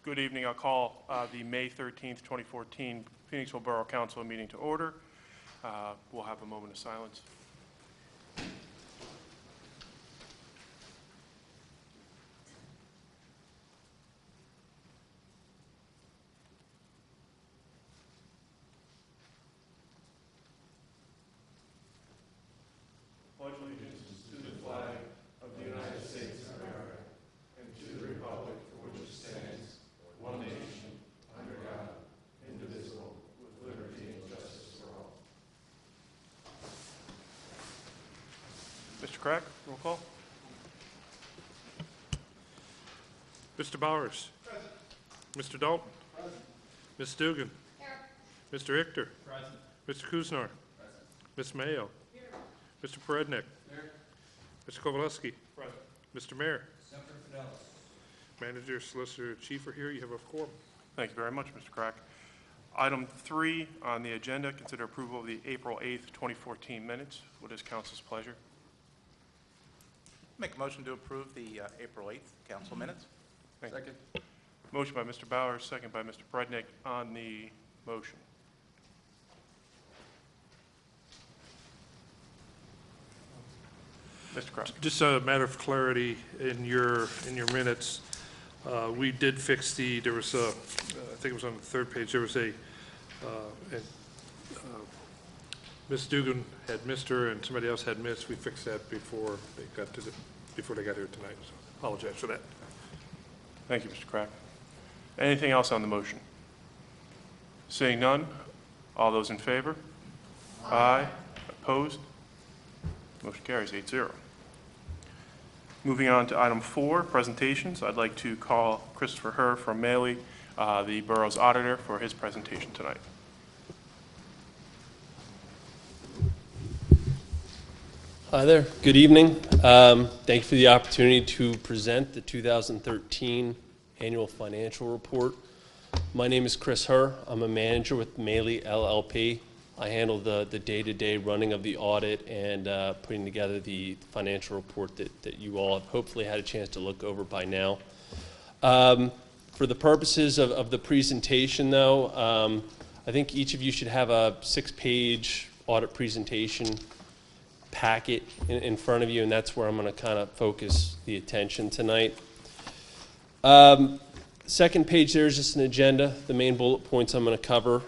Good evening. I'll call the May 13th, 2014 Phoenixville Borough Council meeting to order. We'll have a moment of silence. Pledge allegiance to the flag of the United States of America and to the republic for which it stands, one nation, under God, indivisible, with liberty and justice for all. Mr. Crack, roll call. Mr. Bowers. Present. Mr. Dalton. Present. Ms. Dugan. Here. Mr. Richter. Present. Mr. Kuznar. Present. Ms. Mayo. Here. Mr. Perednik. Here. Mr. Kowalewski. Present. Mr. Mayor. Semper Fidelis. Manager, Solicitor, Chief are here. You have a quorum. Thank you very much, Mr. Crack. Item 3 on the agenda, consider approval of the April 8th, 2014 minutes. What is council's pleasure? Make a motion to approve the April 8th council minutes. Thank you. Motion by Mr. Bowers, second by Mr. Perednik on the motion. Mr. Crack. Just a matter of clarity in your minutes. We did fix there was a, I think it was on the third page, there was Ms. Dugan had Mr. and somebody else had Miss. We fixed that before they got here tonight, so apologize for that. Thank you, Mr. Crack. Anything else on the motion? Seeing none, all those in favor? Aye. Opposed? Motion carries 8-0. Moving on to item 4, presentations. I'd like to call Christopher Herr from Maley, the borough's auditor, for his presentation tonight. Hi there. Good evening. Thank you for the opportunity to present the 2013 annual financial report. My name is Chris Herr. I'm a manager with Maley LLP. I handle the day-to-day running of the audit and putting together the financial report that you all have hopefully had a chance to look over by now. For the purposes of the presentation, though, I think each of you should have a 6-page audit presentation packet in front of you, and that's where I'm going to kind of focus the attention tonight. Second page there is just an agenda, the main bullet points I'm going to cover.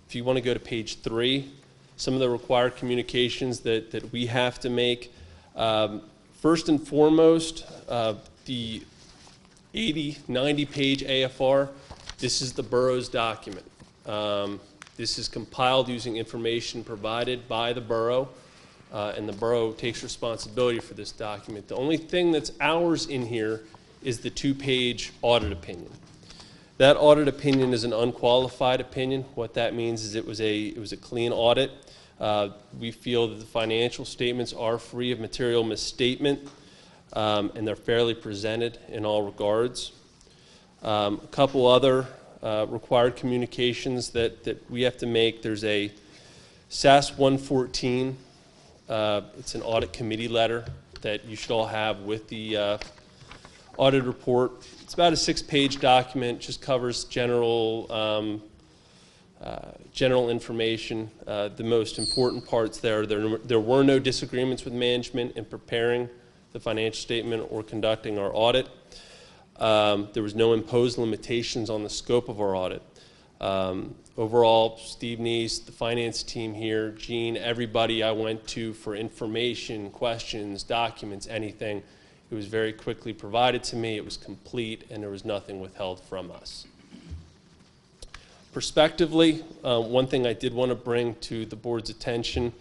If you want to go to page 3, some of the required communications that we have to make. First and foremost, the 90 page AFR, this is the borough's document. This is compiled using information provided by the borough, and the borough takes responsibility for this document. The only thing that's ours in here is the 2-page audit opinion. That audit opinion is an unqualified opinion. What that means is it was a clean audit. We feel that the financial statements are free of material misstatement, and they're fairly presented in all regards. A couple other required communications that we have to make. There's a SAS 114. It's an audit committee letter that you should all have with the audit report. It's about a 6-page document, just covers general information. The most important parts there were no disagreements with management in preparing the financial statement or conducting our audit. There was no imposed limitations on the scope of our audit. Overall, Steve Neese, the finance team here, Gene, everybody I went to for information, questions, documents, anything, it was very quickly provided to me. It was complete, and there was nothing withheld from us. Prospectively, one thing I did want to bring to the board's attention,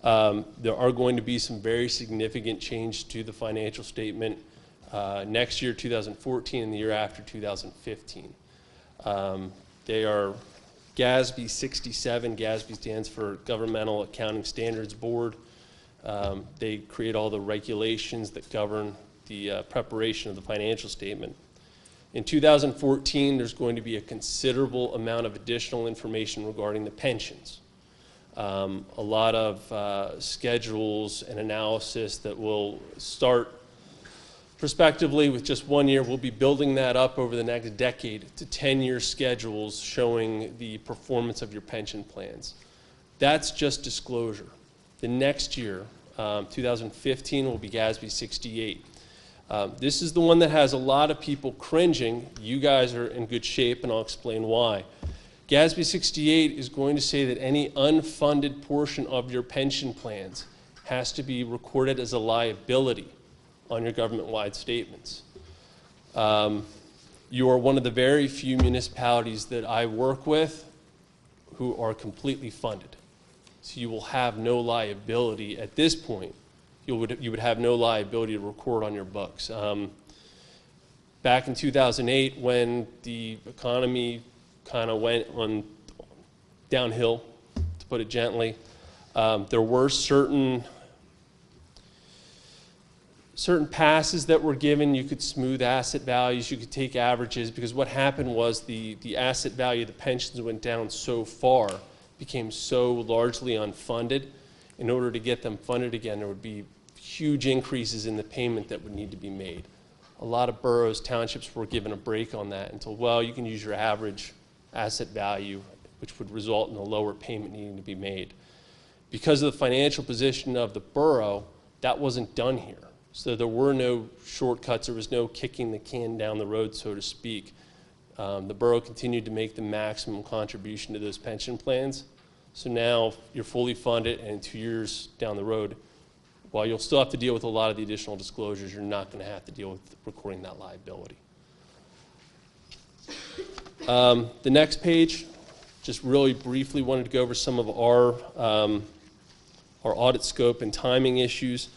there are going to be some very significant change to the financial statement next year, 2014, and the year after, 2015. They are GASB 67. GASB stands for Governmental Accounting Standards Board. They create all the regulations that govern the preparation of the financial statement. In 2014, there's going to be a considerable amount of additional information regarding the pensions. A lot of schedules and analysis that will start Prospectively, with just 1 year, we'll be building that up over the next decade to 10-year schedules showing the performance of your pension plans. That's just disclosure. The next year, 2015, will be GASB 68. This is the one that has a lot of people cringing. You guys are in good shape, and I'll explain why. GASB 68 is going to say that any unfunded portion of your pension plans has to be recorded as a liability on your government-wide statements. You are one of the very few municipalities that I work with who are completely funded. So you will have no liability at this point. You would have no liability to record on your books. Back in 2008, when the economy kind of went on downhill, to put it gently, there were certain passes that were given. You could smooth asset values, you could take averages, because what happened was the asset value of the pensions went down so far, became so largely unfunded. In order to get them funded again, there would be huge increases in the payment that would need to be made. A lot of boroughs, townships were given a break on that until, well, you can use your average asset value, which would result in a lower payment needing to be made. Because of the financial position of the borough, that wasn't done here. So there were no shortcuts, there was no kicking the can down the road, so to speak. The borough continued to make the maximum contribution to those pension plans. So now you're fully funded, and 2 years down the road, while you'll still have to deal with a lot of the additional disclosures, you're not going to have to deal with recording that liability. The next page, just really briefly wanted to go over some of our audit scope and timing issues.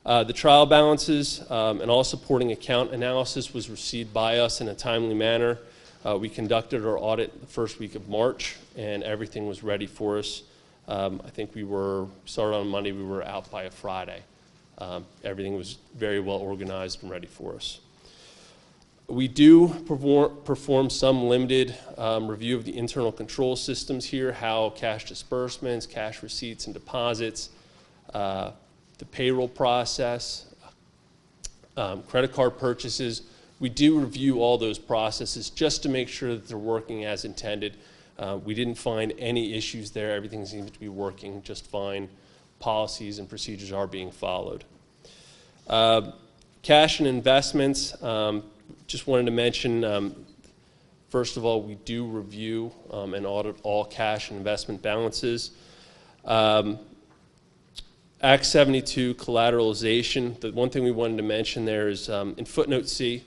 The trial balances and all supporting account analysis was received by us in a timely manner. We conducted our audit the first week of March, and everything was ready for us. I think we started on Monday, we were out by a Friday. Everything was very well organized and ready for us. We do perform some limited review of the internal control systems here, how cash disbursements, cash receipts and deposits, the payroll process, credit card purchases. We do review all those processes just to make sure that they're working as intended. We didn't find any issues there. Everything seems to be working just fine. Policies and procedures are being followed. Cash and investments, just wanted to mention, first of all, we do review and audit all cash and investment balances. Act 72 collateralization, the one thing we wanted to mention there is in footnote C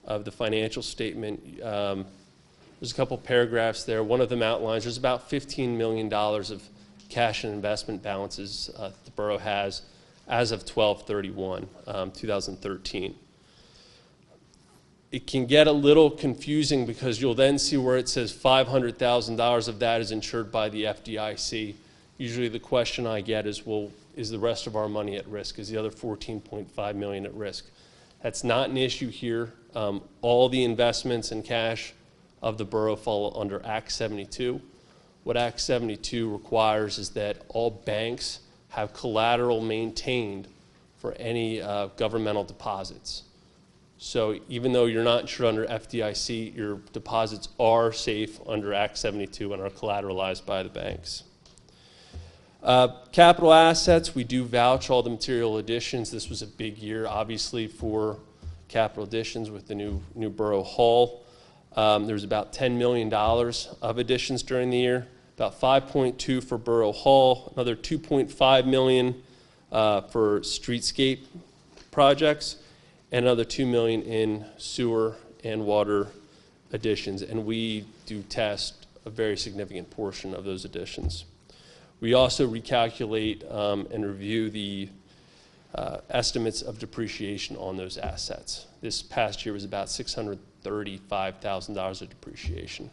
of the financial statement, there's a couple paragraphs there. One of them outlines there's about $15 million of cash and investment balances the borough has as of 12/31/2013. It can get a little confusing because you'll then see where it says $500,000 of that is insured by the FDIC. Usually the question I get is, well, is the rest of our money at risk? Is the other $14.5 million at risk? That's not an issue here. All the investments and cash of the borough fall under Act 72. What Act 72 requires is that all banks have collateral maintained for any governmental deposits. So even though you're not insured under FDIC, your deposits are safe under Act 72 and are collateralized by the banks. Capital assets, we do vouch all the material additions. This was a big year, obviously, for capital additions with the new Borough Hall. There was about $10 million of additions during the year, about 5.2 for Borough Hall, another 2.5 million for streetscape projects, and another 2 million in sewer and water additions. And we do test a very significant portion of those additions. We also recalculate and review the estimates of depreciation on those assets. This past year was about $635,000 of depreciation.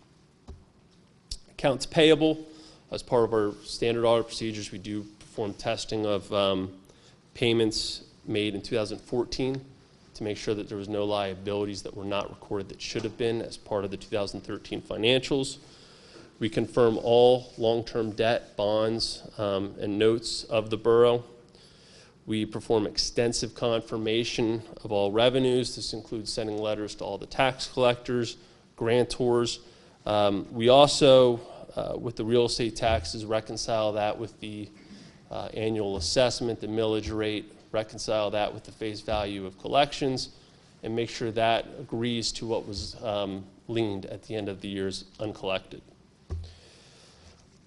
Accounts payable, as part of our standard audit procedures, we do perform testing of payments made in 2014 to make sure that there was no liabilities that were not recorded that should have been as part of the 2013 financials. We confirm all long-term debt, bonds, and notes of the borough. We perform extensive confirmation of all revenues. This includes sending letters to all the tax collectors, grantors. We also, with the real estate taxes, reconcile that with the annual assessment, the millage rate, reconcile that with the face value of collections, and make sure that agrees to what was liened at the end of the year as uncollected.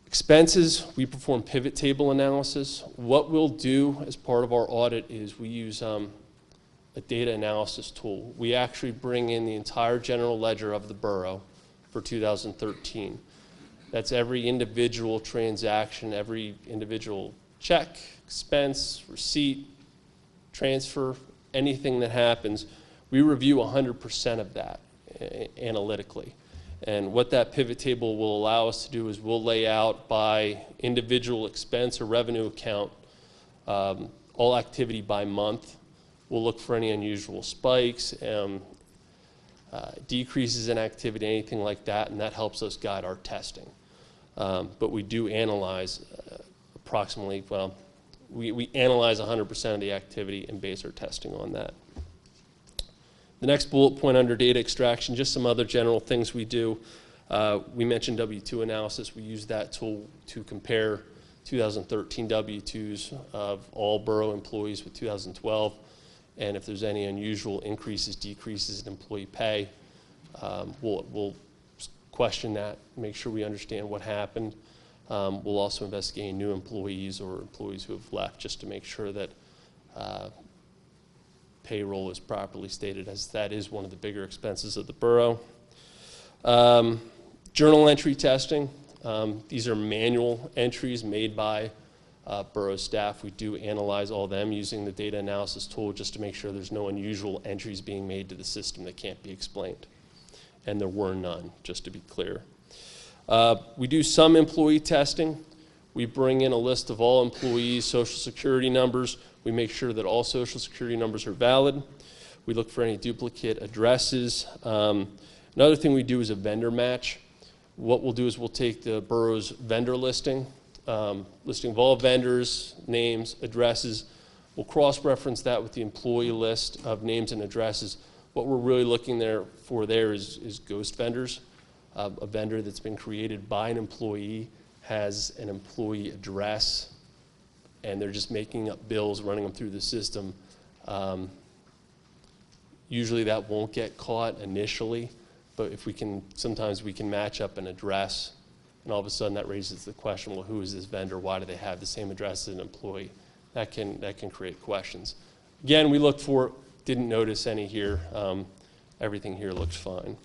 Expenses, we perform pivot table analysis. What we'll do as part of our audit is we use a data analysis tool. We actually bring in the entire general ledger of the borough for 2013. That's every individual transaction, every individual check, expense, receipt, transfer, anything that happens. We review 100% of that analytically. And what that pivot table will allow us to do is we'll lay out by individual expense or revenue account all activity by month. We'll look for any unusual spikes, decreases in activity, anything like that, and that helps us guide our testing. But we do analyze approximately, well, we analyze 100% of the activity and base our testing on that. The next bullet point under data extraction, just some other general things we do. We mentioned W-2 analysis. We use that tool to compare 2013 W-2s of all borough employees with 2012. And if there's any unusual increases, decreases in employee pay, we'll question that, make sure we understand what happened. We'll also investigate new employees or employees who have left just to make sure that payroll is properly stated, as that is one of the bigger expenses of the borough. Journal entry testing. These are manual entries made by borough staff. We do analyze all of them using the data analysis tool just to make sure there's no unusual entries being made to the system that can't be explained. And there were none, just to be clear. We do some employee testing. We bring in a list of all employees' social security numbers. We make sure that all social security numbers are valid. We look for any duplicate addresses. Another thing we do is a vendor match. What we'll do is we'll take the borough's vendor listing of all vendors, names, addresses. We'll cross-reference that with the employee list of names and addresses. What we're really looking for there is ghost vendors. A vendor that's been created by an employee has an employee address, and they're just making up bills, running them through the system. Usually that won't get caught initially, but if we can, sometimes we can match up an address, and all of a sudden that raises the question, well, who is this vendor? Why do they have the same address as an employee? That can create questions. Again, we looked for, didn't notice any here. Everything here looks fine.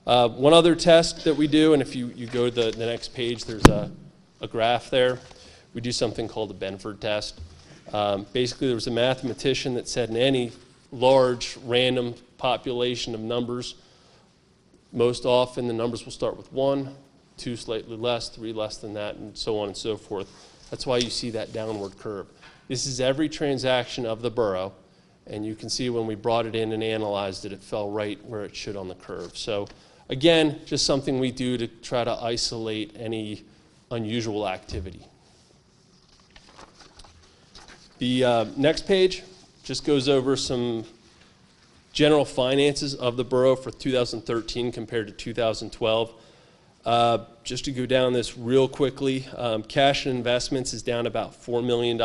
One other test that we do, and if you go to the next page, there's a graph there. We do something called the Benford test. Basically, there was a mathematician that said in any large random population of numbers, most often the numbers will start with 1, 2 slightly less, 3 less than that, and so on and so forth. That's why you see that downward curve. This is every transaction of the borough, and you can see when we brought it in and analyzed it, it fell right where it should on the curve. So again, just something we do to try to isolate any unusual activity. The next page just goes over some general finances of the borough for 2013 compared to 2012. Just to go down this real quickly, cash and investments is down about $4 million.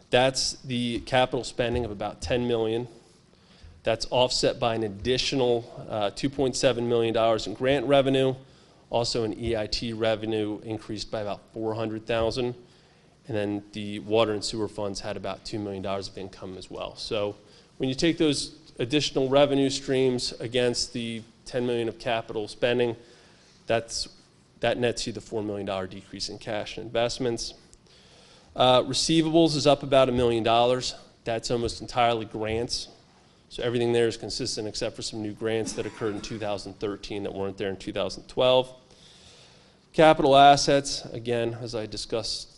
That's the capital spending of about $10 million. That's offset by an additional $2.7 million in grant revenue. Also an EIT revenue increased by about $400,000. And then the water and sewer funds had about $2 million of income as well. So when you take those additional revenue streams against the $10 million of capital spending, that nets you the $4 million decrease in cash and investments. Receivables is up about $1 million. That's almost entirely grants. So everything there is consistent except for some new grants that occurred in 2013 that weren't there in 2012. Capital assets, again, as I discussed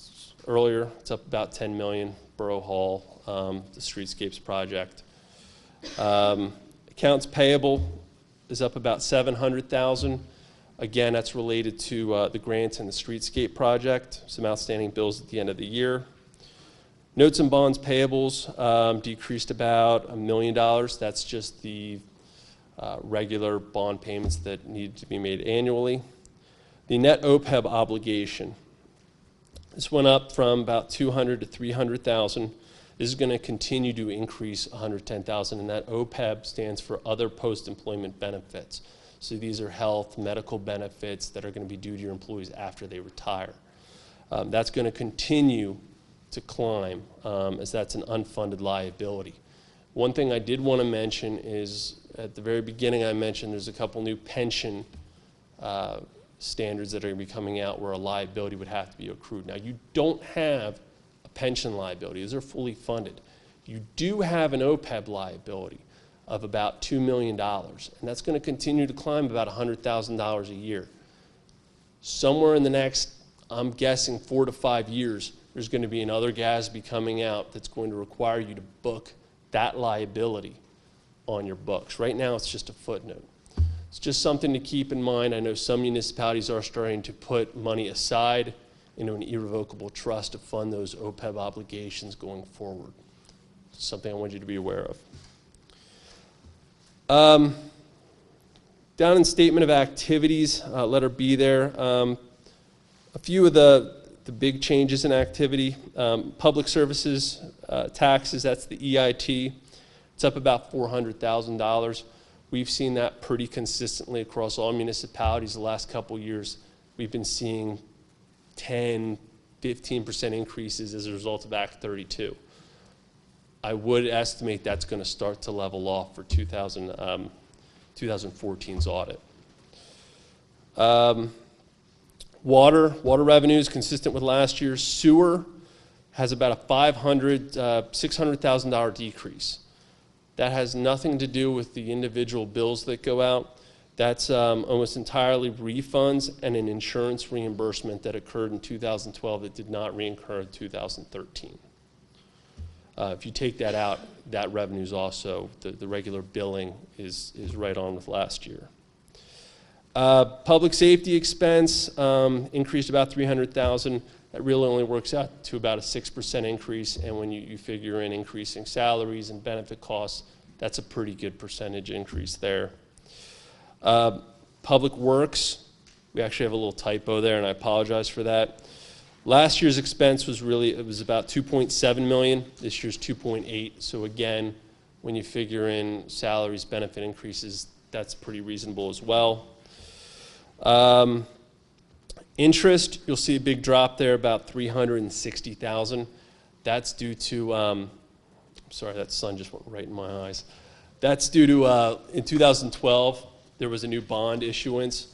earlier, it's up about $10 million. Borough Hall, the streetscapes project. Accounts payable is up about $700,000. Again, that's related to the grants and the streetscape project, some outstanding bills at the end of the year. Notes and bonds payables decreased about $1 million. That's just the regular bond payments that need to be made annually. The net OPEB obligation. This went up from about $200,000 to $300,000. This is going to continue to increase $110,000, and that OPEB stands for other post-employment benefits. So these are health, medical benefits that are going to be due to your employees after they retire. That's going to continue to climb as that's an unfunded liability. One thing I did want to mention is at the very beginning I mentioned there's a couple new pension standards that are going to be coming out where a liability would have to be accrued. Now you don't have a pension liability. Those are fully funded. You do have an OPEB liability of about $2 million, and that's going to continue to climb about $100,000 a year. Somewhere in the next, I'm guessing 4 to 5 years, there's going to be another GASB coming out that's going to require you to book that liability on your books. Right now, it's just a footnote. It's just something to keep in mind. I know some municipalities are starting to put money aside into an irrevocable trust to fund those OPEB obligations going forward. It's something I want you to be aware of. Down in statement of activities, letter B there, a few of the big changes in activity. Public services, taxes, that's the EIT. It's up about $400,000. We've seen that pretty consistently across all municipalities the last couple of years. We've been seeing 10, 15% increases as a result of Act 32. I would estimate that's going to start to level off for 2014's audit. Water revenues consistent with last year's. Sewer has about a $600,000 decrease. That has nothing to do with the individual bills that go out. That's almost entirely refunds and an insurance reimbursement that occurred in 2012 that did not reoccur in 2013. If you take that out, that revenue is also, the regular billing is right on with last year. Public safety expense increased about $300,000. That really only works out to about a 6% increase, and when you figure in increasing salaries and benefit costs, that's a pretty good percentage increase there. Public works, we actually have a little typo there, and I apologize for that. Last year's expense was it was about $2.7 million. This year's $2.8 million. So again, when you figure in salaries, benefit increases, that's pretty reasonable as well. Interest, you'll see a big drop there, about $360,000. That's due to, sorry, that sun just went right in my eyes. That's due to, in 2012, there was a new bond issuance,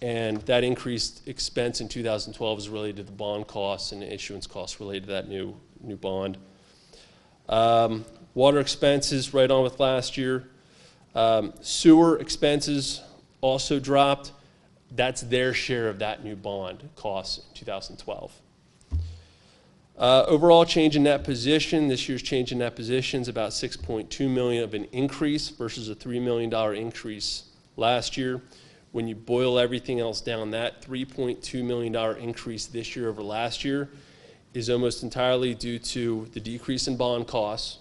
and that increased expense in 2012 is related to the bond costs and the issuance costs related to that new bond. Water expenses, right on with last year. Sewer expenses also dropped. That's their share of that new bond costs in 2012. Overall change in net position, this year's change in net position is about $6.2 million of an increase versus a $3 million increase last year. When you boil everything else down, that $3.2 million increase this year over last year is almost entirely due to the decrease in bond costs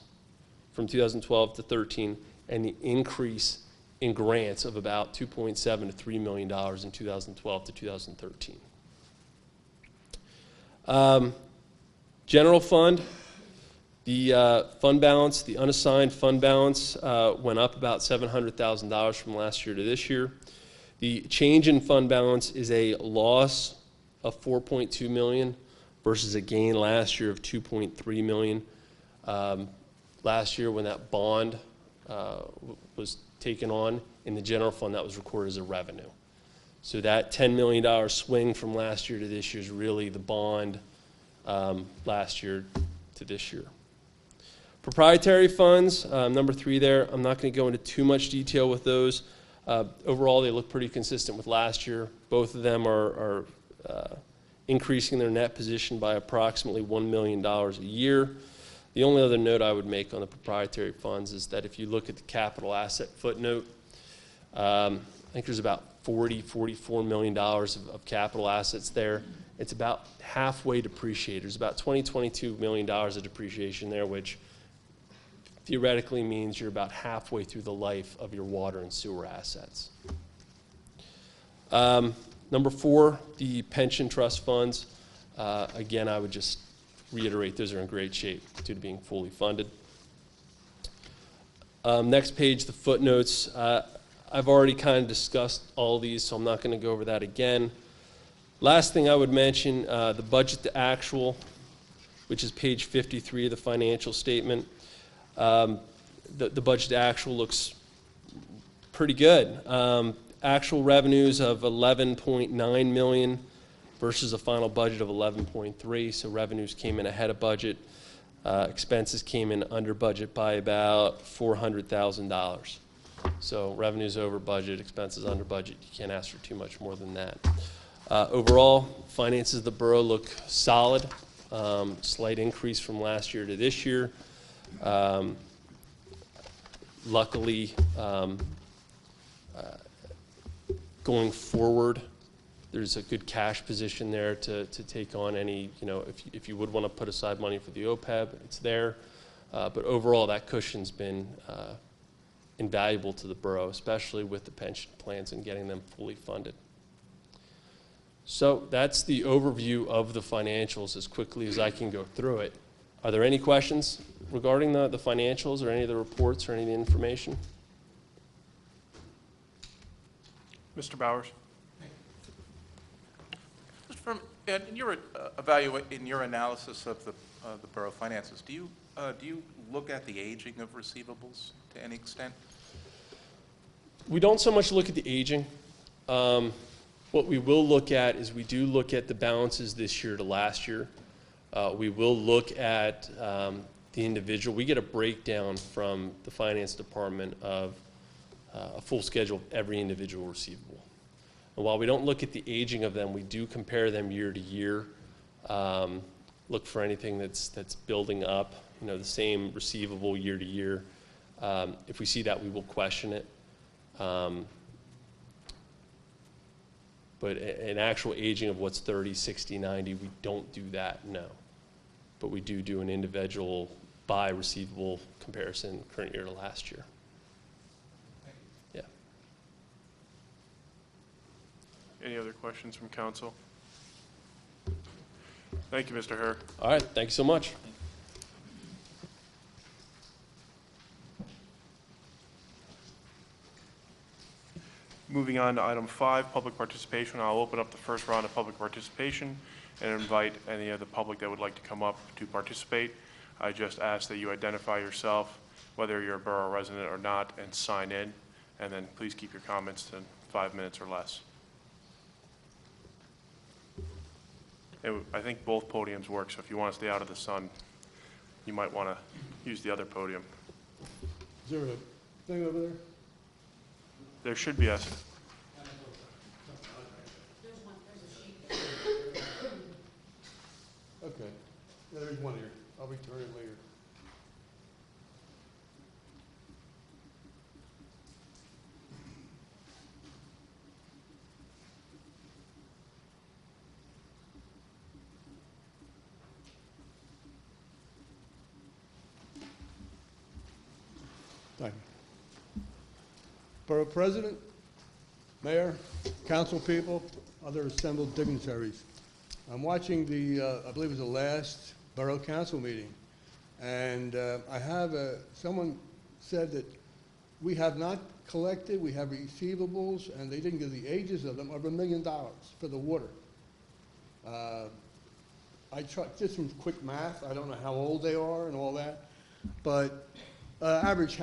from 2012 to 13 and the increase in grants of about $2.7 to $3 million in 2012 to 2013. General fund, the fund balance, the unassigned fund balance went up about $700,000 from last year to this year. The change in fund balance is a loss of $4.2 million versus a gain last year of $2.3 million. Last year when that bond was taken on in the general fund, that was recorded as a revenue. So that $10 million swing from last year to this year is really the bond last year to this year. Proprietary funds, number 3 there. I'm not going to go into too much detail with those. Overall, they look pretty consistent with last year. Both of them are increasing their net position by approximately $1 million a year. The only other note I would make on the proprietary funds is that if you look at the capital asset footnote, I think there's about $44 million of capital assets there. It's about halfway depreciated. There's about $22 million of depreciation there, which theoretically means you're about halfway through the life of your water and sewer assets. Number 4, the pension trust funds. Again, I would just reiterate, those are in great shape due to being fully funded. Next page, the footnotes. I've already kind of discussed all these, so I'm not going to go over that again. Last thing I would mention, the budget to actual, which is page 53 of the financial statement. The budget to actual looks pretty good. Actual revenues of $11.9 million versus a final budget of 11.3, so revenues came in ahead of budget. Expenses came in under budget by about $400,000. So revenues over budget, expenses under budget. You can't ask for too much more than that. Overall, finances of the borough look solid. Slight increase from last year to this year. Luckily, going forward, there's a good cash position there to take on any, if you would want to put aside money for the OPEB, it's there. But overall, that cushion's been invaluable to the borough, especially with the pension plans and getting them fully funded. So that's the overview of the financials as quickly as I can go through it. Are there any questions regarding the financials or any of the reports or any of the information? Mr. Bowers? In your analysis of the borough finances, do you look at the aging of receivables to any extent? We don't so much look at the aging. What we will look at is we do look at the balances this year to last year. We will look at the individual. We get a breakdown from the finance department of a full schedule of every individual receivable. And while we don't look at the aging of them, we do compare them year to year, look for anything that's building up, the same receivable year to year. If we see that, we will question it. But an actual aging of what's 30, 60, 90, we don't do that, no. But we do an individual by receivable comparison current year to last year. Yeah. Any other questions from council? Thank you, Mr. Herr. All right, thank you so much. Moving on to item 5, public participation. I'll open up the first round of public participation and invite any of the public that would like to come up to participate. I just ask that you identify yourself, whether you're a borough resident or not, and sign in. And then please keep your comments to 5 minutes or less. And I think both podiums work, so if you want to stay out of the sun, you might want to use the other podium. Is there a thing over there? There should be a... Okay. Yeah, there's one here. I'll return it later. Thank you. Borough President, Mayor, council people, other assembled dignitaries. I'm watching the, I believe it was the last Borough Council meeting, and I have someone said that we have not collected, we have receivables, and they didn't give the ages of them, of $1 million for the water. I did some quick math. I don't know how old they are and all that, but average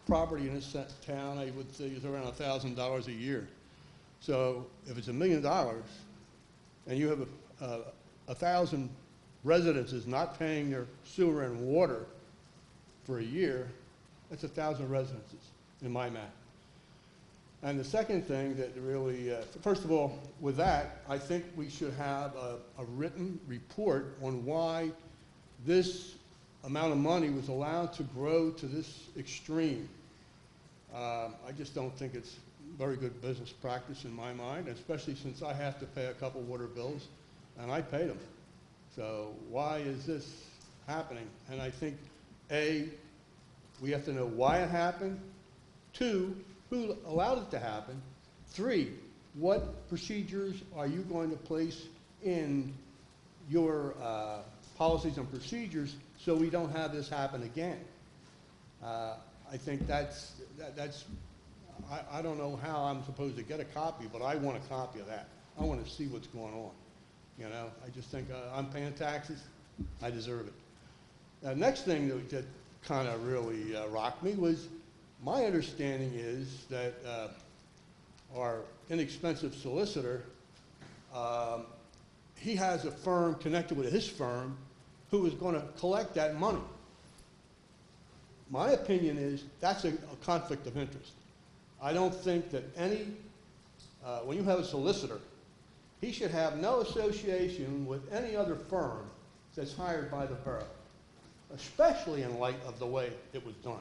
property in this town, I would say, is around $1,000 a year. So if it's $1 million, and you have 1,000 residences not paying their sewer and water for a year, that's 1,000 residences in my math. And the second thing that really, first of all, with that, I think we should have a written report on why this amount of money was allowed to grow to this extreme. I just don't think it's very good business practice in my mind, especially since I have to pay a couple water bills, and I paid them. So why is this happening? And I think, A, we have to know why it happened. 2, who allowed it to happen. 3, what procedures are you going to place in your policies and procedures so we don't have this happen again? I think I don't know how I'm supposed to get a copy, but I want a copy of that. I want to see what's going on. You know, I just think I'm paying taxes, I deserve it. The next thing that kind of really rocked me was, my understanding is that our inexpensive solicitor, he has a firm connected with his firm who is going to collect that money. My opinion is that's a conflict of interest. I don't think that when you have a solicitor, he should have no association with any other firm that's hired by the borough, especially in light of the way it was done.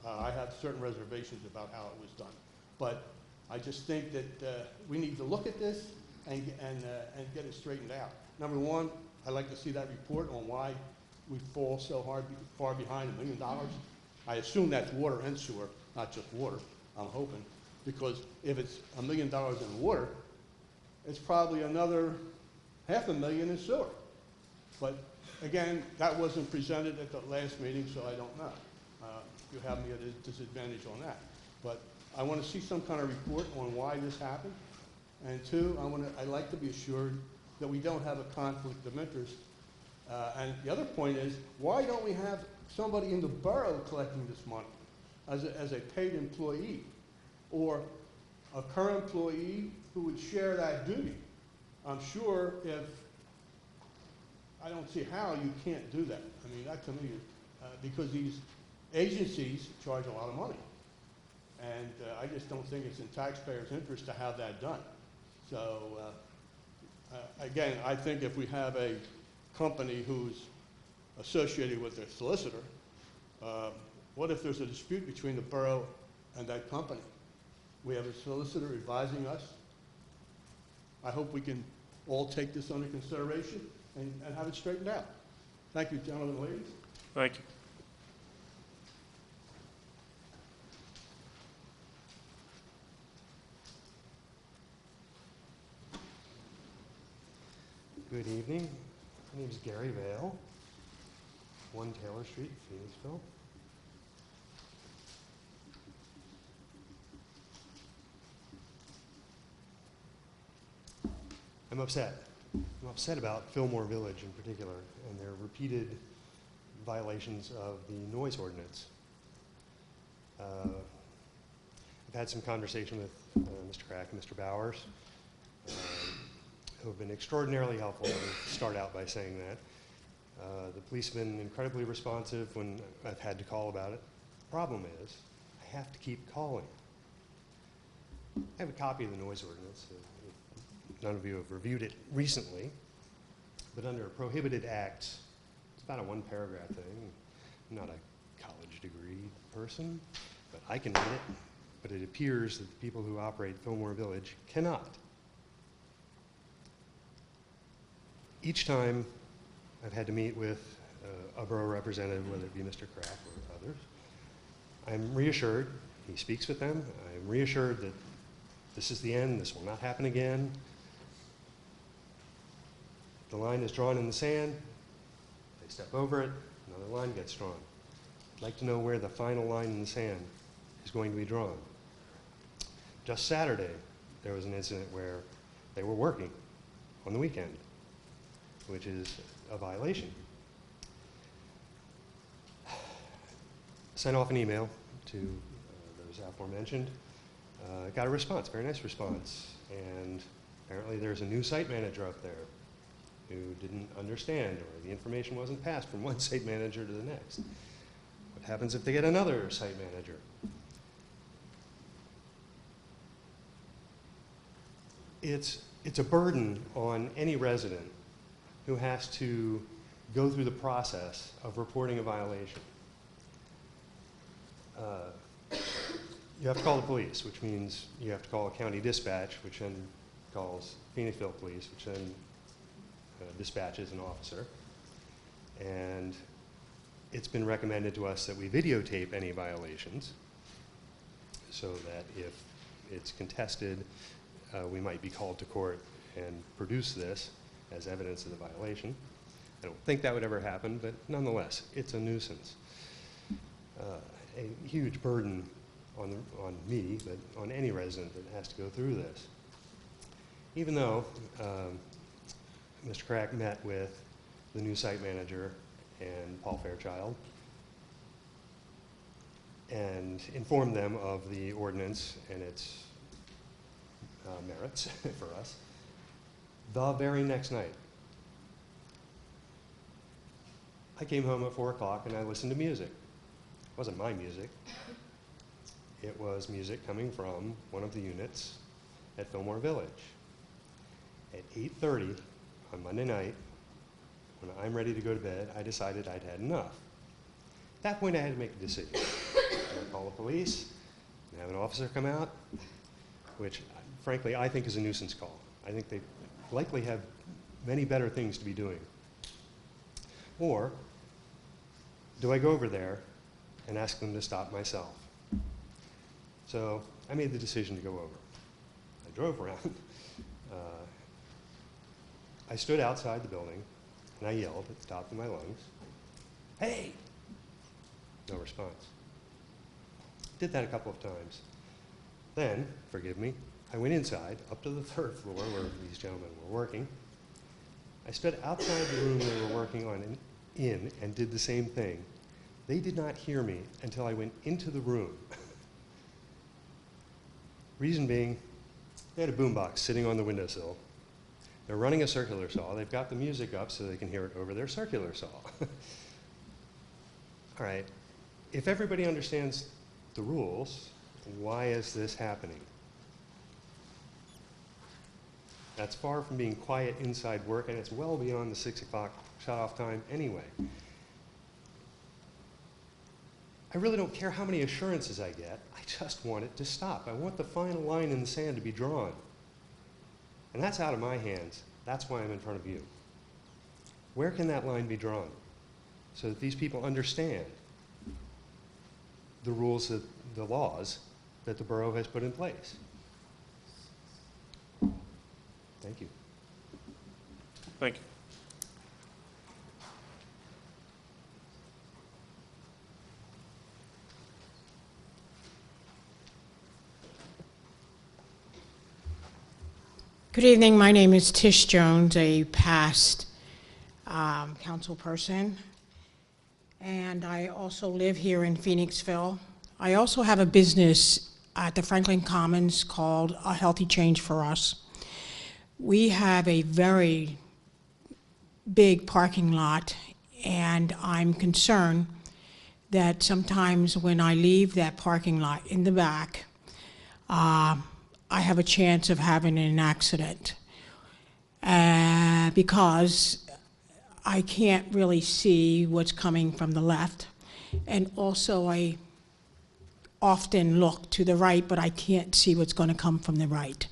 I have certain reservations about how it was done. But I just think that we need to look at this and get it straightened out. Number one, I'd like to see that report on why we fall so far behind $1 million. I assume that's water and sewer, not just water, I'm hoping. Because if it's $1 million in water, it's probably another $500,000 in sewer. But again, that wasn't presented at the last meeting, so I don't know. You have me at a disadvantage on that. But I want to see some kind of report on why this happened. And 2, I'd like to be assured that we don't have a conflict of interest. And the other point is, why don't we have somebody in the borough collecting this money as a paid employee, or a current employee who would share that duty? I'm sure I don't see how you can't do that. I mean, that to me, because these agencies charge a lot of money. And I just don't think it's in taxpayers' interest to have that done. So again, I think if we have a company who's associated with their solicitor, what if there's a dispute between the borough and that company? We have a solicitor advising us. I hope we can all take this under consideration and have it straightened out. Thank you, gentlemen and ladies. Thank you. Good evening. My name is Gary Vale, 1 Taylor Street, Phoenixville. I'm upset. I'm upset about Fillmore Village in particular and their repeated violations of the noise ordinance. I've had some conversation with Mr. Crack and Mr. Bowers, who have been extraordinarily helpful. Let me start out by saying that. The police have been incredibly responsive when I've had to call about it. The problem is, I have to keep calling. I have a copy of the noise ordinance. None of you have reviewed it recently, but under prohibited acts, it's about a 1-paragraph thing. I'm not a college degree person, but I can read it. But it appears that the people who operate Fillmore Village cannot. Each time I've had to meet with a borough representative, whether it be Mr. Crack or others, I'm reassured, he speaks with them, I'm reassured that this is the end, this will not happen again. The line is drawn in the sand, they step over it, another line gets drawn. I'd like to know where the final line in the sand is going to be drawn. Just Saturday, there was an incident where they were working on the weekend, which is a violation. Sent off an email to those aforementioned, got a response, very nice response, and apparently there's a new site manager up there who didn't understand, or the information wasn't passed from one site manager to the next. What happens if they get another site manager? It's a burden on any resident who has to go through the process of reporting a violation. you have to call the police, which means you have to call a county dispatch, which then calls Phoenixville Police, which then dispatches an officer. And it's been recommended to us that we videotape any violations so that if it's contested, we might be called to court and produce this as evidence of the violation. I don't think that would ever happen, but nonetheless, it's a nuisance. A huge burden on me, but on any resident that has to go through this. Even though Mr. Crack met with the new site manager and Paul Fairchild and informed them of the ordinance and its merits for us, the very next night, I came home at 4 o'clock and I listened to music. It wasn't my music. It was music coming from one of the units at Fillmore Village. At 8:30 on Monday night, when I'm ready to go to bed, I decided I'd had enough. At that point, I had to make a decision. I'm call the police and have an officer come out, which, frankly, I think is a nuisance call. I think they likely have many better things to be doing. Or do I go over there and ask them to stop myself? So I made the decision to go over. I drove around. I stood outside the building and I yelled at the top of my lungs, "Hey!" No response. Did that a couple of times. Then, forgive me, I went inside, up to the 3rd floor where these gentlemen were working. I stood outside the room they were working on and did the same thing. They did not hear me until I went into the room. Reason being, they had a boombox sitting on the windowsill. They're running a circular saw. They've got the music up so they can hear it over their circular saw. All right, if everybody understands the rules, why is this happening? That's far from being quiet inside work, and it's well beyond the 6 o'clock shut-off time anyway. I really don't care how many assurances I get. I just want it to stop. I want the final line in the sand to be drawn. And that's out of my hands. That's why I'm in front of you. Where can that line be drawn so that these people understand the rules, the laws that the borough has put in place? Thank you. Thank you. Good evening. My name is Tish Jones, a past council person, and I also live here in Phoenixville. I also have a business at the Franklin Commons called A Healthy Change for Us. We have a very big parking lot, and I'm concerned that sometimes when I leave that parking lot in the back, I have a chance of having an accident because I can't really see what's coming from the left. And also I often look to the right, but I can't see what's going to come from the right.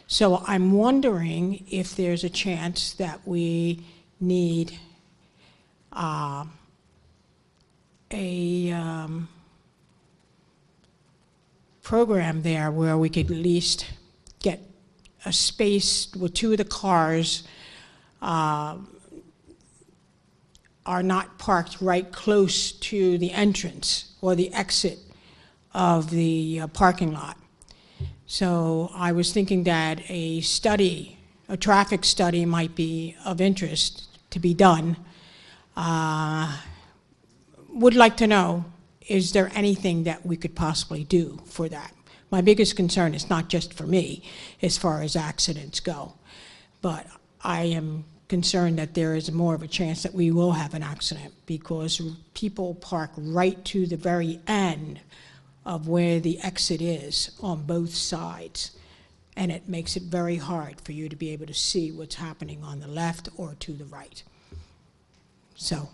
So I'm wondering if there's a chance that we need a program there where we could at least get a space where 2 of the cars are not parked right close to the entrance or the exit of the parking lot. So I was thinking that a traffic study might be of interest to be done. Would like to know, is there anything that we could possibly do for that? My biggest concern is not just for me as far as accidents go, but I am concerned that there is more of a chance that we will have an accident because people park right to the very end of where the exit is on both sides, and it makes it very hard for you to be able to see what's happening on the left or to the right. So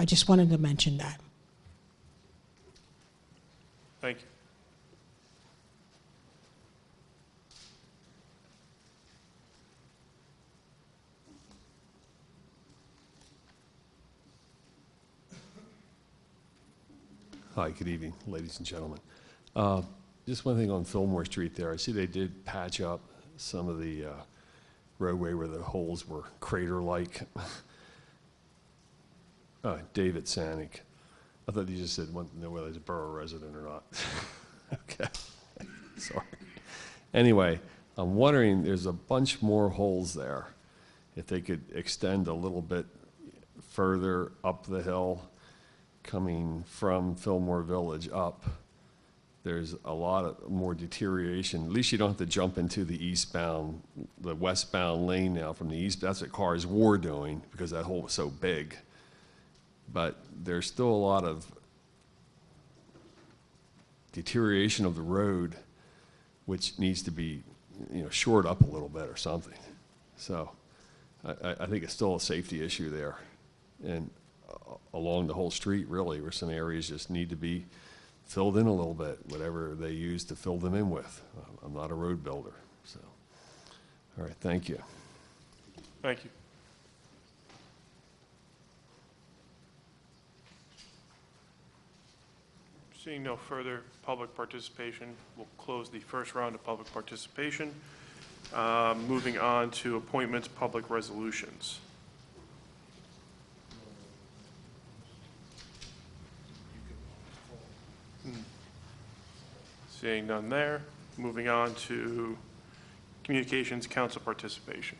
I just wanted to mention that. Thank you. Hi, good evening, ladies and gentlemen. Just one thing on Fillmore Street there. I see they did patch up some of the roadway where the holes were crater-like. David Sanick. I thought you just said wanted to know whether he's a borough resident or not. Okay, sorry. Anyway, I'm wondering, there's a bunch more holes there. If they could extend a little bit further up the hill, coming from Fillmore Village up, there's a lot of more deterioration. At least you don't have to jump into the westbound lane now from the east. That's what cars were doing because that hole was so big. But there's still a lot of deterioration of the road, which needs to be, shored up a little bit or something. So I think it's still a safety issue there. And along the whole street, really, where some areas just need to be filled in a little bit, whatever they use to fill them in with. I'm not a road builder, so. All right, thank you. Thank you. Seeing no further public participation, we'll close the first round of public participation. Moving on to appointments, public resolutions. Seeing none there. Moving on to communications, council participation.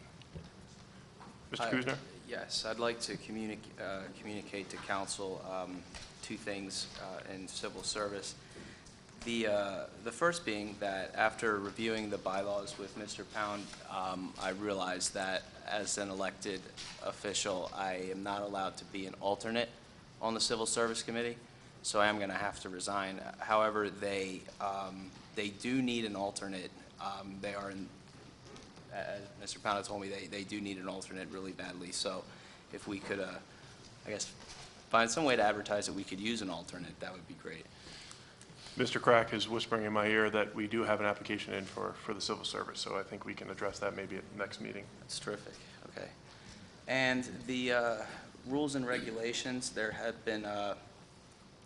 Mr. Kuzner? Yes, I'd like to communicate to council two things in civil service. The first being that after reviewing the bylaws with Mr. Pound, I realized that as an elected official, I am not allowed to be an alternate on the Civil Service Committee, so I am going to have to resign. However, they do need an alternate. They are in, as Mr. Pound had told me, they do need an alternate really badly. So if we could, I guess, find some way to advertise that we could use an alternate, that would be great. Mr. Crack is whispering in my ear that we do have an application in for the civil service, so I think we can address that maybe at the next meeting. That's terrific, okay. And the rules and regulations, there have been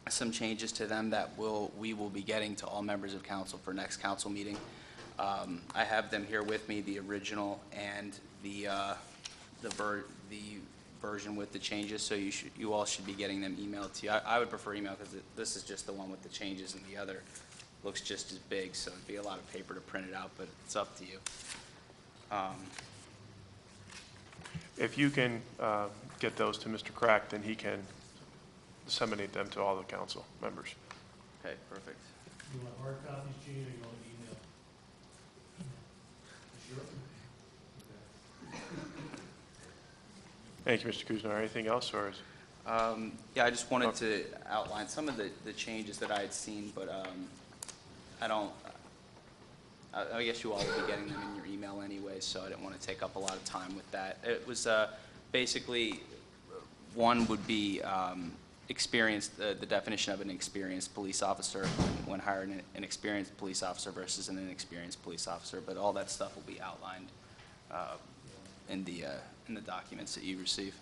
some changes to them that we will be getting to all members of council for next council meeting. I have them here with me, the original and the version with the changes, so you all should be getting them emailed to you. I would prefer email because this is just the one with the changes and the other looks just as big, so it'd be a lot of paper to print it out, but it's up to you. If you can get those to Mr. Crack, then he can disseminate them to all the council members. Okay, perfect. You want hard copies, Gene, or you want email? Thank you, Mr. Kuznar. Anything else, or is? Yeah, I just wanted to outline some of the changes that I had seen, but I guess you all will be getting them in your email anyway, so I didn't want to take up a lot of time with that. It was basically, one would be experienced, the definition of an experienced police officer when hiring an experienced police officer versus an inexperienced police officer, but all that stuff will be outlined in the documents that you receive.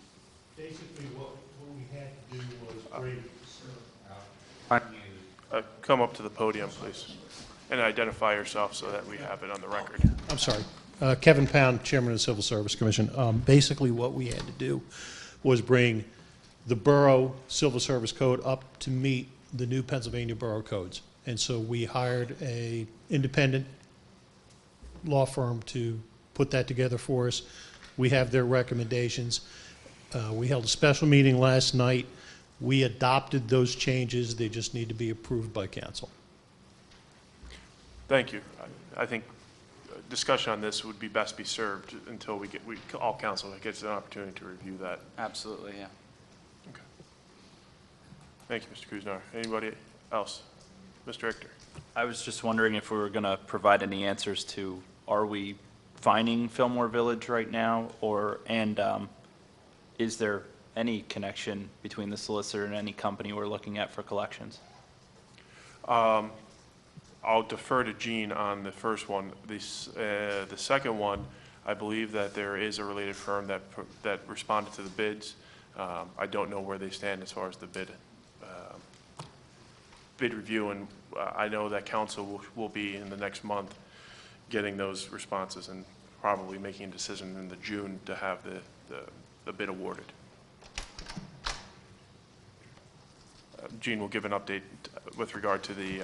Basically, what we had to do was bring, Come up to the podium, please, and identify yourself so that we have it on the record. I'm sorry. Kevin Pound, Chairman of the Civil Service Commission. Basically, what we had to do was bring the Borough Civil Service Code up to meet the new Pennsylvania Borough Codes. And so we hired an independent law firm to put that together for us. We have their recommendations. We held a special meeting last night. We adopted those changes. They just need to be approved by council. Thank you. I think discussion on this would be best be served until all council gets an opportunity to review that. Absolutely, yeah. Okay. Thank you, Mr. Kuznar. Anybody else? Mr. Richter. I was just wondering if we were going to provide any answers to, are we fining Fillmore Village right now, and is there any connection between the solicitor and any company we're looking at for collections? I'll defer to Gene on the first one. The second one, I believe that there is a related firm that responded to the bids. I don't know where they stand as far as the bid bid review, and I know that council will be in the next month getting those responses and probably making a decision in the June to have the bid awarded. Gene will give an update with regard to the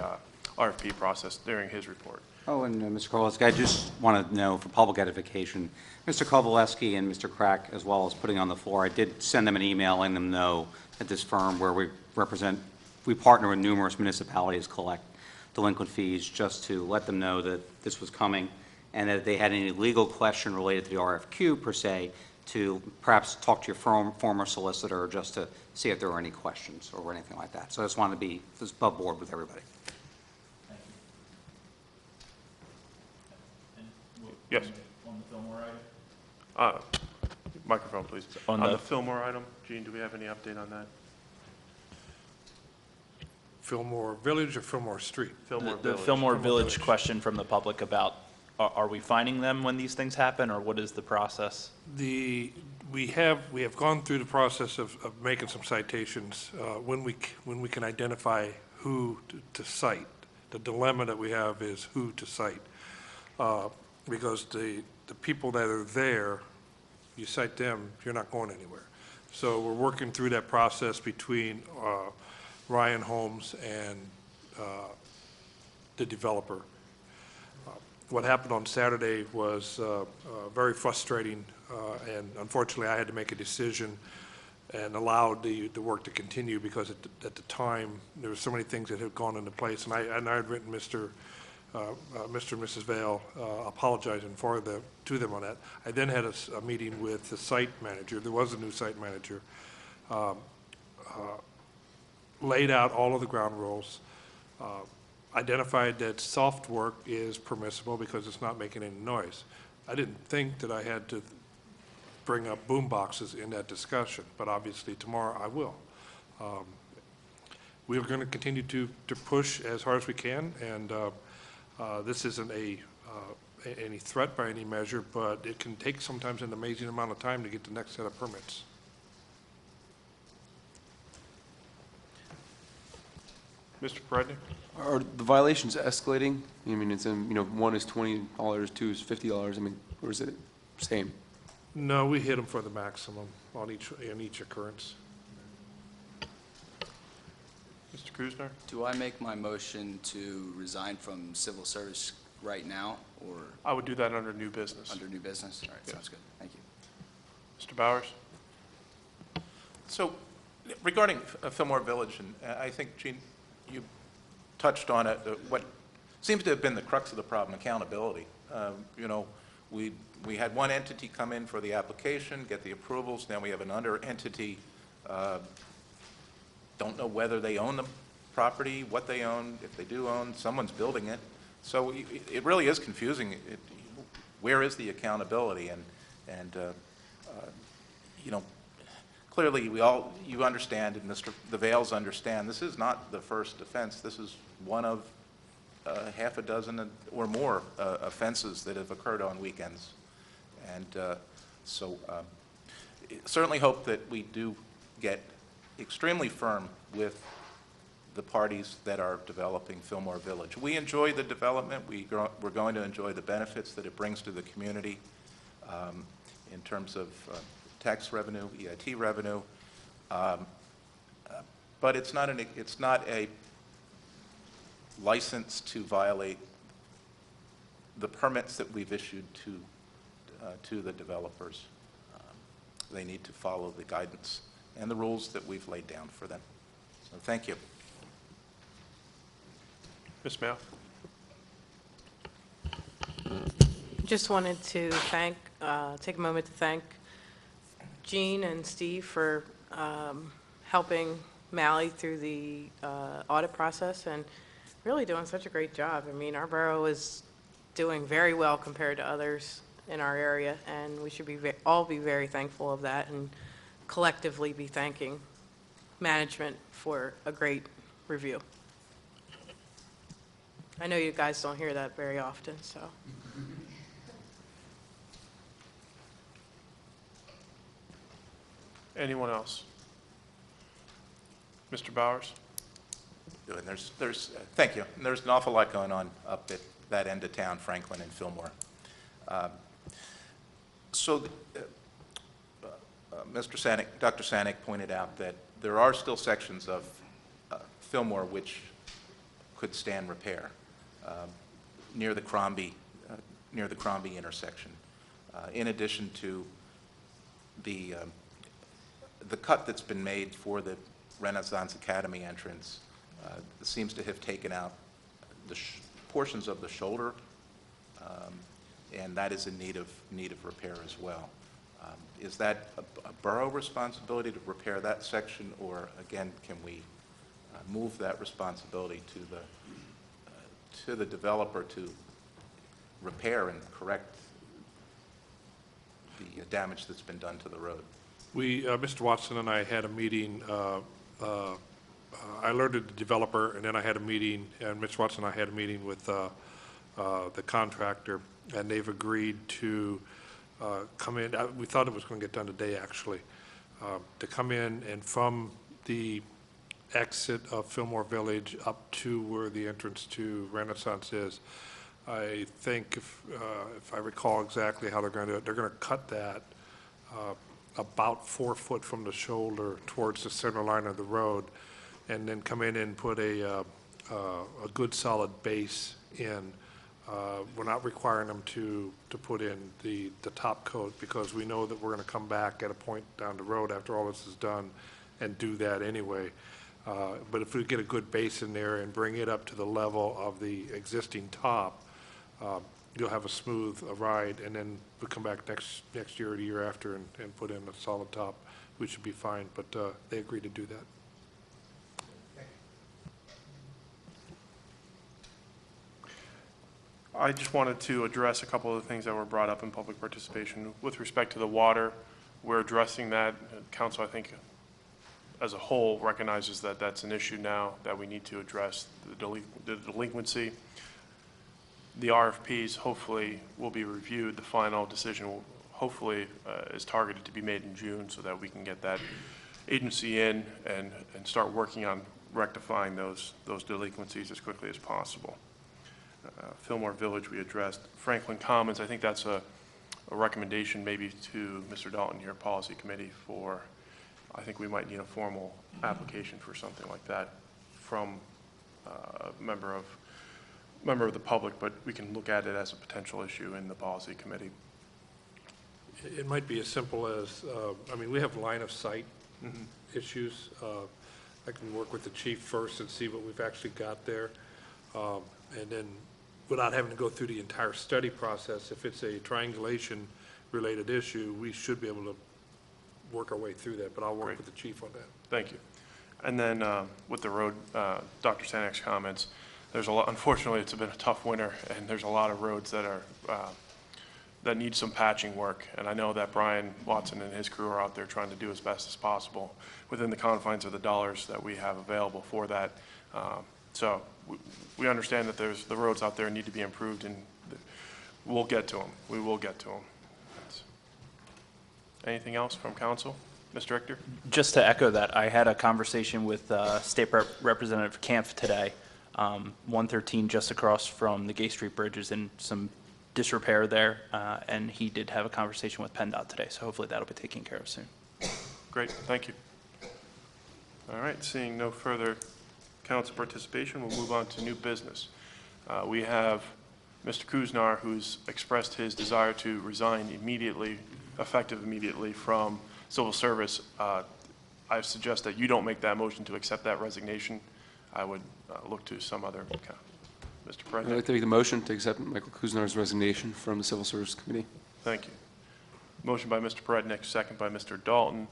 RFP process during his report. Oh, and Mr. Kowalski, I just want to know for public edification, Mr. Kowalski and Mr. Crack, as well as putting on the floor, I did send them an email letting them know that this firm where we partner with numerous municipalities, collect delinquent fees, just to let them know that this was coming, and that if they had any legal question related to the RFQ per se, to perhaps talk to your former solicitor just to see if there were any questions or anything like that. So I just wanted to be above board with everybody. Yes. On the Fillmore item? Microphone, please. On On the- the Fillmore item, Gene, do we have any update on that? Fillmore Village or Fillmore Street? Fillmore The Village. Fillmore Village question from the public about, are we finding them when these things happen, or what is the process? We have gone through the process of making some citations when we can identify who to cite. The dilemma that we have is who to cite. Because the people that are there, you cite them, you're not going anywhere. So we're working through that process between Ryan Holmes and the developer. What happened on Saturday was very frustrating, and unfortunately I had to make a decision and allowed the work to continue because at the time there were so many things that had gone into place, and I had written Mr. and Mrs. Vale apologizing to them on that. I then had a meeting with the site manager. There was a new site manager. Laid out all of the ground rules, identified that soft work is permissible because it's not making any noise. I didn't think that I had to bring up boom boxes in that discussion, but obviously tomorrow I will. We are going to continue to push as hard as we can, and this isn't any threat by any measure, but it can take sometimes an amazing amount of time to get the next set of permits. Mr. Prednick? Are the violations escalating? I mean, it's in, one is $20, two is $50. I mean, or is it same? No, we hit them for the maximum on each occurrence. Mr. Kuzner? Do I make my motion to resign from civil service right now, or I would do that under new business. under new business? All right, Yes. sounds good. Thank you. Mr. Bowers? So regarding Fillmore Village, and I think, Gene, you touched on it, what seems to have been the crux of the problem, accountability. We had one entity come in for the application, get the approvals, now we have another entity, don't know whether they own the property, what they own, if they do own, someone's building it. So it really is confusing. Where is the accountability? And clearly you understand, and the Vales understand, this is not the first offense. This is one of half a dozen or more offenses that have occurred on weekends. And certainly hope that we do get extremely firm with the parties that are developing Fillmore Village. We enjoy the development. We're going to enjoy the benefits that it brings to the community in terms of tax revenue, EIT revenue, but it's not a license to violate the permits that we've issued to the developers. They need to follow the guidance and the rules that we've laid down for them. So thank you. Ms. Mayo? Just wanted to take a moment to thank Gene and Steve for helping Mally through the audit process and really doing such a great job. I mean, our borough is doing very well compared to others in our area, and we should all be very thankful of that and collectively be thanking management for a great review. I know you guys don't hear that very often, so. Anyone else? Mr. Bowers? good. Thank you. There's an awful lot going on up at that end of town, Franklin and Fillmore. So, Mr. Sanic, Dr. Sanic pointed out that there are still sections of Fillmore which could stand repair near the Crombie intersection. In addition to the cut that's been made for the Renaissance Academy entrance, seems to have taken out the portions of the shoulder, and that is in need of repair as well. Is that a borough responsibility to repair that section, or again, can we move that responsibility to the developer to repair and correct the damage that's been done to the road? We, Mr. Watson and I had a meeting, I alerted the developer, and then I had a meeting, and Mr. Watson and I had a meeting with the contractor, and they've agreed to come in. We thought it was going to get done today, actually, to come in and from the exit of Fillmore Village up to where the entrance to Renaissance is. I think, if I recall exactly how they're going to do it, they're going to cut that about 4 foot from the shoulder towards the center line of the road, and then come in and put a good solid base in. We're not requiring them to put in the top coat, because we know that we're going to come back at a point down the road after all this is done and do that anyway. But if we get a good base in there and bring it up to the level of the existing top, you'll have a smooth ride, and then we'll come back next year or the year after and put in a solid top. We should be fine, but they agreed to do that. I just wanted to address a couple of the things that were brought up in public participation. With respect to the water, we're addressing that. Council, I think, as a whole, recognizes that that's an issue now that we need to address, the delinquency. The RFPs hopefully will be reviewed. The final decision will hopefully is targeted to be made in June, so that we can get that agency in and start working on rectifying those delinquencies as quickly as possible. Fillmore Village we addressed. Franklin Commons, I think that's a recommendation maybe to Mr. Dalton, your policy committee, for, I think we might need a formal application for something like that from a member of the public, but we can look at it as a potential issue in the policy committee. It might be as simple as, I mean, we have line of sight issues. I can work with the chief first and see what we've actually got there. And then, without having to go through the entire study process, if it's a triangulation-related issue, we should be able to work our way through that, but I'll work with the chief on that. Thank you. And then with the road, Dr. Sanek's comments, there's a lot, unfortunately, it's been a tough winter, and there's a lot of roads that are, that need some patching work. And I know that Brian Watson and his crew are out there trying to do as best as possible within the confines of the dollars that we have available for that. So we understand that there's, the roads out there need to be improved, and we'll get to them. We will get to them. Anything else from council? Mr. Richter? Just to echo that, I had a conversation with State Representative Kampf today. 113 just across from the Gay Street Bridge is in some disrepair there, and he did have a conversation with PennDOT today, so hopefully that'll be taken care of soon. Great, thank you. All right, seeing no further council participation, we'll move on to new business. We have Mr. Kuznar, who's expressed his desire to resign immediately, effective immediately from civil service. I suggest that you don't make that motion to accept that resignation. I would look to some other, Mr. President. I'd like to make the motion to accept Michael Kuznar's resignation from the Civil Service Committee. Thank you. Motion by Mr. Prednick, second by Mr. Dalton.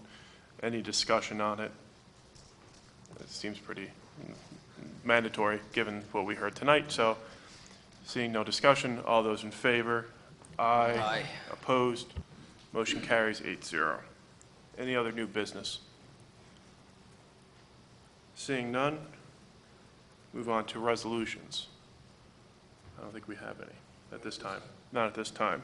Any discussion on it? It seems pretty mandatory, given what we heard tonight. So, seeing no discussion, all those in favor? Aye. Aye. Opposed? Motion carries 8-0. Any other new business? Seeing none, move on to resolutions. I don't think we have any at this time. Not at this time.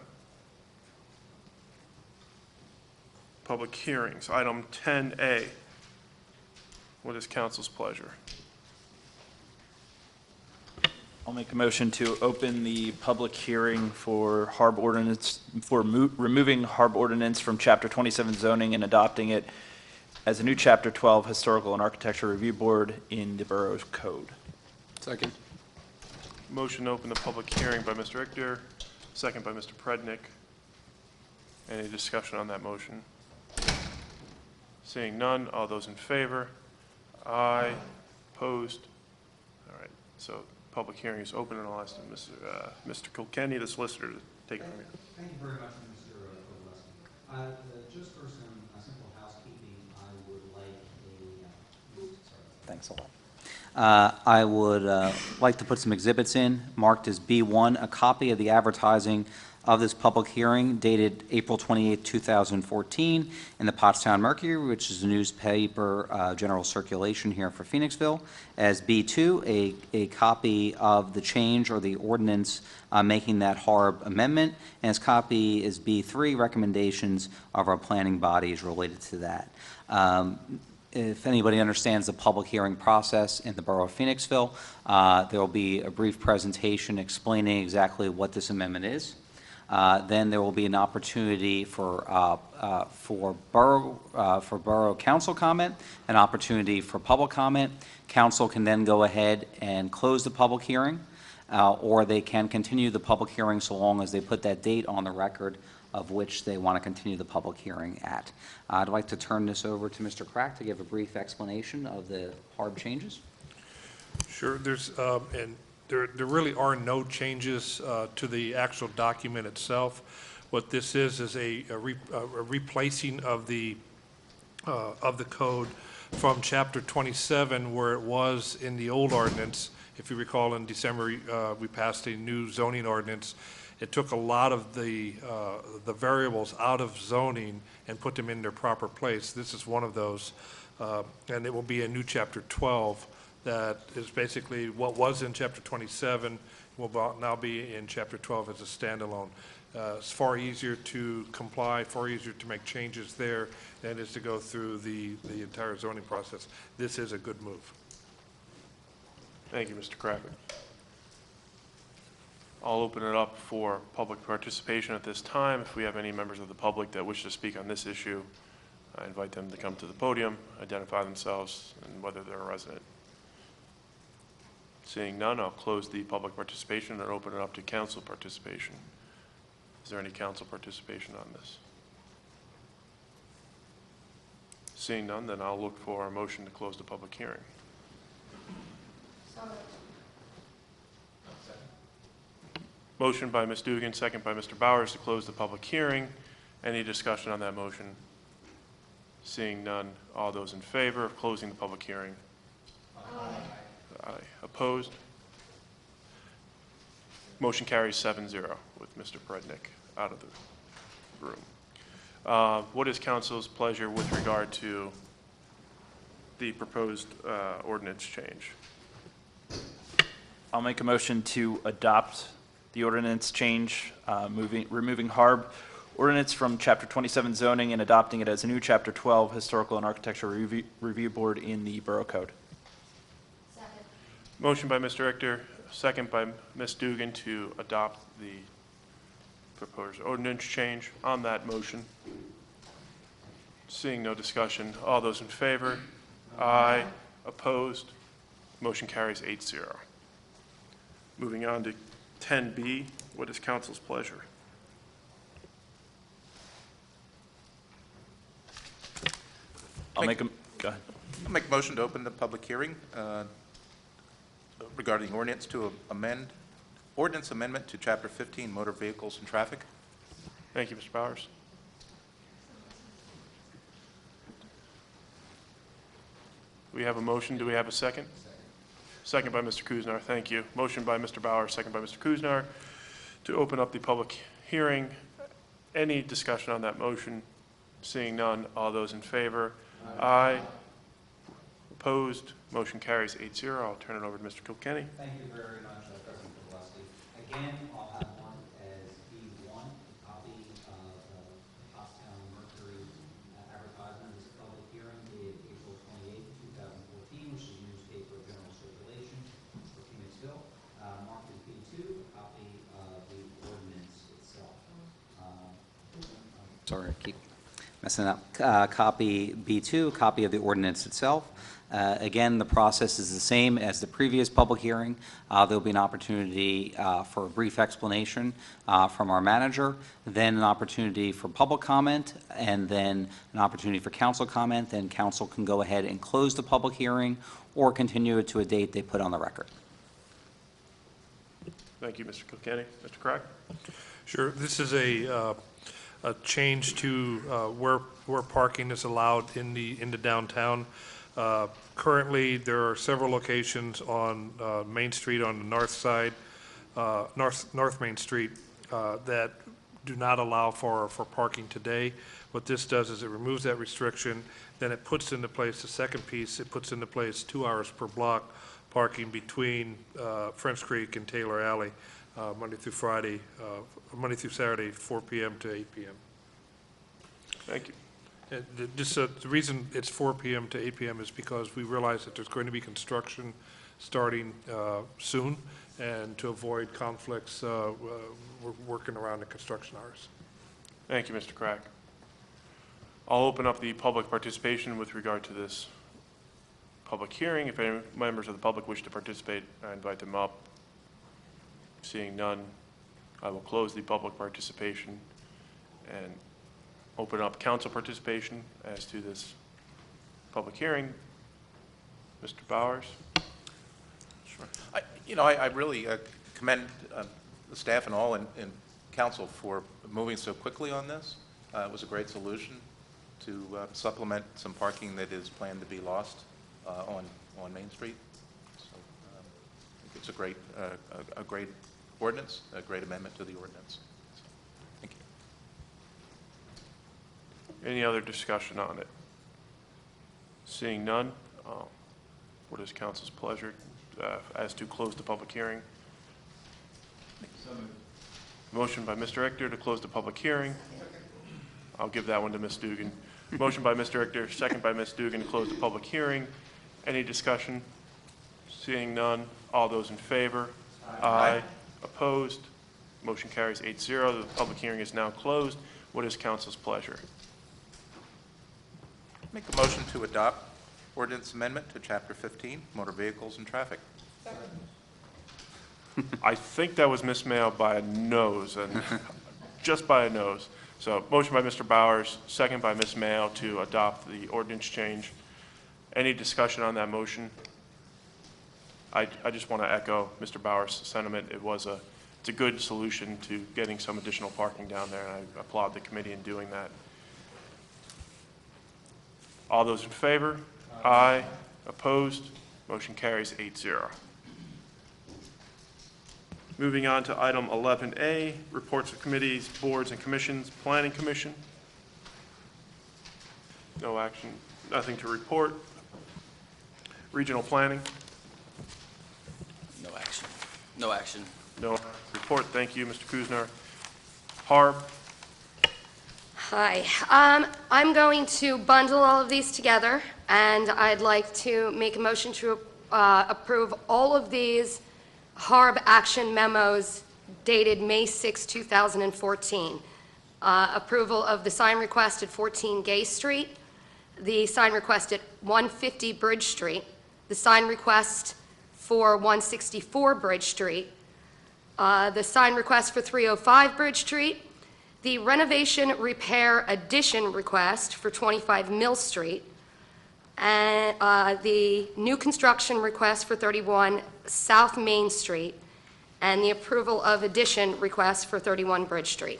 Public hearings, item 10A. What is council's pleasure? I'll make a motion to open the public hearing for HARB ordinance, for removing HARB ordinance from Chapter 27 zoning and adopting it as a new Chapter 12 Historical and Architecture Review Board in the Borough Code. Second. Motion to open the public hearing by Mr. Richter, second by Mr. Prednick. Any discussion on that motion? Seeing none, all those in favor? Aye. Opposed? All right, so public hearing is open, and I'll ask Mr. Kilkenny, the solicitor, to take it from here. Thank you very much, Mr. Kovaleski. Just for some simple housekeeping, I would like Thanks a lot. I would like to put some exhibits in, marked as B1, a copy of the advertising of this public hearing dated April 28, 2014, in the Pottstown Mercury, which is a newspaper general circulation here for Phoenixville. As B2, a copy of the change or the ordinance making that HARB amendment, and as copy is B3, recommendations of our planning bodies related to that. If anybody understands the public hearing process in the Borough of Phoenixville, there will be a brief presentation explaining exactly what this amendment is. Then there will be an opportunity for Borough Council comment, an opportunity for public comment. Council can then go ahead and close the public hearing, or they can continue the public hearing so long as they put that date on the record of which they want to continue the public hearing at. I'd like to turn this over to Mr. Crack to give a brief explanation of the HARB changes. Sure, and there really are no changes to the actual document itself. What this is a replacing of the code from Chapter 27, where it was in the old ordinance. If you recall, in December, we passed a new zoning ordinance. It took a lot of the variables out of zoning and put them in their proper place. This is one of those, and it will be a new Chapter 12 that is basically what was in Chapter 27 will now be in Chapter 12 as a standalone. It's far easier to comply, far easier to make changes there than it is to go through the entire zoning process. This is a good move. Thank you, Mr. Cracker. I'll open it up for public participation at this time. If we have any members of the public that wish to speak on this issue, I invite them to come to the podium, identify themselves, and whether they're a resident. Seeing none, I'll close the public participation and open it up to council participation. Is there any council participation on this? Seeing none, then I'll look for a motion to close the public hearing. Motion by Ms. Dugan, second by Mr. Bowers to close the public hearing. Any discussion on that motion? Seeing none, all those in favor of closing the public hearing? Aye. Opposed? Motion carries 7-0 with Mr. Prednick out of the room. What is council's pleasure with regard to the proposed ordinance change? I'll make a motion to adopt the ordinance change, removing HARB ordinance from Chapter 27 zoning and adopting it as a new Chapter 12 Historical and Architecture Review Board in the Borough Code. Second. Motion by Mr. Richter, second by Ms. Dugan to adopt the proposed ordinance change. On that motion, seeing no discussion, all those in favor? Aye. Opposed? Motion carries 8-0. Moving on to 10B, what is council's pleasure? Go ahead. I'll make a motion to open the public hearing regarding ordinance to amend, ordinance amendment to Chapter 15, Motor Vehicles and Traffic. Thank you, Mr. Bowers. We have a motion. Do we have a second? Second by Mr. Kuznar. Thank you. Motion by Mr. Bauer, second by Mr. Kuznar to open up the public hearing. Any discussion on that motion? Seeing none, all those in favor? Aye. Opposed? Motion carries 8-0. I'll turn it over to Mr. Kilkenny. Thank you very much, President Kovaleski. Again, I'll have one as B1, a copy of the Pottstown Mercury advertisement. This public hearing dated April 28, 2014, which is a newspaper general circulation for Phoenixville. Marked Sorry, I keep messing up. Copy B2, copy of the ordinance itself. Again, the process is the same as the previous public hearing. There'll be an opportunity for a brief explanation from our manager, then an opportunity for public comment, and then an opportunity for council comment. Then council can go ahead and close the public hearing or continue it to a date they put on the record. Thank you, Mr. Kilkenny. Mr. Crack? Sure. This is a change to where parking is allowed in the downtown. Currently, there are several locations on Main Street on the north side, North Main Street, that do not allow for parking today. What this does is it removes that restriction, then it puts into place the second piece. It puts into place 2 hours per block parking between French Creek and Taylor Alley, Monday through Friday, Monday through Saturday, 4 p.m. to 8 p.m. Thank you. Just the reason it's 4 p.m. to 8 p.m. is because we realize that there's going to be construction starting soon, and to avoid conflicts, we're working around the construction hours. Thank you, Mr. Crack. I'll open up the public participation with regard to this public hearing. If any members of the public wish to participate, I invite them up. Seeing none, I will close the public participation and open up council participation as to this public hearing. Mr. Bowers? Sure. I really commend the staff and all in council for moving so quickly on this. It was a great solution to supplement some parking that is planned to be lost on Main Street. So I think it's a great ordinance, a great amendment to the ordinance. So, thank you. Any other discussion on it? Seeing none, what is council's pleasure as to close the public hearing? Motion by Mr. Richter to close the public hearing. I'll give that one to Ms. Dugan. Motion by Mr. Richter, second by Ms. Dugan to close the public hearing. Any discussion? Seeing none, all those in favor? Aye. Opposed? Motion carries 8-0. The public hearing is now closed. What is council's pleasure? Make a motion to adopt ordinance amendment to Chapter 15, Motor Vehicles and Traffic. I think that was mismailed by a nose, and just by a nose. So motion by Mr. Bowers, second by Ms. Mayo to adopt the ordinance change. Any discussion on that motion? I just want to echo Mr. Bowers' sentiment. It's a good solution to getting some additional parking down there, and I applaud the committee in doing that. All those in favor? Aye. Opposed? Motion carries 8-0. Moving on to item 11A, reports of committees, boards, and commissions. Planning Commission. No action, nothing to report. Regional Planning. No action. No action. No report. Thank you, Mr. Kuznar. Harb. Hi. I'm going to bundle all of these together, and I'd like to make a motion to approve all of these HARB action memos dated May 6, 2014. Approval of the sign request at 14 Gay Street, the sign request at 150 Bridge Street, the sign request for 164 Bridge Street, the sign request for 305 Bridge Street, the renovation repair addition request for 25 Mill Street, and the new construction request for 31 South Main Street, and the approval of addition request for 31 Bridge Street.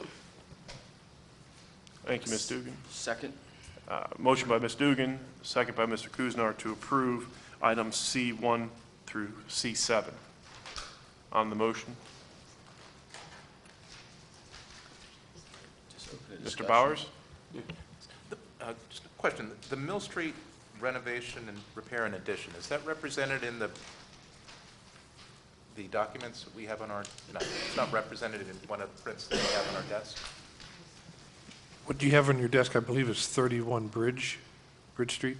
Thank you, Ms. Dugan. Second. Motion by Ms. Dugan, second by Mr. Kuznar to approve items C1 through C7. On the motion, Mr. Bowers? Just a question. The Mill Street renovation and repair and addition, is that represented in the documents that we have on our, no, it's not represented in one of the prints that we have on our desk? What you have on your desk, I believe, is 31 Bridge Street.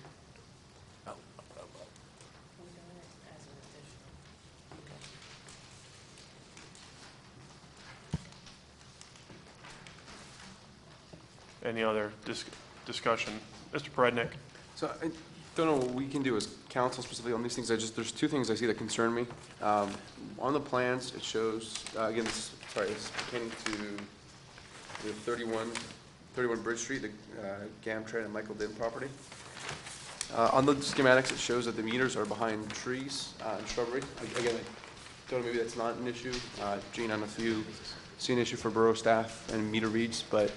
Any other discussion? Mr. Perednik? So I don't know what we can do as council specifically on these things. There's two things I see that concern me. On the plans, it shows, again, this is pertaining to the 31 Bridge Street, the Gamtran and Michael Din property. On the schematics, it shows that the meters are behind trees and shrubbery. Again, I don't know, maybe that's not an issue. Gene, I don't know if you see an issue for borough staff and meter reads, but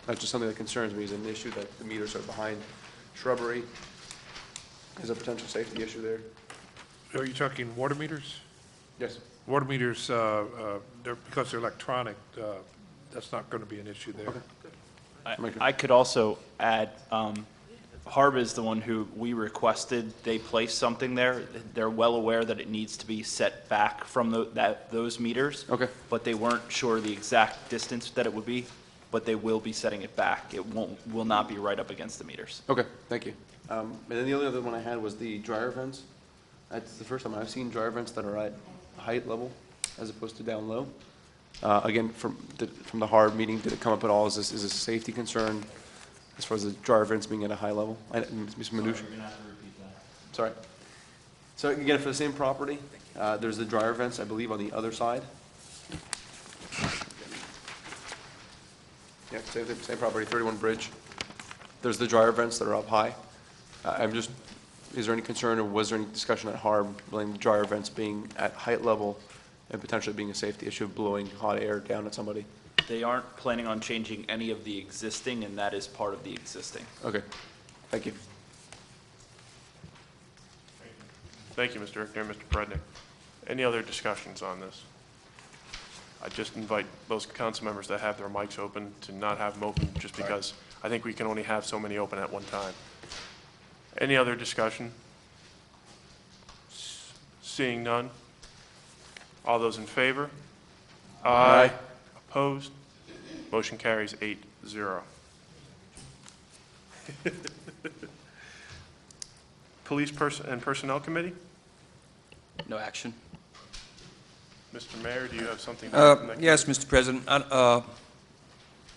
that's just something that concerns me, is an issue that the meters are behind shrubbery. Is a potential safety issue there? Are you talking water meters? Yes. Water meters, because they're electronic, that's not going to be an issue there. I could also add, Harb is the one who we requested they place something there. They're well aware that it needs to be set back from those meters. Okay. But they weren't sure the exact distance that it would be, but they will be setting it back. It will not be right up against the meters. Okay, thank you. And then the only other one I had was the dryer vents. That's the first time I've seen dryer vents that are at height level as opposed to down low. Again, from the Harb meeting, did it come up at all? Is this a safety concern as far as the dryer vents being at a high level? Ms. Minutia? Sorry. So again, for the same property, there's the dryer vents, I believe, on the other side. Yeah, same property, 31 Bridge. There's the dryer vents that are up high. Is there any concern, or was there any discussion at Harb regarding the dryer vents being at height level and potentially being a safety issue of blowing hot air down at somebody? They aren't planning on changing any of the existing, and that is part of the existing. Okay, thank you. Thank you, Mr. Rickner and Mr. Prednick. Any other discussions on this? I just invite those council members that have their mics open to not have them open, just because I think we can only have so many open at one time. Any other discussion? Seeing none. All those in favor? Aye. Opposed? Motion carries 8-0. Police and Personnel Committee? No action. Mr. Mayor, do you have something? Yes, Mr. President.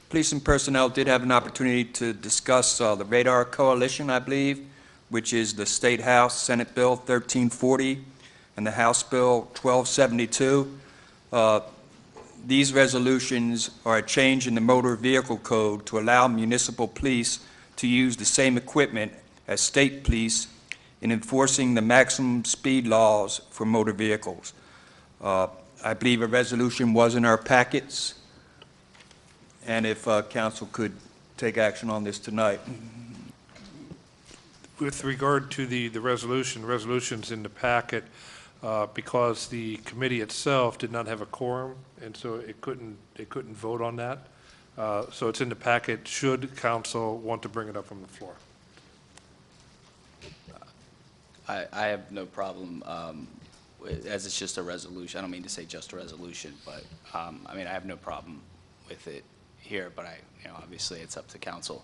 Police and personnel did have an opportunity to discuss the Radar Coalition, I believe, which is the State House Senate Bill 1340 and the House Bill 1272. These resolutions are a change in the motor vehicle code to allow municipal police to use the same equipment as state police in enforcing the maximum speed laws for motor vehicles. I believe a resolution was in our packets, and if council could take action on this tonight. With regard to the resolutions in the packet, because the committee itself did not have a quorum, and so it couldn't vote on that. So it's in the packet, should council want to bring it up from the floor. I have no problem, as it's just a resolution. I don't mean to say just a resolution, but, I mean, I have no problem with it here, but obviously it's up to council.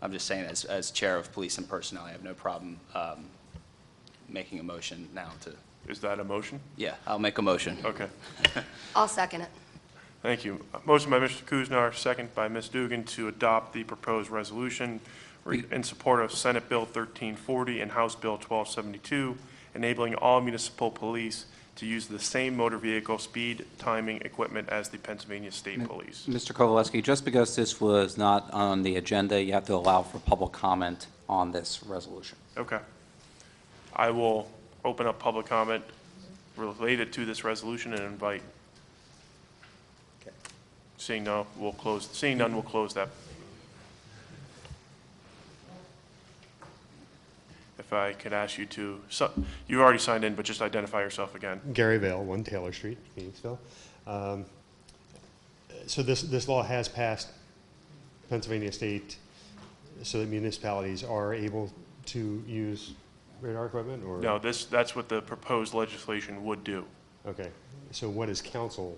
I'm just saying, as chair of police and personnel, I have no problem making a motion now to. Is that a motion? Yeah, I'll make a motion. Okay. I'll second it. Thank you. Motion by Mr. Kuznar, second by Ms. Dugan to adopt the proposed resolution in support of Senate Bill 1340 and House Bill 1272, enabling all municipal police to use the same motor vehicle speed timing equipment as the Pennsylvania State Police. Mr. Kowaleski, just because this was not on the agenda, you have to allow for public comment on this resolution. Okay. I will open up public comment related to this resolution and invite. Okay. Seeing none, we'll close that. If I could ask you to, you already signed in, but just identify yourself again. Gary Vale, 1 Taylor Street, Phoenixville. So this law has passed Pennsylvania State so that municipalities are able to use radar equipment, or? No, that's what the proposed legislation would do. Okay, so what is council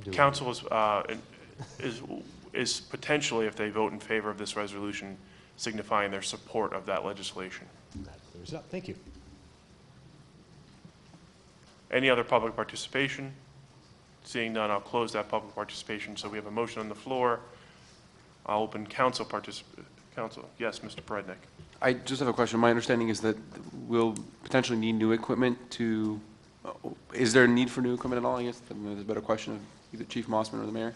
doing? Council is potentially, if they vote in favor of this resolution, signifying their support of that legislation. That clears it up. Thank you. Any other public participation? Seeing none, I'll close that public participation. So we have a motion on the floor I'll open council council. Yes, Mr. Prednick. I just have a question. My understanding is that we'll potentially need new equipment to, is there a need for new equipment at all? I guess there's a better question of either Chief Mossman or the mayor.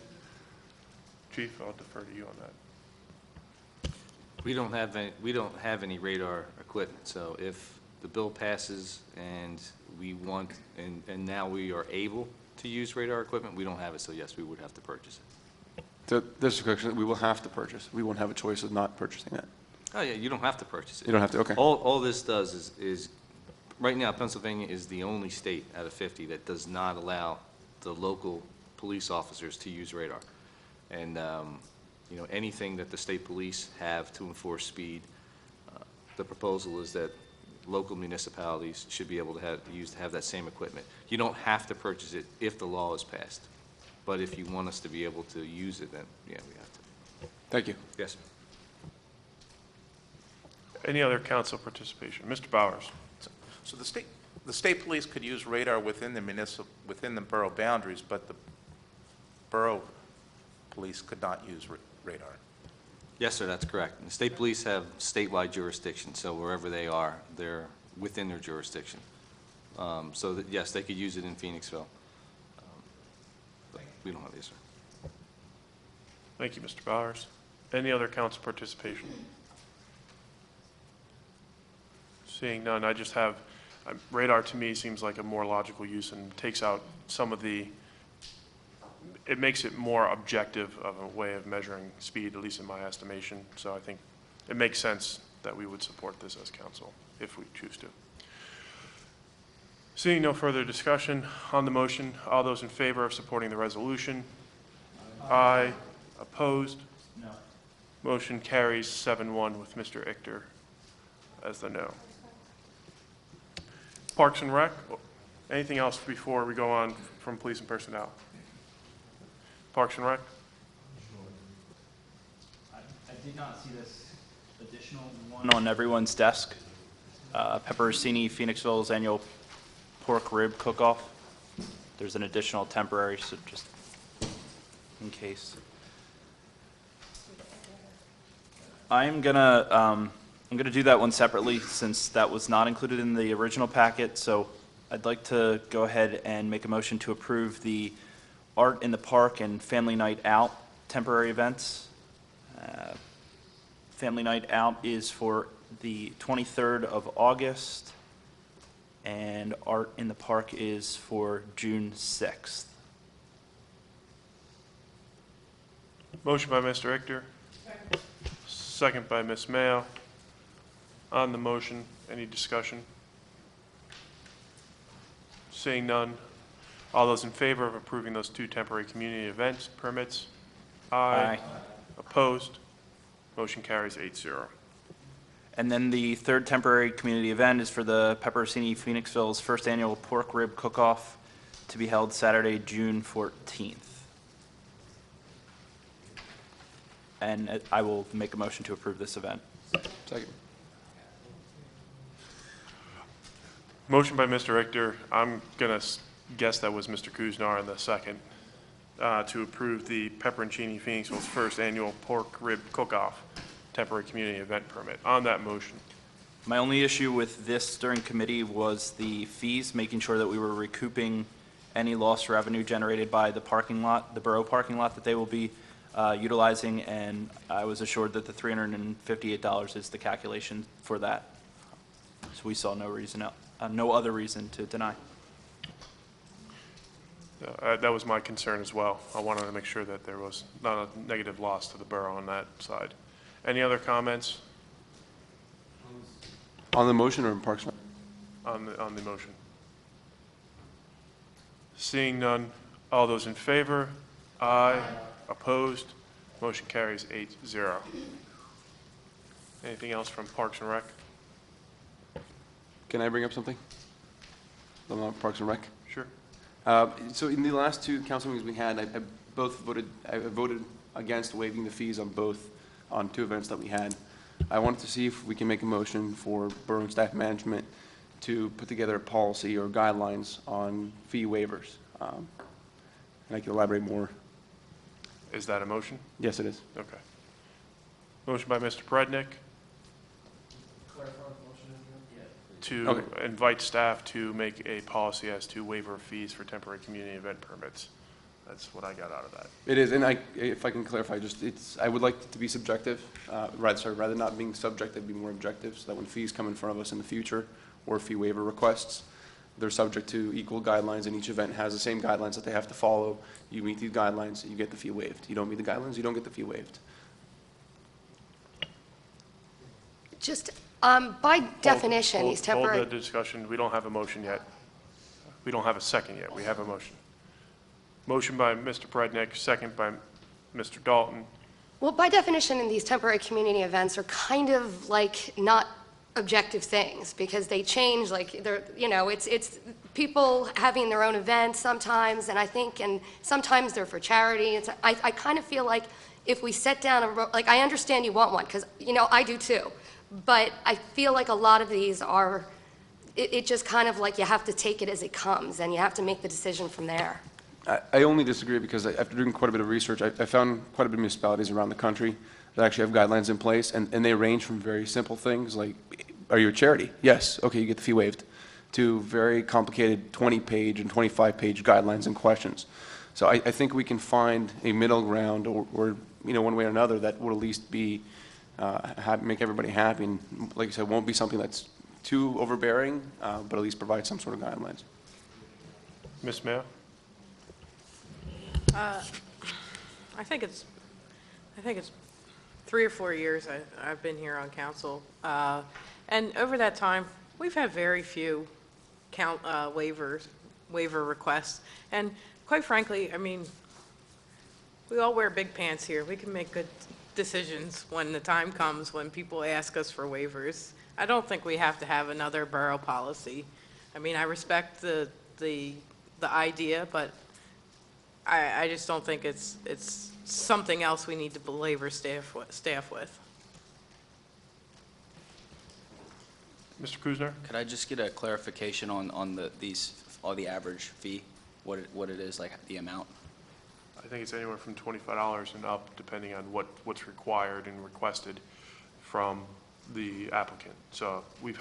Chief, I'll defer to you on that. We don't have any radar equipment, so if the bill passes and we want, and now we are able to use radar equipment, we don't have it, so yes, we would have to purchase it. So this is a question that we will have to purchase. We won't have a choice of not purchasing that. Oh, yeah, you don't have to purchase it. You don't have to, okay. All this does is, right now, Pennsylvania is the only state out of 50 that does not allow the local police officers to use radar. And, you know, anything that the state police have to enforce speed, the proposal is that local municipalities should be able to have that same equipment. You don't have to purchase it if the law is passed, but if you want us to be able to use it, then, yeah, we have to. Thank you. Yes, sir. Any other council participation? Mr. Bowers. So the state police could use radar within the borough boundaries, but the borough police could not use radar. Yes, sir, that's correct. And the state police have statewide jurisdiction, so wherever they are, they're within their jurisdiction. So that, yes, they could use it in Phoenixville. But we don't have this, sir. Thank you, Mr. Bowers. Any other council participation? Seeing none, I just have, radar to me seems like a more logical use and takes out some of the, it makes it more objective of a way of measuring speed, at least in my estimation. So I think it makes sense that we would support this as council if we choose to. Seeing no further discussion on the motion, all those in favor of supporting the resolution? Aye. Opposed? No. Motion carries 7-1 with Mr. Ichter as the no. Parks and Rec, anything else before we go on from police and personnel? Parks and Rec? I did not see this additional one on everyone's desk. Pepperoncini Phoenixville's annual pork rib cook-off. There's an additional temporary, so just in case. I'm gonna do that one separately since that was not included in the original packet. So I'd like to go ahead and make a motion to approve the Art in the Park and Family Night Out temporary events. Family Night Out is for the 23rd of August, and Art in the Park is for June 6th. Motion by Mr. Ichter. Second by Ms. Mayo. On the motion, any discussion? Seeing none, all those in favor of approving those two temporary community events permits? Aye. Opposed? Motion carries 8-0. And then the third temporary community event is for the Pepperoncini Phoenixville's first annual pork rib cook-off to be held Saturday, June 14th. And I will make a motion to approve this event. Second. Motion by Mr. Ichter. I'm going to guess that was Mr. Kuznar in the second, to approve the Pepperoncini Phoenixville's first annual pork rib cook-off temporary community event permit. On that motion. My only issue with this during committee was the fees, making sure that we were recouping any lost revenue generated by the parking lot, the borough parking lot that they will be utilizing, and I was assured that the $358 is the calculation for that. So we saw no other reason to deny. That was my concern as well. I wanted to make sure that there was not a negative loss to the borough on that side. Any other comments On the motion or in Parks and Rec? on the motion? Seeing none, all those in favor? Aye. Opposed? Motion carries 8-0. Anything else from Parks and Rec? Can I bring up something? On Parks and Rec? Sure. So in the last two council meetings we had, I voted against waiving the fees on two events that we had. I wanted to see if we can make a motion for borough and staff management to put together a policy or guidelines on fee waivers. And I can elaborate more. Is that a motion? Yes, it is. Okay. Motion by Mr. Prednick to Okay. invite staff to make a policy as to waiver of fees for temporary community event permits. That's what I got out of that. It is, and if I can clarify, I would like it to be subjective, rather than not being subjective, be more objective, so that when fees come in front of us in the future, or fee waiver requests, they're subject to equal guidelines, and each event has the same guidelines that they have to follow. You meet these guidelines, you get the fee waived. You don't meet the guidelines, you don't get the fee waived. Just, by definition, these temporary... Hold the discussion. We don't have a motion yet. We don't have a second yet. We have a motion. Motion by Mr. Prednick, second by Mr. Dalton. Well, by definition, in these temporary community events are kind of like not objective things because they change, like they're, you know, it's people having their own events sometimes, and I think, and sometimes they're for charity. I kind of feel like if we set down like I understand you want one because, you know, I do too, but I feel like a lot of these are, it just kind of like you have to take it as it comes and you have to make the decision from there. I only disagree because after doing quite a bit of research, I found quite a bit of municipalities around the country that actually have guidelines in place, and they range from very simple things like, are you a charity? Yes, okay, you get the fee waived, to very complicated 20-page and 25-page guidelines and questions. So I think we can find a middle ground, or you know, one way or another, that would at least be make everybody happy, and like I said, won't be something that's too overbearing, but at least provide some sort of guidelines. Ms. Mayo? I think it's 3 or 4 years I've been here on council. And over that time, we've had very few waiver requests. And quite frankly, I mean, we all wear big pants here. We can make good decisions when the time comes when people ask us for waivers. I don't think we have to have another borough policy. I mean, I respect the idea, but I just don't think it's something else we need to belabor staff with. Mr. Kuzner? Could I just get a clarification on the average fee, what it is, like the amount? I think it's anywhere from $25 and up, depending on what's required and requested from the applicant. So we've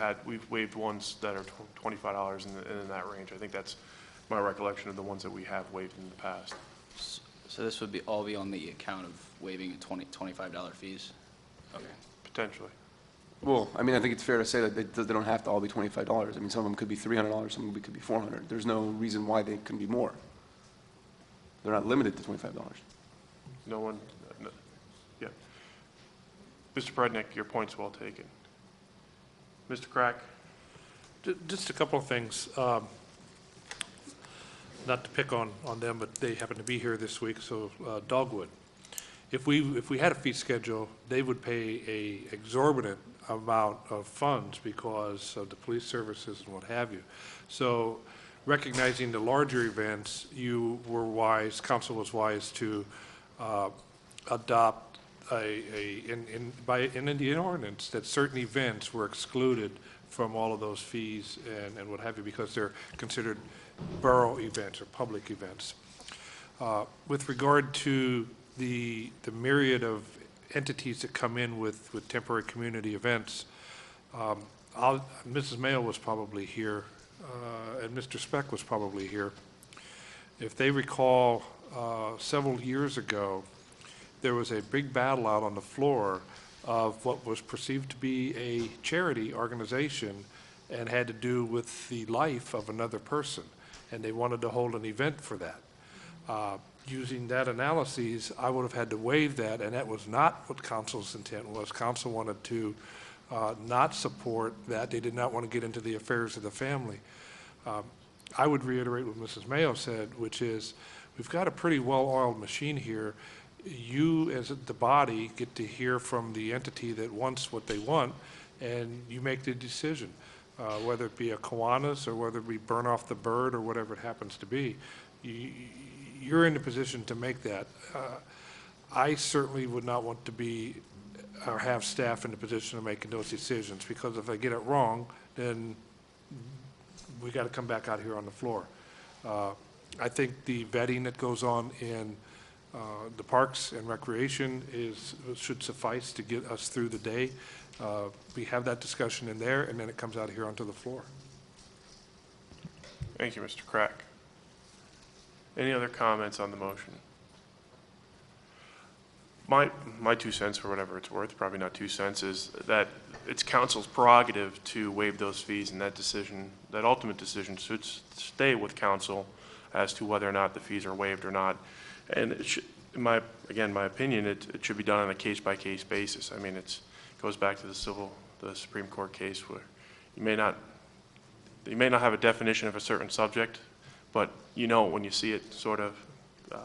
waived ones that are $25 in that range. I think that's my recollection of the ones that we have waived in the past. So this would all be on the account of waiving $25 fees? Okay. Potentially. Well, I mean, I think it's fair to say that they don't have to all be $25. I mean, some of them could be $300, some of them could be $400. There's no reason why they couldn't be more. They're not limited to $25. No one, yeah. Mr. Prednick, your point's well taken. Mr. Crack? Just a couple of things. Not to pick on them, but they happen to be here this week, so Dogwood. If we had a fee schedule, they would pay a exorbitant amount of funds because of the police services and what have you. So recognizing the larger events, you were wise, council was wise to adopt in the ordinance that certain events were excluded from all of those fees and what have you because they're considered borough events or public events. With regard to the myriad of entities that come in with temporary community events, Mrs. Mayo was probably here, and Mr. Speck was probably here. If they recall, several years ago, there was a big battle out on the floor of what was perceived to be a charity organization and had to do with the life of another person. And they wanted to hold an event for that. Using that analysis, I would have had to waive that, and that was not what council's intent was. Council wanted to not support that. They did not want to get into the affairs of the family. I would reiterate what Mrs. Mayo said, which is we've got a pretty well-oiled machine here. You, as the body, get to hear from the entity that wants what they want, and you make the decision. Whether it be a Kiwanis or whether we burn off the bird or whatever it happens to be, you're in the position to make that. I certainly would not want to be or have staff in the position of making those decisions because if I get it wrong, then we got to come back out here on the floor. I think the vetting that goes on in The Parks and Recreation should suffice to get us through the day. We have that discussion in there, and then it comes out here onto the floor. Thank you, Mr. Crack. Any other comments on the motion? My 2 cents, for whatever it's worth, probably not 2 cents, is that it's council's prerogative to waive those fees, and that decision, that ultimate decision should stay with council as to whether or not the fees are waived or not. And it should, my opinion, it should be done on a case-by-case basis. I mean, it goes back to the Supreme Court case where you may not have a definition of a certain subject, but you know it when you see it, sort of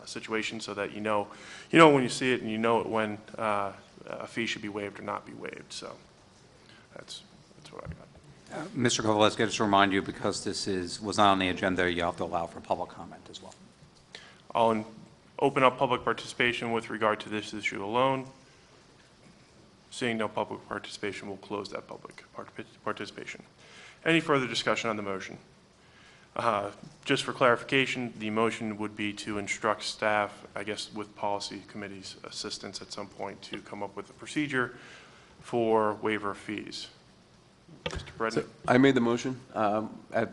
situation, so that you know when you see it, and you know it when a fee should be waived or not be waived. So that's what I got. Mr. Kowalski, just to remind you, because this was not on the agenda, you have to allow for public comment as well. I'll open up public participation with regard to this issue alone. Seeing no public participation, we'll close that public participation. Any further discussion on the motion? Just for clarification, the motion would be to instruct staff, I guess with policy committee's assistance at some point, to come up with a procedure for waiver of fees. Mr. Brednick? So I made the motion.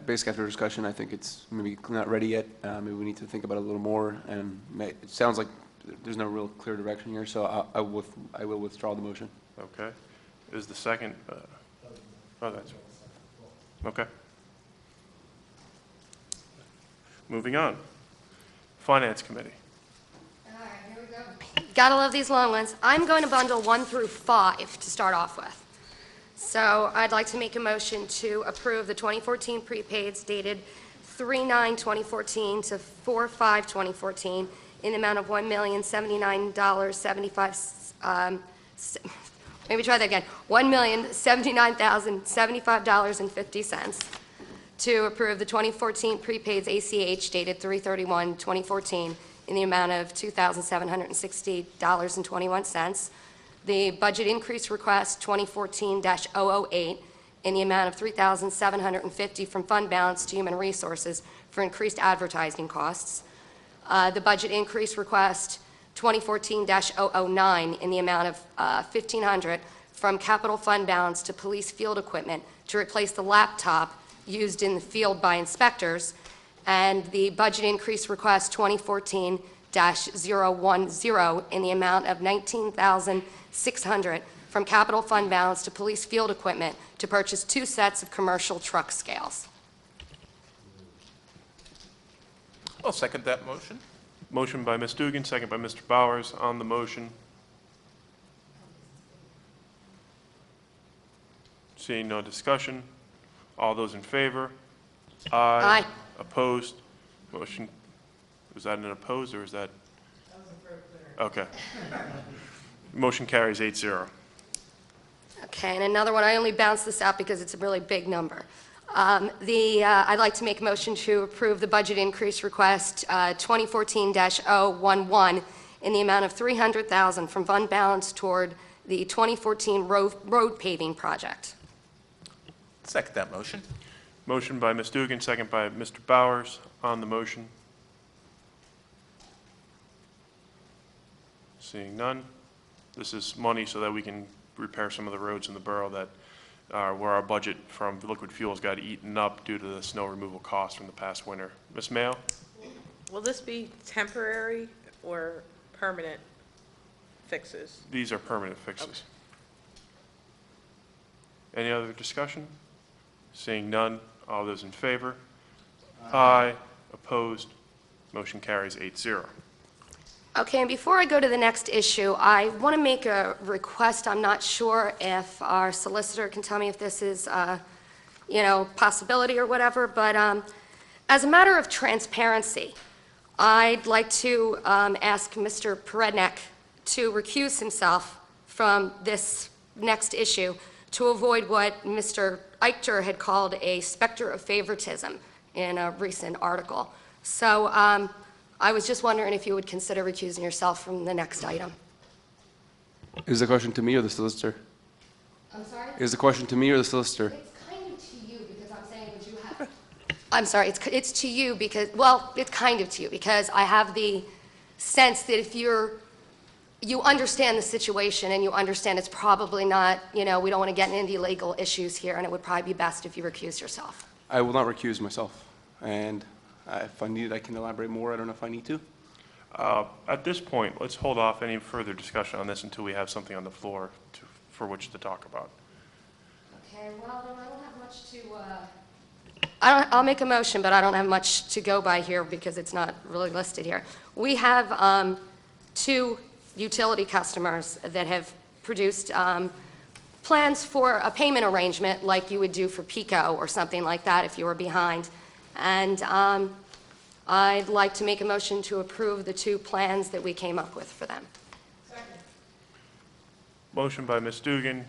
Basically, after discussion, I think it's maybe not ready yet. Maybe we need to think about it a little more. And it sounds like there's no real clear direction here, so I will withdraw the motion. Okay. Is the second? Oh, that's okay. Moving on. Finance Committee. All right, here we go. Gotta love these long ones. I'm going to bundle 1 through 5 to start off with. So I'd like to make a motion to approve the 2014 prepaids dated 3/9/2014 to 4/5/2014 in the amount of $1,079.75. Let me try that again. $1,079,075.50 to approve the 2014 prepaids ACH dated 3/31/2014 in the amount of $2,760.21. The budget increase request 2014-008 in the amount of $3,750 from fund balance to human resources for increased advertising costs. The budget increase request 2014-009 in the amount of $1,500 from capital fund balance to police field equipment to replace the laptop used in the field by inspectors. And the budget increase request 2014-010 in the amount of $19,600 from capital fund balance to police field equipment to purchase 2 sets of commercial truck scales. I'll second that motion. Motion by Ms. Dugan, second by Mr. Bowers. On the motion. Seeing no discussion. All those in favor? Aye. Opposed? Motion, was that an opposed or is that? That was a okay. Motion carries 8-0. Okay, and another one, I only bounced this out because it's a really big number. I'd like to make a motion to approve the budget increase request 2014-011 in the amount of $300,000 from fund balance toward the 2014 road paving project. Second that motion. Motion by Ms. Dugan, second by Mr. Bowers. On the motion. Seeing none. This is money so that we can repair some of the roads in the borough that where our budget from liquid fuels got eaten up due to the snow removal costs from the past winter. Ms. Mayo? Will this be temporary or permanent fixes? These are permanent fixes. Any other discussion? Seeing none, all those in favor? Aye. Opposed? Motion carries 8-0. Okay, and before I go to the next issue, I want to make a request. I'm not sure if our solicitor can tell me if this is, possibility or whatever, but as a matter of transparency, I'd like to ask Mr. Perednik to recuse himself from this next issue to avoid what Mr. Eichter had called a specter of favoritism in a recent article. So I was just wondering if you would consider recusing yourself from the next item. Is the question to me or the solicitor? I'm sorry? Is the question to me or the solicitor? It's kind of to you because I'm saying would you have... I'm sorry, it's to you because, well, it's kind of to you because I have the sense that if you understand the situation and you understand it's probably not, we don't want to get into any legal issues here, and it would probably be best if you recuse yourself. I will not recuse myself, and if I need it, I can elaborate more. I don't know if I need to. At this point, let's hold off any further discussion on this until we have something on the floor for which to talk about. Okay, well, then I don't have much to, I'll make a motion, but I don't have much to go by here because it's not really listed here. We have 2 utility customers that have produced plans for a payment arrangement like you would do for PICO or something like that if you were behind. And I'd like to make a motion to approve the 2 plans that we came up with for them. Motion by Ms. Dugan,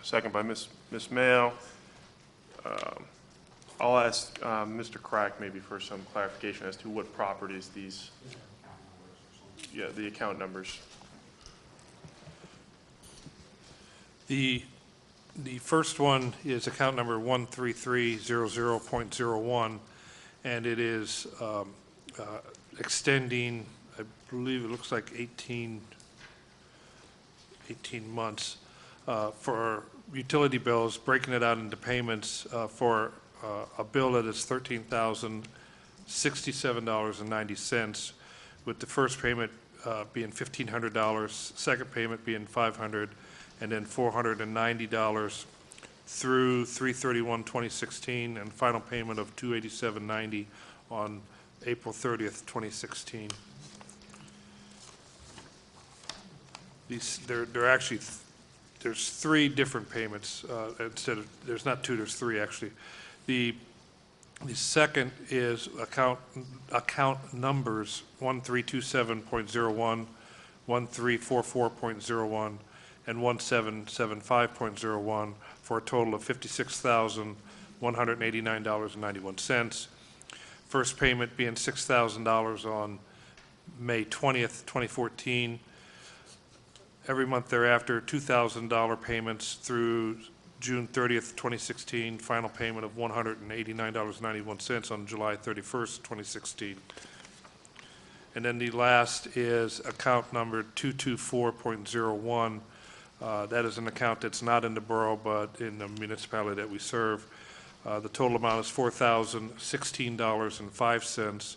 second by Ms. Mayo. I'll ask Mr. Crack maybe for some clarification as to what properties these, the account numbers. The first one is account number 13300.01, and it is extending, I believe it looks like 18 months for utility bills, breaking it out into payments for a bill that is $13,067.90, with the first payment being $1,500, second payment being $500, and then $490 through 3/31/2016, and final payment of $287.90 on April 30th, 2016. They're actually, there's 3 different payments instead of, there's not 2, there's 3 actually. The second is account numbers 1327.01, 1344.01, and 1775.01 for a total of $56,189.91. First payment being $6,000 on May 20th, 2014. Every month thereafter, $2,000 payments through June 30th, 2016. Final payment of $189.91 on July 31st, 2016. And then the last is account number 224.01. That is an account that's not in the borough, but in the municipality that we serve. The total amount is $4,016.05.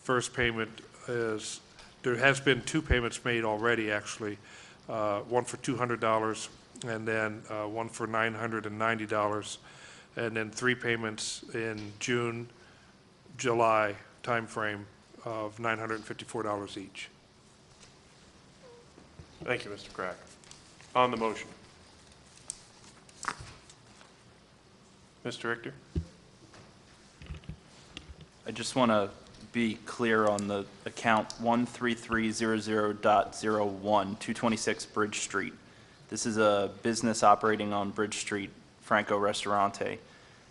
First payment is, there has been 2 payments made already, actually. One for $200, and then one for $990, and then 3 payments in June, July timeframe of $954 each. Thank you, Mr. Crack. On the motion. Mr. Richter? I just want to be clear on the account 13300.01, 226 Bridge Street. This is a business operating on Bridge Street, Franco Restaurante.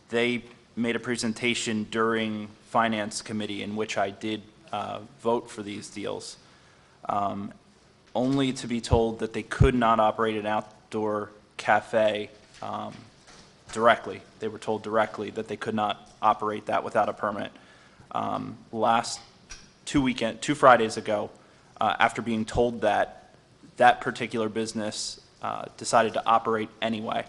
They made a presentation during Finance Committee in which I did vote for these deals, only to be told that they could not operate an outdoor cafe directly. They were told directly that they could not operate that without a permit. Last 2 Fridays ago, after being told that, that particular business decided to operate anyway.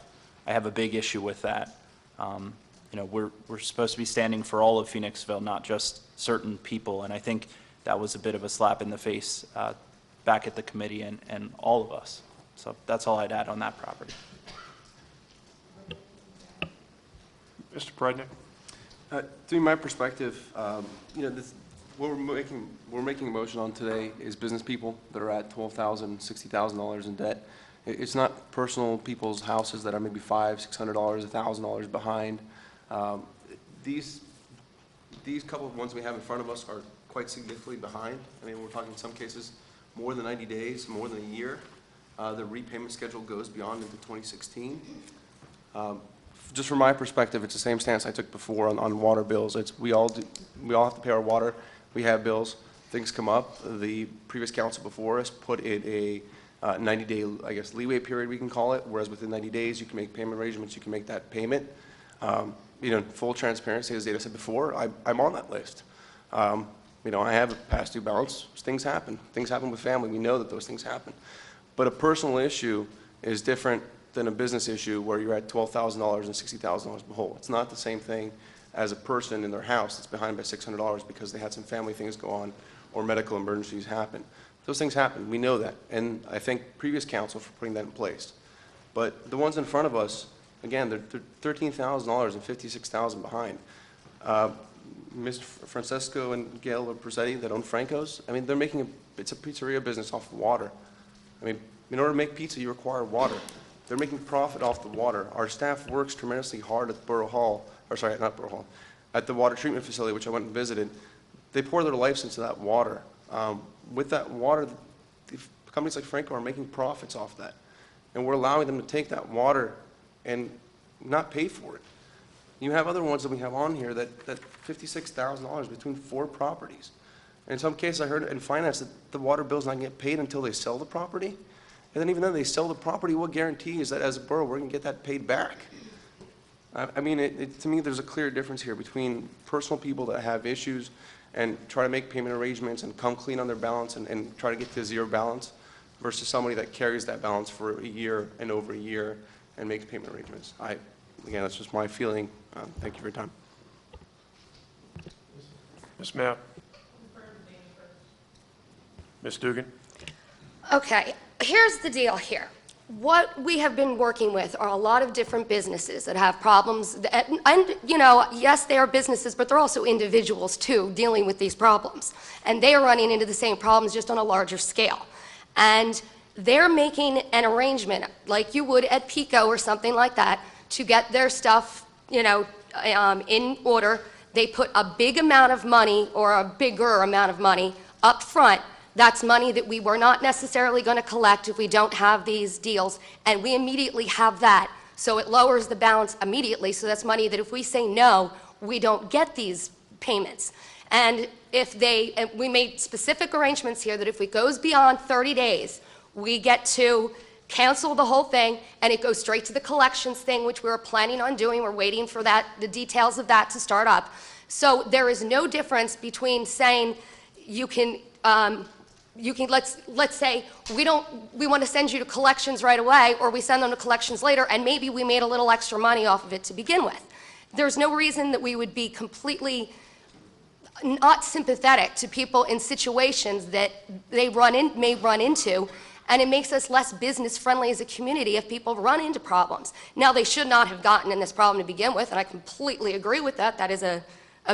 I have a big issue with that. We're supposed to be standing for all of Phoenixville, not just certain people, and I think that was a bit of a slap in the face back at the committee and all of us. So that's all I'd add on that property. Mr. Prednick? Through my perspective, what we're making a motion on today is business people that are at $12,000, $60,000 in debt. It's not personal people's houses that are maybe $500, $600, $1,000 behind. These couple of ones we have in front of us are quite significantly behind. I mean, we're talking in some cases more than 90 days, more than a year. The repayment schedule goes beyond into 2016. Just from my perspective, it's the same stance I took before on water bills. We all have to pay our water. We have bills. Things come up. The previous council before us put in a 90-day, I guess, leeway period, we can call it, whereas within 90 days, you can make payment arrangements, you can make that payment. Full transparency, as Dana said before, I'm on that list. I have a past due balance. Things happen. Things happen with family. We know that those things happen. But a personal issue is different than a business issue where you're at $12,000 and $60,000 behold. It's not the same thing as a person in their house that's behind by $600 because they had some family things go on or medical emergencies happen. Those things happen. We know that. And I thank previous council for putting that in place. But the ones in front of us, again, they're $13,000 and $56,000 behind. Mr. Francesco and Gail Brazetti that own Franco's, I mean, they're making it's a pizzeria business off of water. I mean, in order to make pizza, you require water. They're making profit off the water. Our staff works tremendously hard at Borough Hall, or sorry, not Borough Hall, at the water treatment facility, which I went and visited. They pour their lives into that water. With that water, companies like Franco are making profits off that. And we're allowing them to take that water and not pay for it. You have other ones that we have on here that $56,000 between 4 properties. And in some cases, I heard in finance that the water bill's not going to get paid until they sell the property. And then even though they sell the property, what guarantee is that as a borough, we're going to get that paid back? I mean, to me, there's a clear difference here between personal people that have issues and try to make payment arrangements and come clean on their balance and try to get to zero balance versus somebody that carries that balance for a year and over a year and makes payment arrangements. Again, that's just my feeling. Thank you for your time. Ms. Mayo. Ms. Dugan. Okay, here's the deal here. What we have been working with are a lot of different businesses that have problems, and yes, they are businesses, but they're also individuals too, dealing with these problems. And they are running into the same problems just on a larger scale. And they're making an arrangement, like you would at Pico or something like that, to get their stuff, in order. They put a big amount of money, or a bigger amount of money, up front. That's money that we were not necessarily going to collect if we don't have these deals, and we immediately have that. So it lowers the balance immediately, so that's money that if we say no, we don't get these payments. And we made specific arrangements here that if it goes beyond 30 days, we get to cancel the whole thing, and it goes straight to the collections thing, which we were planning on doing. We're waiting for the details of that to start up. So there is no difference between saying let's say we want to send you to collections right away, or we send them to collections later, and maybe we made a little extra money off of it to begin with. There's no reason that we would be completely not sympathetic to people in situations that they may run into, and it makes us less business friendly as a community if people run into problems. Now, they should not have gotten in this problem to begin with, and I completely agree with that. That is a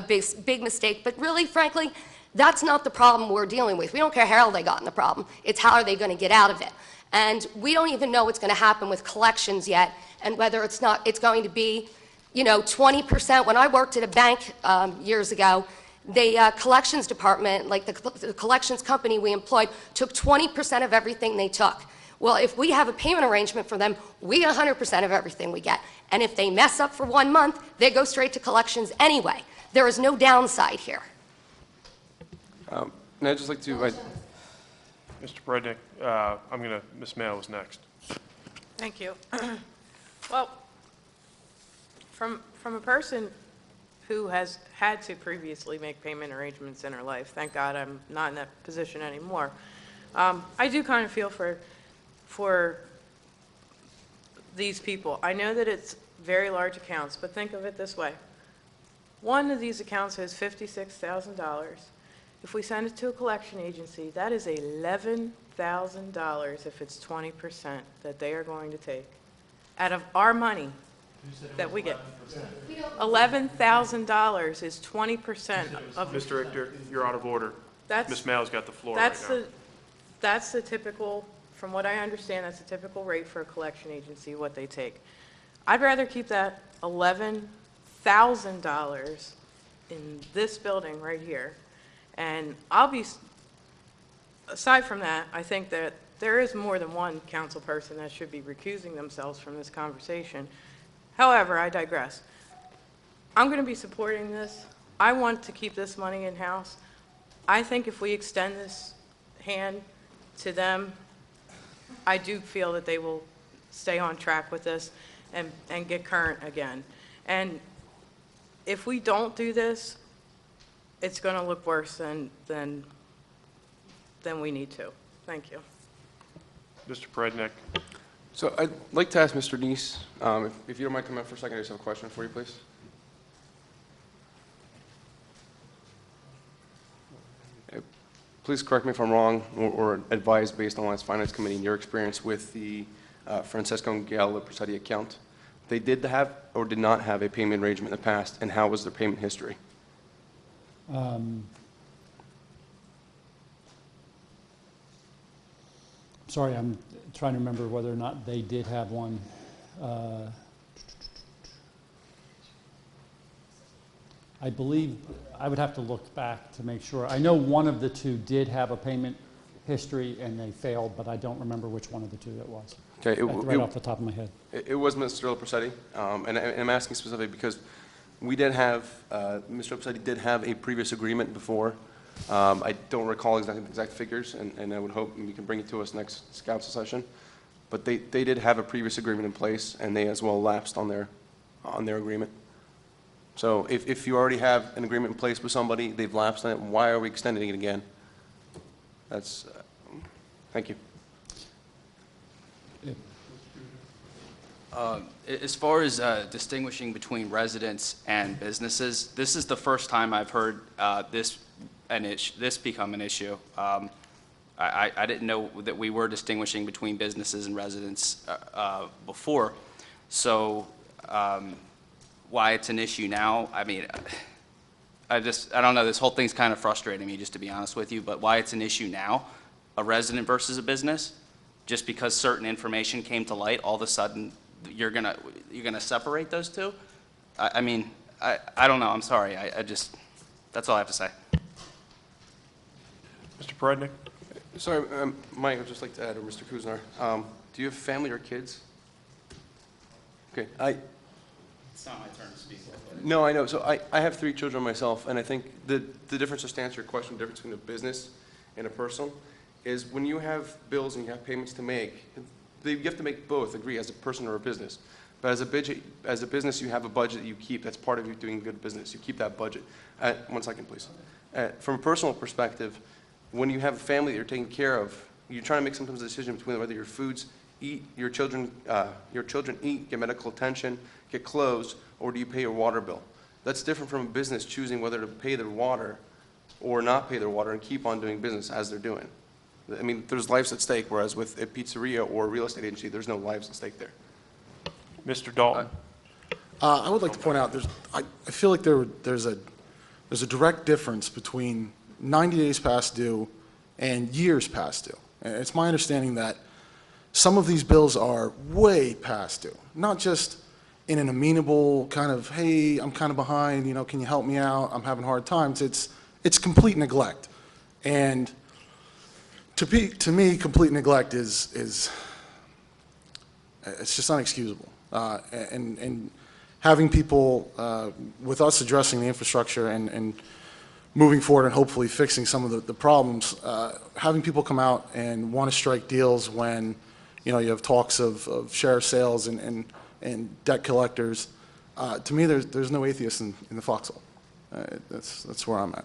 big mistake, but really, frankly, that's not the problem we're dealing with. We don't care how they got in the problem. It's how are they going to get out of it. And we don't even know what's going to happen with collections yet, and whether it's going to be, 20%. When I worked at a bank years ago, the collections department, like the collections company we employed, took 20% of everything they took. Well, if we have a payment arrangement for them, we get 100% of everything we get. And if they mess up for 1 month, they go straight to collections anyway. There is no downside here. And I'd just like to... Mr. Brednick, Ms. Mayo is next. Thank you. Well, from a person who has had to previously make payment arrangements in her life, thank God I'm not in that position anymore, I do kind of feel for these people. I know that it's very large accounts, but think of it this way. One of these accounts has $56,000. If we send it to a collection agency, that is $11,000 if it's 20% that they are going to take out of our money that we get. $11,000 is 20% of... Mr. Richter, you're out of order. Ms. Mayo's got the floor right now. That's the typical, from what I understand, that's the typical rate for a collection agency, what they take. I'd rather keep that $11,000 in this building right here. And aside from that, I think that there is more than one council person that should be recusing themselves from this conversation. However, I digress. I'm going to be supporting this. I want to keep this money in-house. I think if we extend this hand to them, I do feel that they will stay on track with this and get current again. And if we don't do this, it's going to look worse than we need to. Thank you. Mr. Prednick. So I'd like to ask Mr. Neese, if you don't mind coming up for a second, I just have a question for you, please. Please correct me if I'm wrong, or advise based on last Finance Committee and your experience with the Francesco and Gail Lipercetti account. They did have or did not have a payment arrangement in the past, and how was their payment history? Sorry, I'm trying to remember whether or not they did have one. I believe, I would have to look back to make sure. I know one of the two did have a payment history and they failed, but I don't remember which one of the two it was. Okay, Right off the top of my head. It was Mr. Lipercetti, and I'm asking specifically because we did have, Mr. Lipercetti did have a previous agreement before. I don't recall exact figures, and I would hope you can bring it to us next council session. But they did have a previous agreement in place, and they as well lapsed on their agreement. So if you already have an agreement in place with somebody, they've lapsed on it, why are we extending it again? That's, thank you. As far as distinguishing between residents and businesses, this is the first time I've heard this become an issue. I didn't know that we were distinguishing between businesses and residents before. So why it's an issue now, I mean, I don't know, this whole thing's kind of frustrating me, just to be honest with you, but why it's an issue now, a resident versus a business, just because certain information came to light, all of a sudden you're gonna separate those two? I mean, I don't know, I'm sorry, I just, that's all I have to say. Mr. Prednick. Sorry, Mike, I'd just like to add, or Mr. Kuznar, do you have family or kids? Okay, It's not my turn to speak. No, I know. So I have 3 children myself, and I think the difference, just to answer your question, the difference between a business and a personal is when you have bills and you have payments to make, you have to make both, agree, as a person or a business. But as a business, you have a budget that you keep. That's part of you doing good business. You keep that budget. 1 second, please. From a personal perspective, when you have a family that you're taking care of, you're trying to make sometimes a decision between whether your children eat, get medical attention, get clothes, or do you pay your water bill? That's different from a business choosing whether to pay their water or not pay their water and keep on doing business as they're doing. I mean, there's lives at stake, whereas with a pizzeria or a real estate agency, there's no lives at stake there. Mr. Dalton. I would like to point out, I feel like there's a direct difference between 90 days past due and years past due. And it's my understanding that some of these bills are way past due, not just in an amenable kind of, hey, I'm kind of behind, can you help me out? I'm having hard times. It's complete neglect. And to me, complete neglect is it's just unexcusable. And having people, with us addressing the infrastructure and moving forward and hopefully fixing some of the problems, having people come out and want to strike deals when, you have talks of share sales and debt collectors. To me, there's no atheist in the foxhole. That's where I'm at.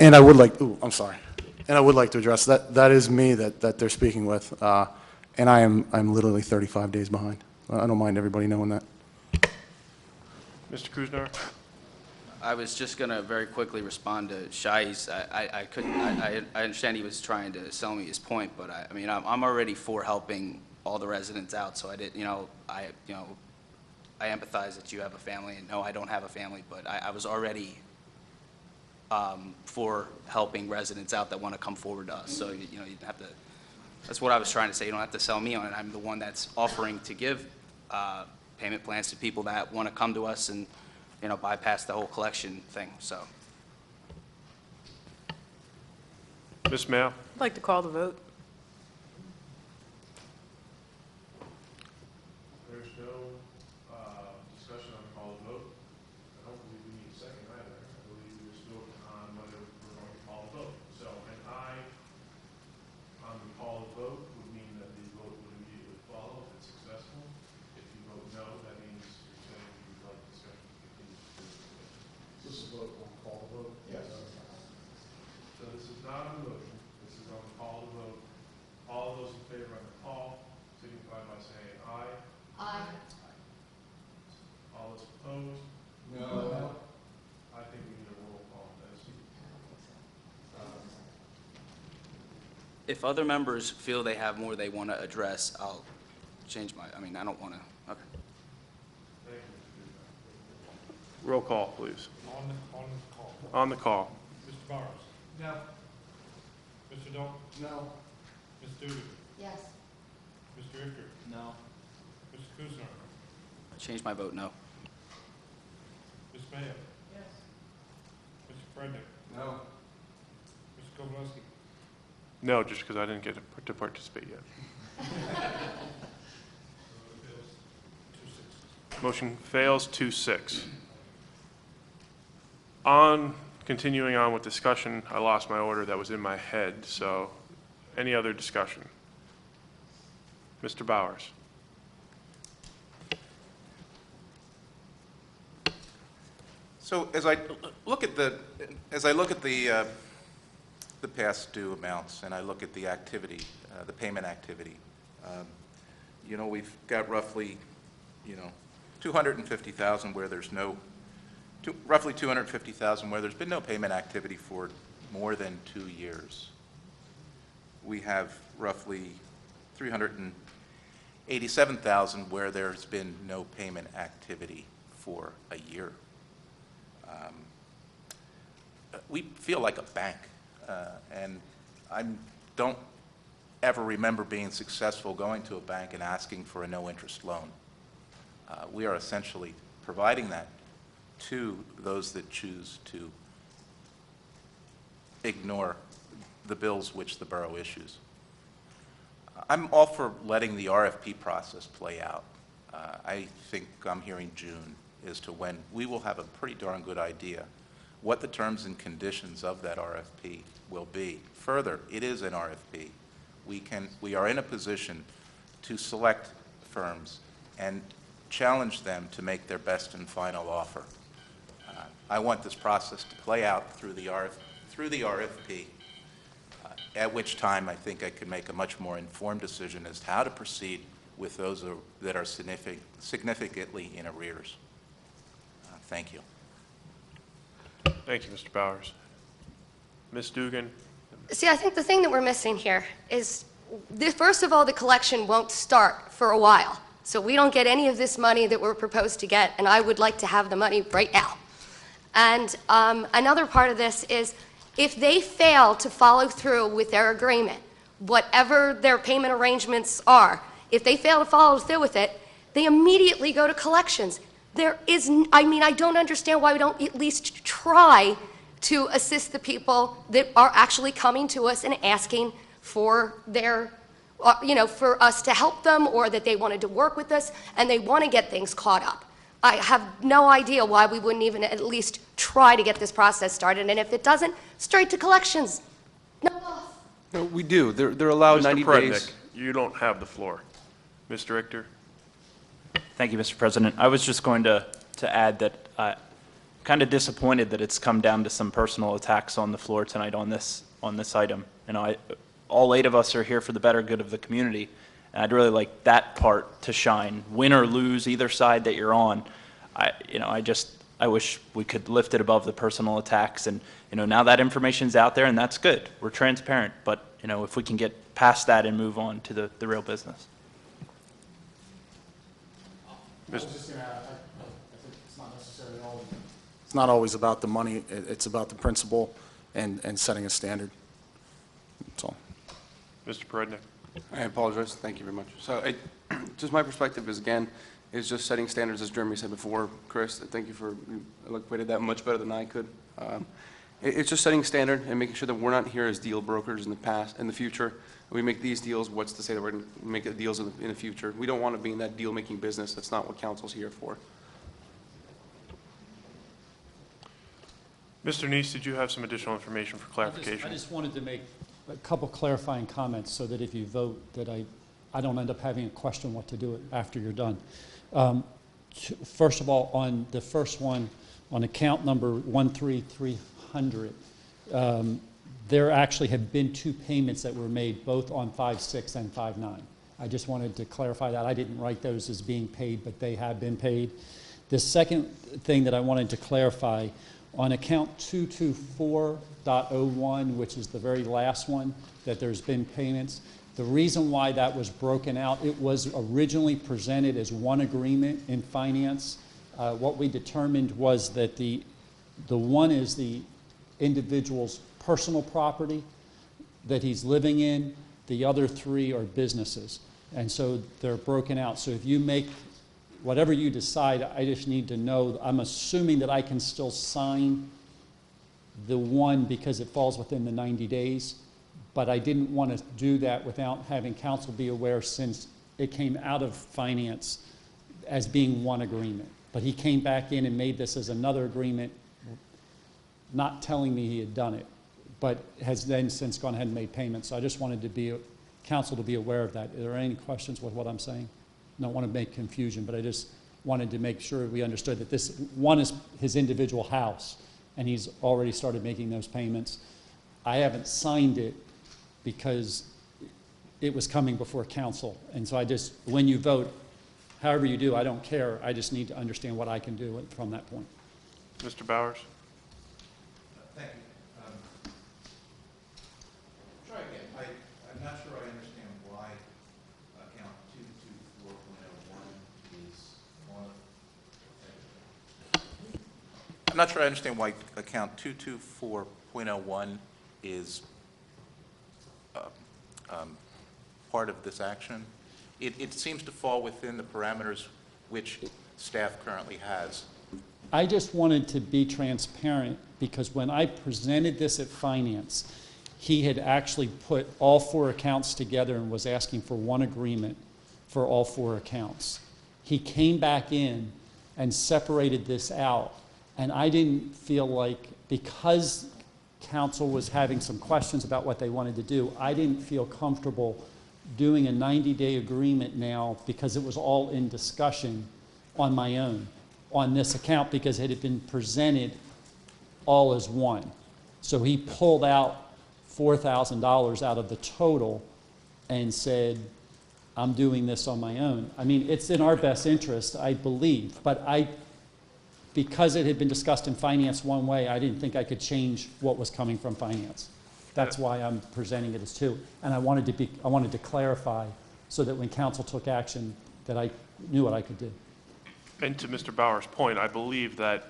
And I would like, I'm sorry. And I would like to address that is me that they're speaking with. And I'm literally 35 days behind. I don't mind everybody knowing that. Mr. Kuznar. I was just going to very quickly respond to Shai's. I understand he was trying to sell me his point, but I mean, I'm already for helping all the residents out, so I did, I empathize that you have a family, and no, I don't have a family, but I was already for helping residents out that want to come forward to us. So, you don't have to, that's what I was trying to say. You don't have to sell me on it. I'm the one that's offering to give payment plans to people that want to come to us and, bypass the whole collection thing, so. Ms. Mayo. I'd like to call the vote. There's no discussion on the call of vote. I don't believe we need a second either. I believe we just vote on whether we're going to call a vote. So an aye on the call of vote would mean that the vote would immediately follow if it's successful. If you vote no, that means you're saying you'd like discussion to continue. If other members feel they have more they want to address, I'll change my, I don't want to, okay. Roll call, please. On the call. On the call. Mr. Bowers? No. Mr. Dalton? No. Ms. Dugan? Yes. Mr. Richter? No. Mr. Kuzner? Change my vote, no. Ms. Mayo? Yes. Mr. Prednick? No. Mr. Kowalski? No, just because I didn't get to participate yet. Motion fails 2-6. Continuing on with discussion, I lost my order that was in my head, so any other discussion? Mr. Bowers? So as I look at the past due amounts, and I look at the activity, the payment activity, we've got roughly, 250,000 where there's roughly 250,000 where there's been no payment activity for more than 2 years. We have roughly 387,000 where there's been no payment activity for a year. We feel like a bank, and I don't ever remember being successful going to a bank and asking for a no-interest loan. We are essentially providing that to those that choose to ignore the bills which the borough issues. I'm all for letting the RFP process play out. I think I'm hearing June as to when we will have a pretty darn good idea what the terms and conditions of that RFP will be. Further, it is an RFP. We are in a position to select firms and challenge them to make their best and final offer. I want this process to play out through the RFP, at which time I think I could make a much more informed decision as to how to proceed with those that are significantly in arrears. Thank you. Thank you, Mr. Bowers. Ms. Dugan? See, I think the thing that we're missing here is, first of all, the collection won't start for a while. So we don't get any of this money that we're proposed to get, and I would like to have the money right now. And another part of this is, if they fail to follow through with their agreement, whatever their payment arrangements are, if they fail to follow through with it, they immediately go to collections. I don't understand why we don't at least try to assist the people that are actually coming to us and asking for their, for us to help them, or that they wanted to work with us and they want to get things caught up. I have no idea why we wouldn't even at least try to get this process started, and if it doesn't, straight to collections. No, we do. They're allowed 90 Mr. days. Prednick, you don't have the floor. Mr. Richter? Thank you, Mr. President. I was just going to add that I'm kind of disappointed that it's come down to some personal attacks on the floor tonight on this item. All 8 of us are here for the better good of the community, and I'd really like that part to shine. Win or lose, either side that you're on, I wish we could lift it above the personal attacks. And now that information's out there, and that's good. We're transparent, but if we can get past that and move on to the real business. I was just going to add, I think it's not necessarily always. It's not always about the money, it's about the principle and setting a standard. That's all. Mr. Prednick? I apologize. Thank you very much. So just my perspective is, again, is just setting standards, as Jeremy said before. Chris, thank you for equated that much better than I could. It's just setting standard and making sure that we're not here as deal brokers in the future. We make these deals, what's to say that we're going to make the deals in the future? We don't want to be in that deal-making business. That's not what council's here for. Mr. Neese, did you have some additional information for clarification? I just wanted to make a couple clarifying comments so that if you vote, that I don't end up having a question what to do after you're done. First of all, on the first one, on account number 13300, there actually have been 2 payments that were made, both on 5/6 and 5/9. I just wanted to clarify that. I didn't write those as being paid, but they have been paid. The second thing that I wanted to clarify On account 224.01, which is the very last one, that there's been payments, the reason why that was broken out, it was originally presented as one agreement in finance. What we determined was that the one is the individual's personal property that he's living in, the other three are businesses. And so they're broken out. So if you make, whatever you decide, I just need to know, I'm assuming that I can still sign the one because it falls within the 90 days, but I didn't want to do that without having council be aware, since it came out of finance as being one agreement. But he came back in and made this as another agreement, not telling me he had done it, but has then since gone ahead and made payments. So I just wanted to be, council to be aware of that. Are there any questions with what I'm saying? I don't want to make confusion, but I just wanted to make sure we understood that this one is his individual house, and he's already started making those payments. I haven't signed it because it was coming before council. And so I just, when you vote, however you do, I don't care. I just need to understand what I can do from that point. Mr. Bowers? Thank you. Try again. I'm not sure I understand why account 224.01 is one of... I'm not sure I understand why account 224.01 is part of this action. It seems to fall within the parameters which staff currently has. I just wanted to be transparent because when I presented this at finance, he had actually put all four accounts together and was asking for one agreement for all four accounts. He came back in and separated this out, and I didn't feel like, because council was having some questions about what they wanted to do, I didn't feel comfortable doing a 90-day agreement now because it was all in discussion on my own on this account because it had been presented all as one. So he pulled out $4,000 out of the total and said, I'm doing this on my own. I mean, it's in our best interest, I believe, but because it had been discussed in finance one way, I didn't think I could change what was coming from finance. That's why I'm presenting it as two. And I wanted to clarify so that when council took action, that I knew what I could do. And to Mr. Bauer's point, I believe that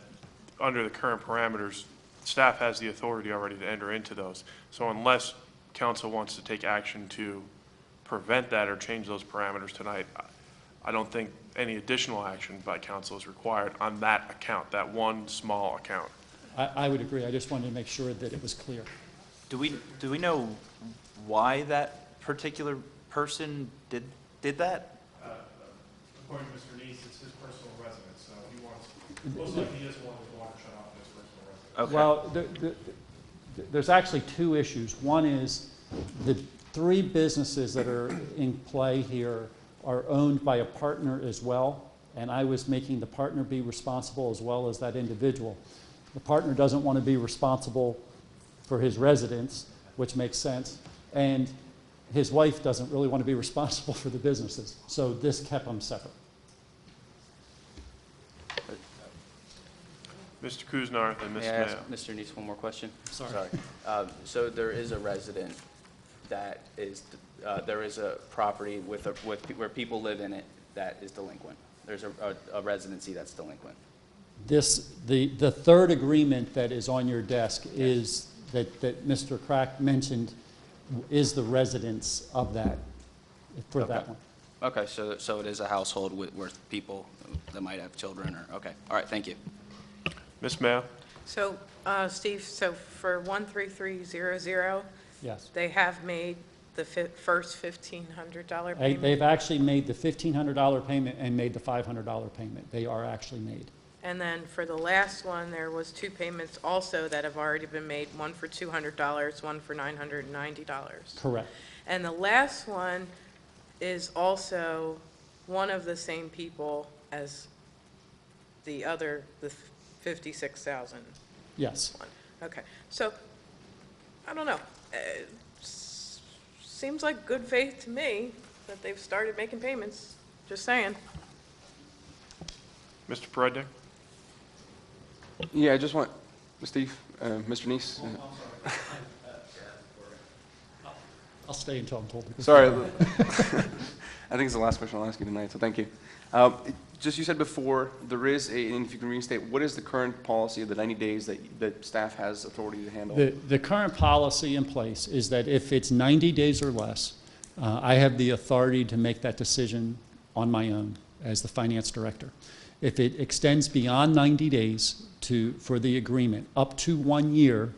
under the current parameters, staff has the authority already to enter into those. So unless council wants to take action to prevent that or change those parameters tonight, I don't think any additional action by council is required on that account, that one small account. I would agree. I just wanted to make sure that it was clear. Do we know why that particular person did that? According to Mr. Neese, it's his personal residence, so he wants, most likely he doesn't want his water shut off in his personal residence. Okay. Well, there's actually two issues. One is the three businesses that are in play here are owned by a partner as well, and I was making the partner be responsible as well as that individual. The partner doesn't want to be responsible for his residence, which makes sense, and his wife doesn't really want to be responsible for the businesses, so this kept them separate. Mr. Kuznarth and Ms. May I ask Mayo. Mr. Neese one more question? Sorry. So there is a resident that is, there is a property where people live in it that is delinquent. There's a residency that's delinquent. The third agreement that is on your desk is that Mr. Crack mentioned is the residence of that, for that one. Okay, so it is a household with people that might have children or, okay. All right, thank you. Ms. Mayo? So, Steve, so for 13300, Yes. they have made the first $1,500 payment? They've actually made the $1,500 payment and made the $500 payment. They are actually made. And then for the last one, there was two payments also that have already been made, one for $200, one for $990. Correct. And the last one is also one of the same people as the other, the 56,000. Yes. Okay, so, I don't know. Seems like good faith to me that they've started making payments, just saying. Mr. Perednik? Yeah, I just want, Steve, Mr. Neese? I'll stay until I'm told. Sorry. I think it's the last question I'll ask you tonight, so thank you. Just you said before, there is and if you can restate, what is the current policy of the 90 days that staff has authority to handle? The current policy in place is that if it's 90 days or less, I have the authority to make that decision on my own as the finance director. If it extends beyond 90 days for the agreement, up to 1 year,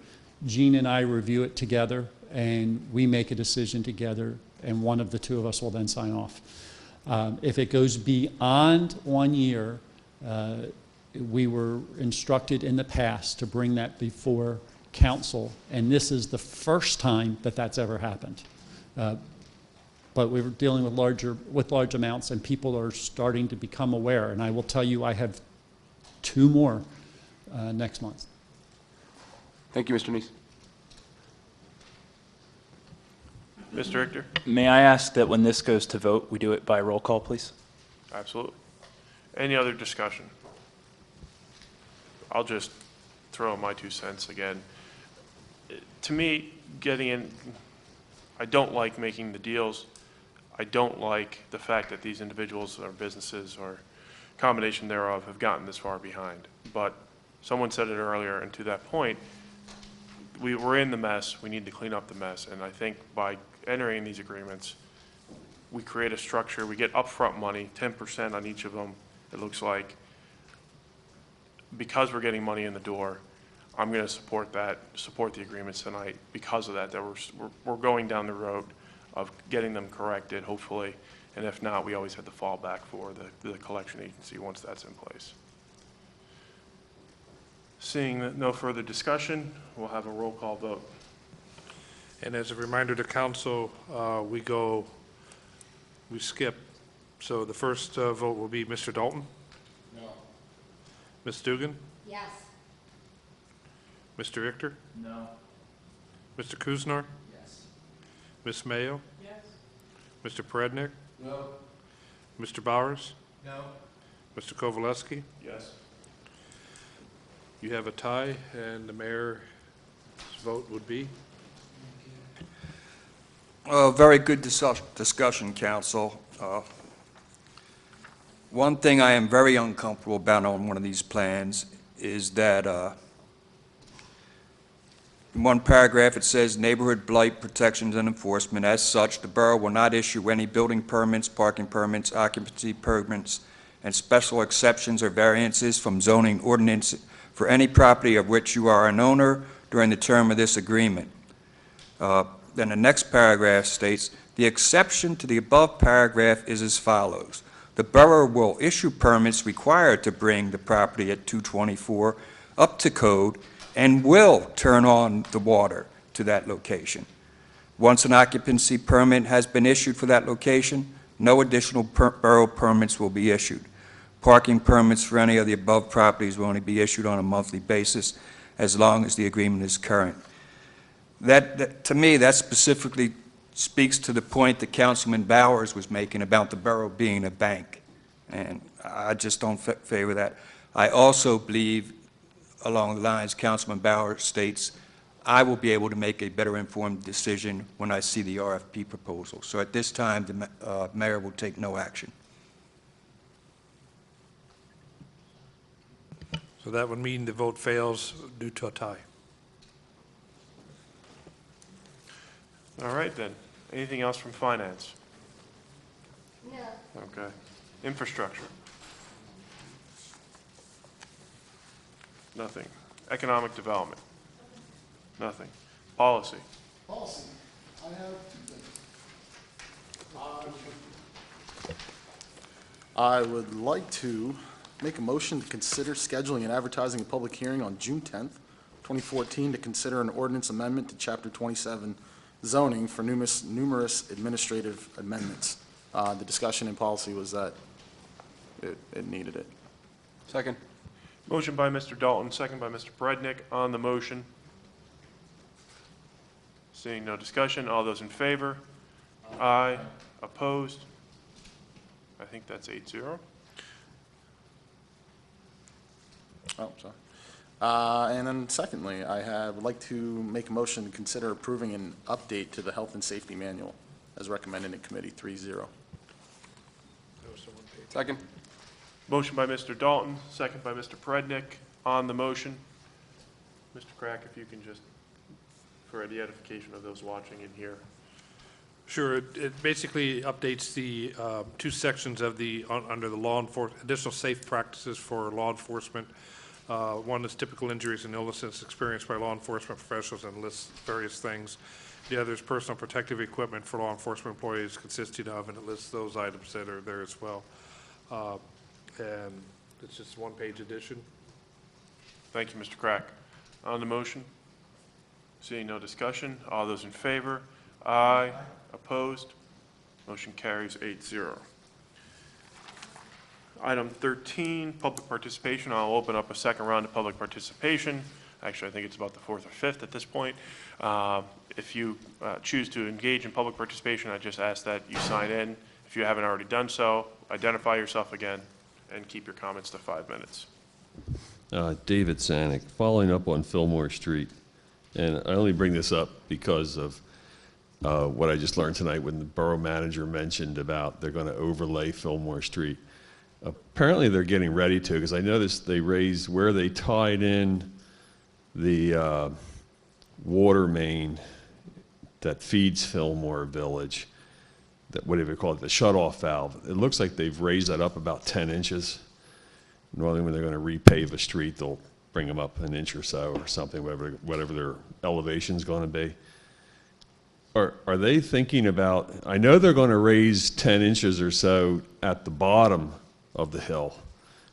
Gene and I review it together and we make a decision together, and one of the two of us will then sign off. If it goes beyond 1 year, we were instructed in the past to bring that before council, and this is the first time that that's ever happened. But we were dealing with large amounts, and people are starting to become aware. And I will tell you, I have 2 more next month. Thank you, Mr. Neese. Mr. Richter? May I ask that when this goes to vote, we do it by roll call, please? Absolutely. Any other discussion? I'll just throw in my 2 cents again. To me, getting in, I don't like making the deals. I don't like the fact that these individuals or businesses or combination thereof have gotten this far behind. But someone said it earlier, and to that point, we're in the mess. We need to clean up the mess. And I think by entering these agreements, we create a structure. We get upfront money, 10% on each of them, it looks like. Because we're getting money in the door, I'm going to support the agreements tonight because of that we're going down the road of getting them corrected, hopefully. And if not, we always have the fallback for the collection agency once that's in place. Seeing no further discussion, we'll have a roll call vote. And as a reminder to council, we skip. So the first vote will be Mr. Dalton? No. Ms. Dugan? Yes. Mr. Richter? No. Mr. Kuznar? Yes. Ms. Mayo? Yes. Mr. Perednik? No. Mr. Bowers? No. Mr. Kovaleski? Yes. You have a tie, and the mayor's vote would be? Very good discussion, council. One thing I am very uncomfortable about on one of these plans is that in one paragraph it says neighborhood blight protections and enforcement. As such, the borough will not issue any building permits, parking permits, occupancy permits, and special exceptions or variances from zoning ordinance for any property of which you are an owner during the term of this agreement. Then the next paragraph states, the exception to the above paragraph is as follows. The borough will issue permits required to bring the property at 224 up to code and will turn on the water to that location. Once an occupancy permit has been issued for that location, no additional borough permits will be issued. Parking permits for any of the above properties will only be issued on a monthly basis as long as the agreement is current. To me, that specifically speaks to the point that Councilman Bowers was making about the borough being a bank, and I just don't favor that. I also believe, along the lines Councilman Bowers states, I will be able to make a better informed decision when I see the RFP proposal. So at this time, the mayor will take no action. So that would mean the vote fails due to a tie. All right, then. Anything else from finance? No. Okay. Infrastructure? Nothing. Economic development? Nothing. Policy? Policy. I have 2 things. I would like to make a motion to consider scheduling and advertising a public hearing on June 10th, 2014, to consider an ordinance amendment to Chapter 27 zoning for numerous administrative amendments. The discussion in policy was that it needed it. Second. Motion by Mr. Dalton, second by Mr. Perednik. On the motion, seeing no discussion, all those in favor? Aye. Opposed? I think that's 8-0. Oh, sorry. And then secondly, would like to make a motion to consider approving an update to the health and safety manual as recommended in committee 3-0. Second. Motion by Mr. Dalton, second by Mr. Prednick. On the motion, Mr. Crack, if you can just, for the edification of those watching in here. Sure. It basically updates the two sections of under the law enforcement, additional safe practices for law enforcement. One is typical injuries and illnesses experienced by law enforcement professionals and lists various things. The other is personal protective equipment for law enforcement employees consisting of, and it lists those items that are there as well. And it's just one-page addition. Thank you, Mr. Crack. On the motion, seeing no discussion, all those in favor? Aye. Opposed? Motion carries 8-0. Item 13, public participation. I'll open up a second round of public participation. Actually, I think it's about the fourth or fifth at this point. If you choose to engage in public participation, I just ask that you sign in. If you haven't already done so, identify yourself again and keep your comments to 5 minutes. David Sanic, following up on Fillmore Street. And I only bring this up because of what I just learned tonight when the borough manager mentioned about they're going to overlay Fillmore Street. Apparently they're getting ready to, because I noticed they raised where they tied in the water main that feeds Fillmore Village, that, whatever you call it, the shutoff valve. It looks like they've raised that up about 10 inches. Normally when they're going to repave a street, they'll bring them up an inch or so or something, whatever their elevation's going to be. Are they thinking about, I know they're going to raise 10 inches or so at the bottom of the hill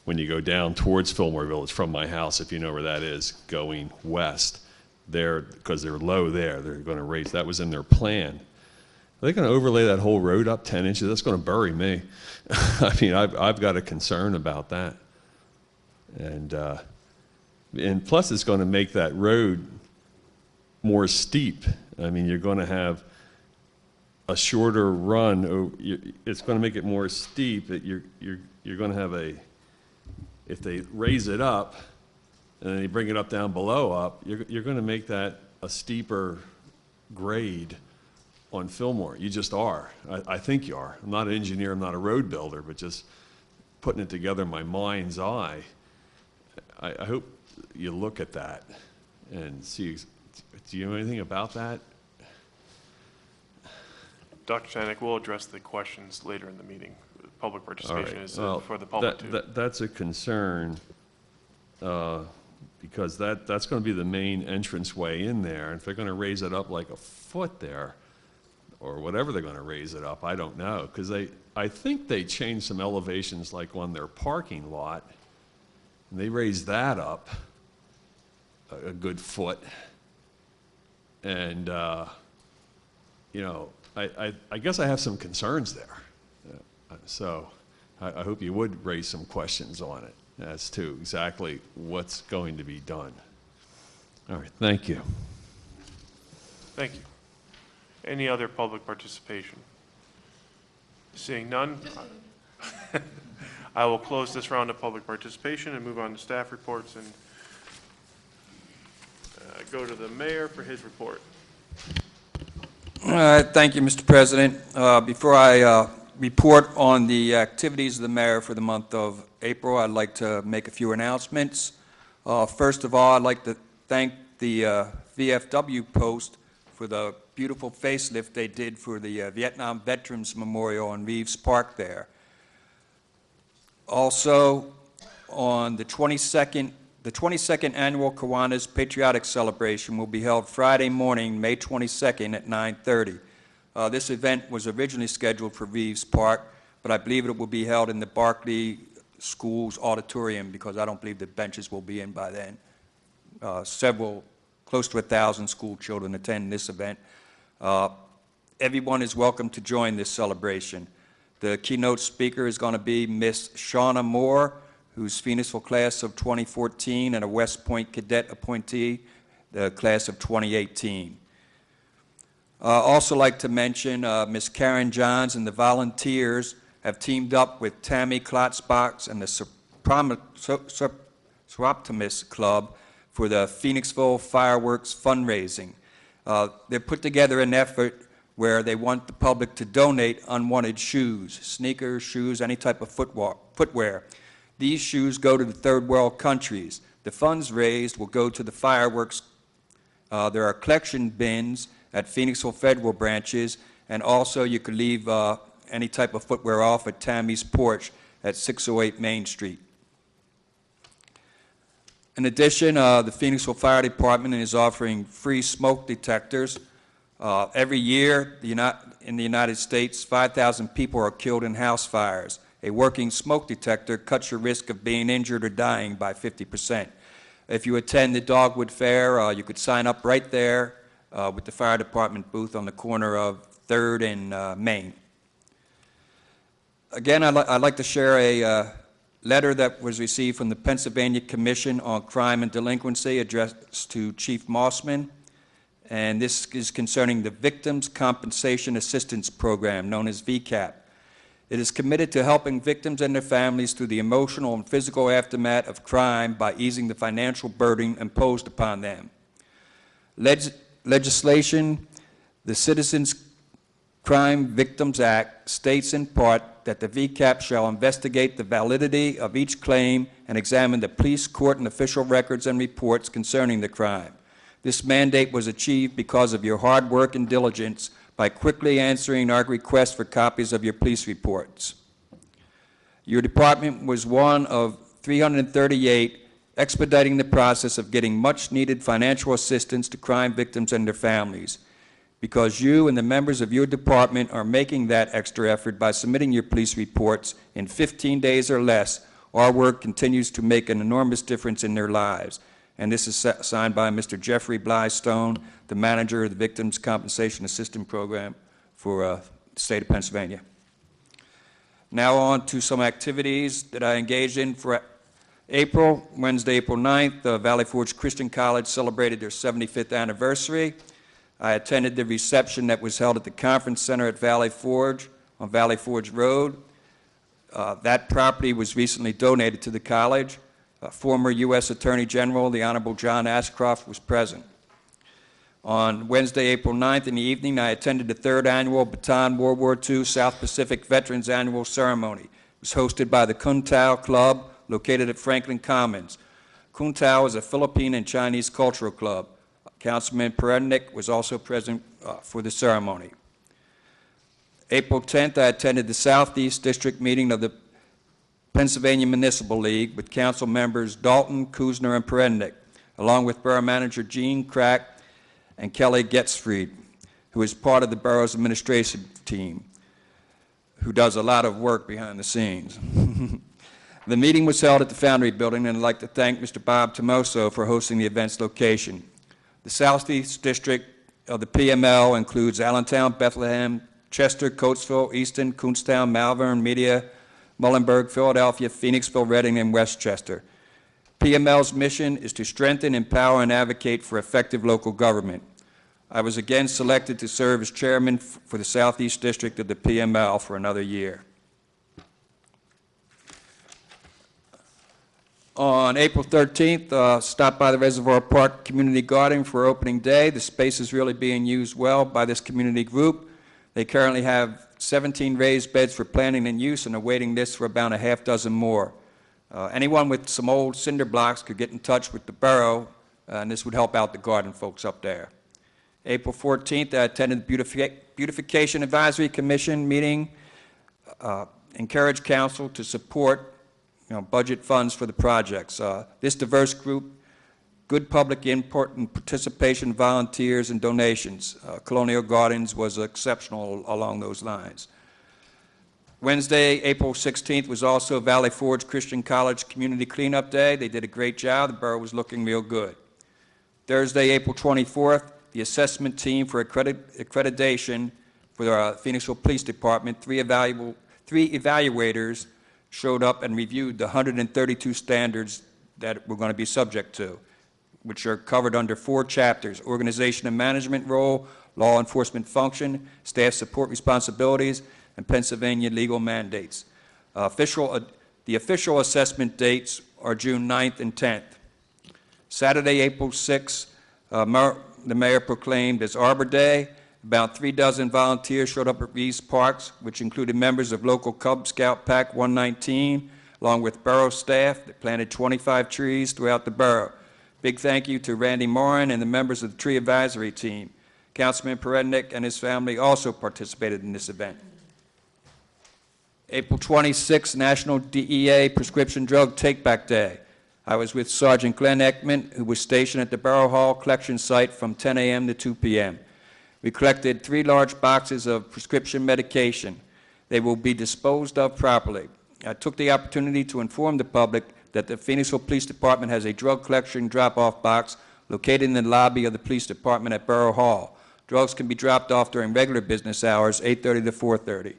when you go down towards Fillmore Village from my house, if you know where that is, going west. There, because they're low there, they're going to raise, that was in their plan. Are they going to overlay that whole road up 10 inches? That's going to bury me. I mean, I've got a concern about that. And plus it's going to make that road more steep. I mean, you're going to have a shorter run. It's going to make it more steep. You're going to have if they raise it up and then you bring it up down below up, you're going to make that a steeper grade on Fillmore. You just are. I think you are. I'm not an engineer, I'm not a road builder, but just putting it together in my mind's eye, I hope you look at that and see, do you know anything about that? Dr. Sanic, we'll address the questions later in the meeting. Public participation is for the public too. That's a concern because that's going to be the main entranceway in there. And if they're going to raise it up like a foot there, or whatever they're going to raise it up, I don't know. Because I think they changed some elevations like on their parking lot. And they raised that up a good foot. And, you know, I guess I have some concerns there. So I hope you would raise some questions on it as to exactly what's going to be done. All right, thank you. Thank you. Any other public participation? Seeing none, I will close this round of public participation and move on to staff reports and go to the mayor for his report. Thank you, Mr. President. Before I report on the activities of the mayor for the month of April, I'd like to make a few announcements. First of all, I'd like to thank the VFW Post for the beautiful facelift they did for the Vietnam Veterans Memorial in Reeves Park there. Also, on the 22nd annual Kiwanis Patriotic Celebration will be held Friday morning, May 22nd at 9:30. This event was originally scheduled for Reeves Park, but I believe it will be held in the Barclay School's auditorium because I don't believe the benches will be in by then. Close to 1,000 school children attend this event. Everyone is welcome to join this celebration. The keynote speaker is going to be Miss Shauna Moore, who's Phoenixville class of 2014 and a West Point cadet appointee, the class of 2018. Also like to mention Miss Karen Johns and the volunteers have teamed up with Tammy Klotzbach and the Seroptimus Club for the Phoenixville fireworks fundraising. They put together an effort where they want the public to donate unwanted shoes, sneakers, shoes, any type of footwear. These shoes go to the third world countries. The funds raised will go to the fireworks. There are collection bins at Phoenixville Federal branches, and also you could leave any type of footwear off at Tammy's Porch at 608 Main Street. In addition, the Phoenixville Fire Department is offering free smoke detectors. Every year in the United States, 5,000 people are killed in house fires. A working smoke detector cuts your risk of being injured or dying by 50%. If you attend the Dogwood Fair, you could sign up right there with the fire department booth on the corner of 3rd and Main. Again, I'd like to share a letter that was received from the Pennsylvania Commission on Crime and Delinquency addressed to Chief Mossman, and this is concerning the Victims Compensation Assistance Program, known as VCAP. It is committed to helping victims and their families through the emotional and physical aftermath of crime by easing the financial burden imposed upon them. Legislation, the Citizens Crime Victims Act, states in part that the VCAP shall investigate the validity of each claim and examine the police, court, and official records and reports concerning the crime. This mandate was achieved because of your hard work and diligence by quickly answering our request for copies of your police reports. Your department was one of 338 expediting the process of getting much-needed financial assistance to crime victims and their families. Because you and the members of your department are making that extra effort by submitting your police reports in 15 days or less, our work continues to make an enormous difference in their lives. And this is signed by Mr. Jeffrey Blystone, the manager of the Victims Compensation Assistance Program for the state of Pennsylvania. Now on to some activities that I engaged in for April. Wednesday, April 9th, Valley Forge Christian College celebrated their 75th anniversary. I attended the reception that was held at the Conference Center at Valley Forge on Valley Forge Road. That property was recently donated to the college. Former U.S. Attorney General, the Honorable John Ashcroft, was present. On Wednesday, April 9th in the evening, I attended the 3rd Annual Bataan World War II South Pacific Veterans Annual Ceremony. It was hosted by the Kuntao Club, located at Franklin Commons. Kuntao is a Philippine and Chinese cultural club. Councilman Perednik was also present for the ceremony. April 10th, I attended the Southeast District meeting of the Pennsylvania Municipal League with council members Dalton, Kuzner, and Perednik, along with Borough Manager Gene Crack and Kelly Getzfried, who is part of the borough's administration team, who does a lot of work behind the scenes. The meeting was held at the Foundry Building, and I'd like to thank Mr. Bob Tomoso for hosting the event's location. The Southeast District of the PML includes Allentown, Bethlehem, Chester, Coatesville, Easton, Kutztown, Malvern, Media, Muhlenberg, Philadelphia, Phoenixville, Reading, and Westchester. PML's mission is to strengthen, empower, and advocate for effective local government. I was again selected to serve as chairman for the Southeast District of the PML for another year. On April 13th, stopped by the Reservoir Park Community Garden for opening day. The space is really being used well by this community group. They currently have 17 raised beds for planning and use and a waiting list for about a half dozen more. Anyone with some old cinder blocks could get in touch with the borough, and this would help out the garden folks up there. April 14th, I attended the Beautification Advisory Commission meeting, encouraged council to support budget funds for the projects. This diverse group, good public input and participation, volunteers, and donations. Colonial Gardens was exceptional along those lines. Wednesday, April 16th, was also Valley Forge Christian College Community Cleanup Day. They did a great job. The borough was looking real good. Thursday, April 24th, the assessment team for accreditation for the Phoenixville Police Department, three evaluators showed up and reviewed the 132 standards that we're going to be subject to, which are covered under 4 chapters: organization and management role, law enforcement function, staff support responsibilities, and Pennsylvania legal mandates. The official assessment dates are June 9th and 10th. Saturday, April 6th, the mayor proclaimed as Arbor Day. About 36 volunteers showed up at these parks, which included members of local Cub Scout Pack 119, along with borough staff that planted 25 trees throughout the borough. Big thank you to Randy Morin and the members of the tree advisory team. Councilman Perednik and his family also participated in this event. April 26th, National DEA Prescription Drug Take-Back Day. I was with Sergeant Glenn Ekman, who was stationed at the Borough Hall collection site from 10 a.m. to 2 p.m. We collected 3 large boxes of prescription medication. They will be disposed of properly. I took the opportunity to inform the public that the Phoenixville Police Department has a drug collection drop-off box located in the lobby of the police department at Borough Hall. Drugs can be dropped off during regular business hours, 8:30 to 4:30.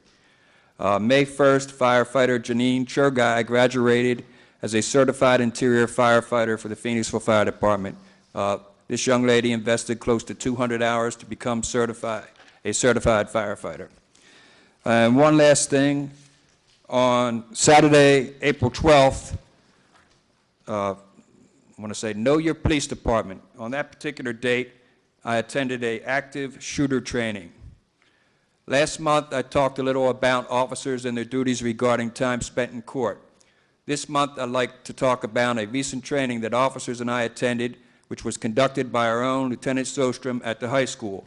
May 1st, firefighter Janine Churgai graduated as a certified interior firefighter for the Phoenixville Fire Department. This young lady invested close to 200 hours to become a certified firefighter. And one last thing, on Saturday, April 12th, I want to say, know your police department. On that particular date, I attended an active shooter training. Last month, I talked a little about officers and their duties regarding time spent in court. This month, I'd like to talk about a recent training that officers and I attended, which was conducted by our own Lieutenant Sostrom at the high school.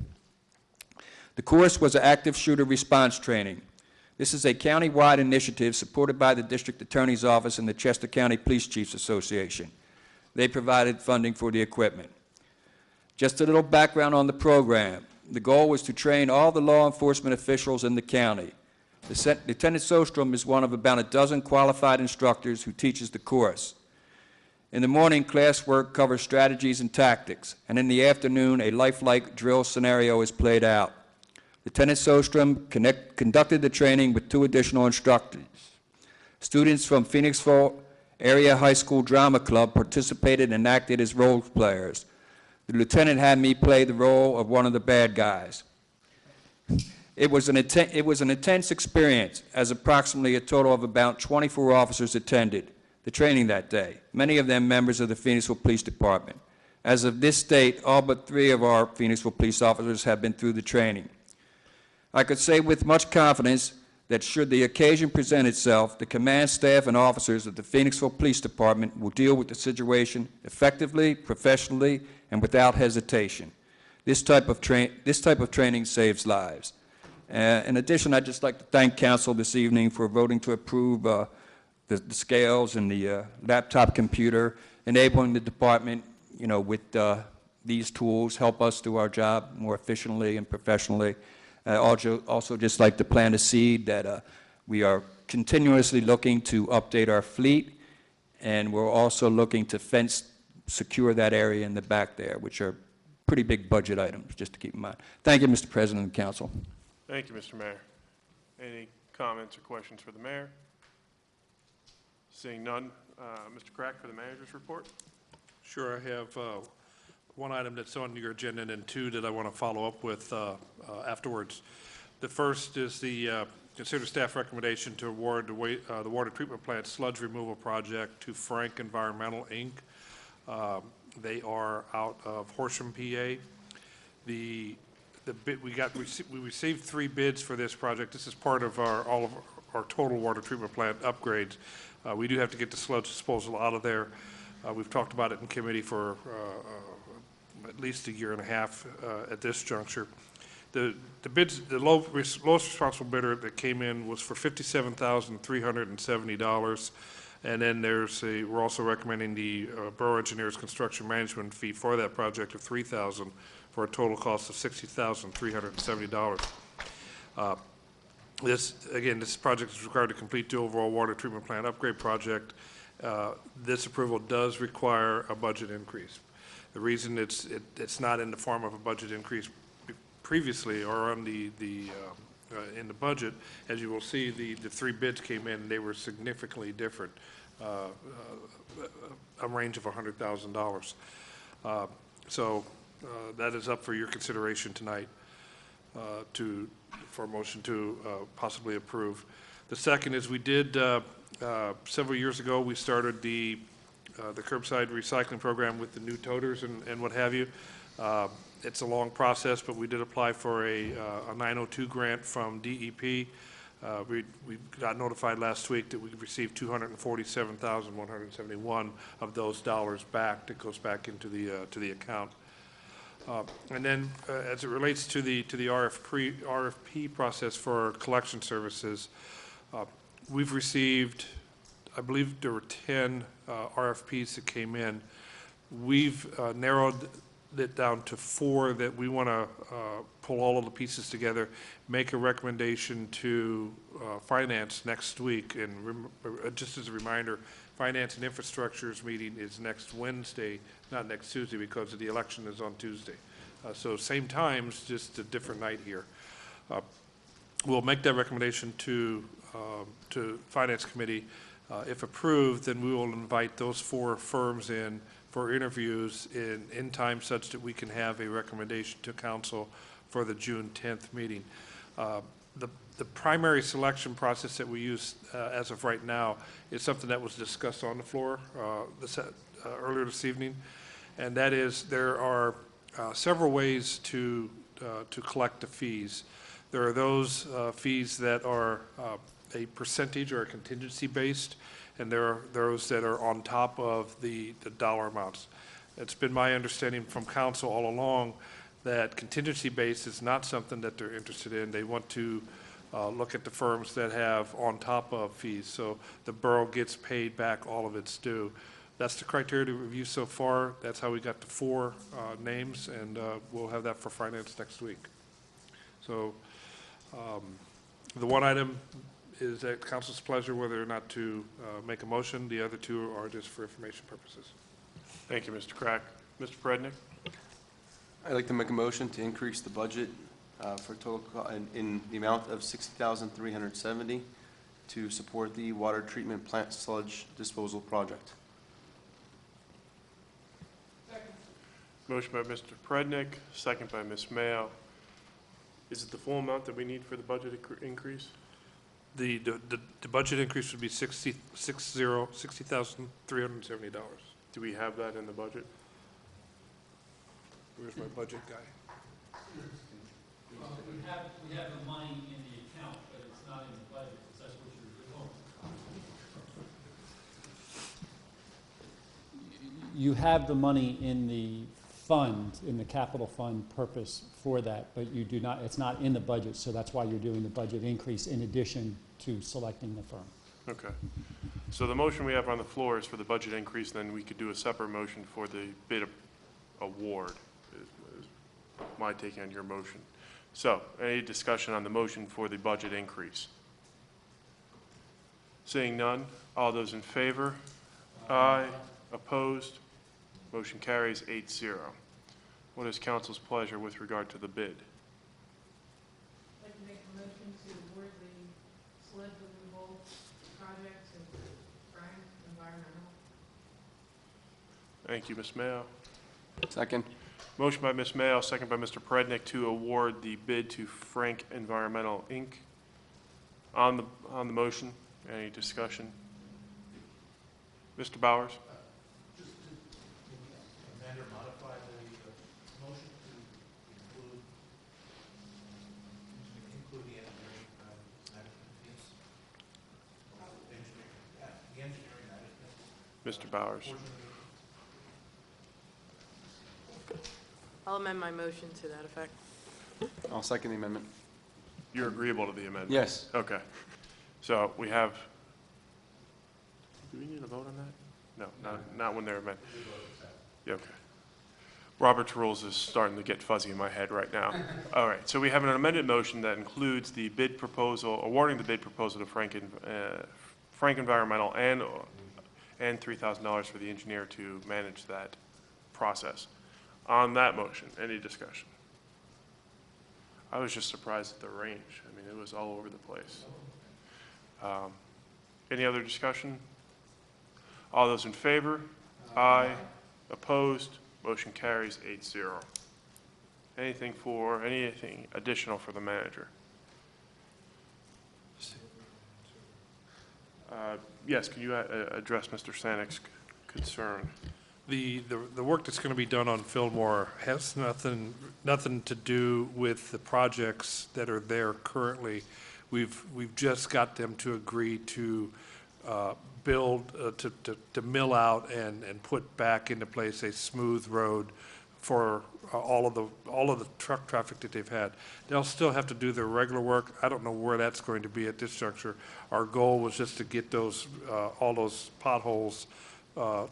The course was an active shooter response training. This is a county-wide initiative supported by the District Attorney's Office and the Chester County Police Chiefs Association. They provided funding for the equipment. Just a little background on the program. The goal was to train all the law enforcement officials in the county. Lieutenant Sostrom is one of about a dozen qualified instructors who teaches the course. In the morning, classwork covers strategies and tactics, and in the afternoon, a lifelike drill scenario is played out. Lieutenant Sostrom conducted the training with 2 additional instructors. Students from Phoenixville Area High School Drama Club participated and acted as role players. The lieutenant had me play the role of one of the bad guys. It was an intense experience, as approximately a total of about 24 officers attended the training that day, many of them members of the Phoenixville Police Department. As of this date, all but 3 of our Phoenixville police officers have been through the training. I could say with much confidence that should the occasion present itself, the command staff and officers of the Phoenixville Police Department will deal with the situation effectively, professionally, and without hesitation. This type of training saves lives. In addition, I'd just like to thank council this evening for voting to approve the scales and the laptop computer, enabling the department, with these tools, help us do our job more efficiently and professionally. Also just like to plant a seed that we are continuously looking to update our fleet, and we're also looking to secure that area in the back there, which are pretty big budget items, just to keep in mind. Thank you, Mr. President and Council. Thank you, Mr. Mayor. Any comments or questions for the mayor? Seeing none, Mr. Crack for the manager's report. Sure, I have one item that's on your agenda and then 2 that I want to follow up with afterwards. The first is the consider staff recommendation to award the water treatment plant sludge removal project to Frank Environmental, Inc. They are out of Horsham, PA. We received 3 bids for this project. This is part of all of our total water treatment plant upgrades. We do have to get the sludge disposal out of there. We've talked about it in committee for at least a year and a half at this juncture. The bids, the lowest responsible bidder that came in was for $57,370. And then we're also recommending the Borough Engineers construction management fee for that project of $3,000 for a total cost of $60,370. This project is required to complete the overall water treatment plant upgrade project. This approval does require a budget increase. The reason it's not in the form of a budget increase previously or on in the budget, as you will see, the 3 bids came in and they were significantly different, a range of $100,000. So that is up for your consideration tonight for a motion to possibly approve. The second is we did, several years ago, we started the the curbside recycling program with the new toters and what have you. It's a long process, but we did apply for a 902 grant from DEP. We got notified last week that we received $247,171 of those dollars back. That goes back into the account. And then, as it relates to the RFP process for collection services, we've received, I believe there were 10 RFPs that came in. We've narrowed it down to 4 that we want to pull all of the pieces together, make a recommendation to Finance next week. And just as a reminder, Finance and Infrastructure's meeting is next Wednesday, not next Tuesday, because the election is on Tuesday. So same times, just a different night here. We'll make that recommendation to Finance Committee. If approved, then we will invite those 4 firms in for interviews in time such that we can have a recommendation to council for the June 10th meeting. The primary selection process that we use as of right now is something that was discussed on the floor earlier this evening, and that is there are several ways to collect the fees. There are those fees that are a percentage or a contingency based, and there are those that are on top of the dollar amounts. It's been my understanding from council all along that contingency based is not something that they're interested in. They want to look at the firms that have on top of fees, so the borough gets paid back all of its due. That's the criteria to review so far. That's how we got to 4 names, and we'll have that for finance next week. So the one item is at council's pleasure whether or not to make a motion. The other 2 are just for information purposes. Thank you, Mr. Crack. Mr. Prednick? I'd like to make a motion to increase the budget for total, in the amount of $60,370 to support the water treatment plant sludge disposal project. Motion by Mr. Prednick, second by Ms. Mayo. Is it the full amount that we need for the budget increase? The budget increase would be $60,370. Do we have that in the budget? Where's my budget guy? We have the money in the account, but it's not in the budget, so that's what you're doing. You have the money in the fund, in the capital fund purpose for that, but you do not, it's not in the budget, so that's why you're doing the budget increase in addition to selecting the firm. Okay. So the motion we have on the floor is for the budget increase, then we could do a separate motion for the bid award, is my take on your motion. So, any discussion on the motion for the budget increase? Seeing none, all those in favor? Aye. Opposed? Motion carries 8-0. What is council's pleasure with regard to the bid? I'd like to make a motion to award the sludge removal project to Frank Environmental. Thank you, Ms. Mayo. Second. Motion by Ms. Mayo, second by Mr. Prednick to award the bid to Frank Environmental, Inc. On the motion, any discussion? Mr. Bowers? Just to amend or modify the motion to include the engineering management fees. The engineering management. Mr. Bowers? I'll amend my motion to that effect. I'll second the amendment. You're agreeable to the amendment? Yes. Okay. So we have, do we need a vote on that? No, not when they're amended. Yeah, okay. Robert's rules is starting to get fuzzy in my head right now. All right, so we have an amended motion that includes the bid proposal, awarding the bid proposal to Frank Environmental and $3,000 for the engineer to manage that process. On that motion, any discussion? I was just surprised at the range. I mean, it was all over the place. Any other discussion? All those in favor? Aye. Opposed? Motion carries 8-0. Anything additional for the manager? Yes, can you address Mr. Sanik's concern? The work that's going to be done on Fillmore has nothing to do with the projects that are there currently. We've just got them to agree to build, to mill out and put back into place a smooth road for all of the truck traffic that they've had. They'll still have to do their regular work. I don't know where that's going to be at this juncture. Our goal was just to get those, all those potholes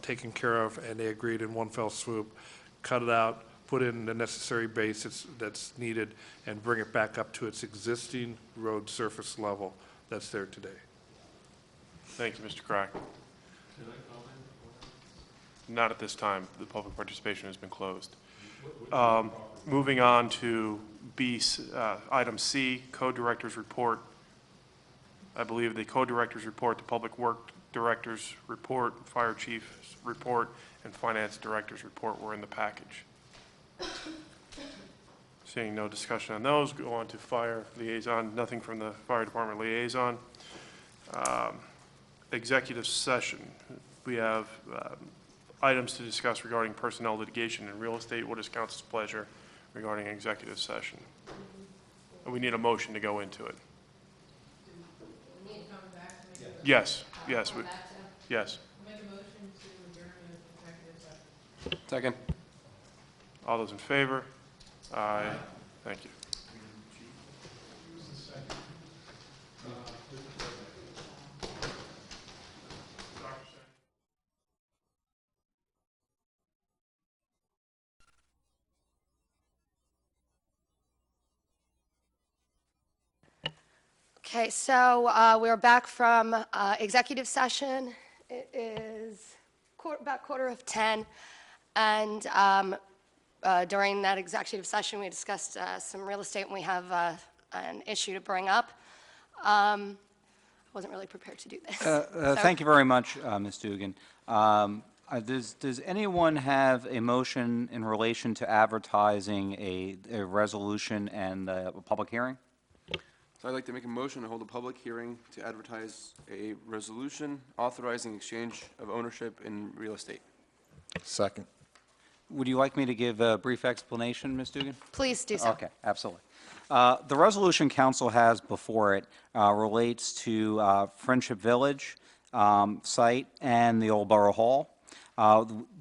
taken care of, and they agreed in one fell swoop, cut it out, put in the necessary base that's needed, and bring it back up to its existing road surface level that's there today. Thank you, Mr. Crack. Not at this time. The public participation has been closed. Moving on to item C, Co-Director's Report. I believe the Co-Director's Report, the Public Work Director's Report, Fire Chief's Report, and Finance Director's Report were in the package. Seeing no discussion on those, go on to Fire Liaison. Nothing from the Fire Department Liaison. Executive session. We have items to discuss regarding personnel litigation and real estate. What is council's pleasure regarding executive session? We need a motion to go into it. Yes, yes, yes. Second. All those in favor? Aye. Thank you. Okay, so we're back from executive session. It is about 9:45, and during that executive session, we discussed some real estate, and we have an issue to bring up. I wasn't really prepared to do this. Thank you very much, Ms. Dugan. Does anyone have a motion in relation to advertising a resolution and a public hearing? So I'd like to make a motion to hold a public hearing to advertise a resolution authorizing exchange of ownership in real estate. Second. Would you like me to give a brief explanation, Ms. Dugan? Please do so. Okay, absolutely. The resolution council has before it relates to Friendship Village site and the Old Borough Hall.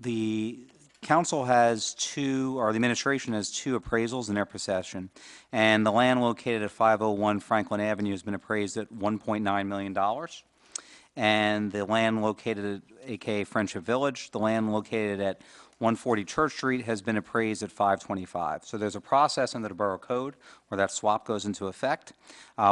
The council has two, or the administration has two appraisals in their possession, and the land located at 501 Franklin Avenue has been appraised at $1.9 million. And the land located at AKA Friendship Village, the land located at 140 Church Street has been appraised at $525. So there's a process under the Borough Code where that swap goes into effect.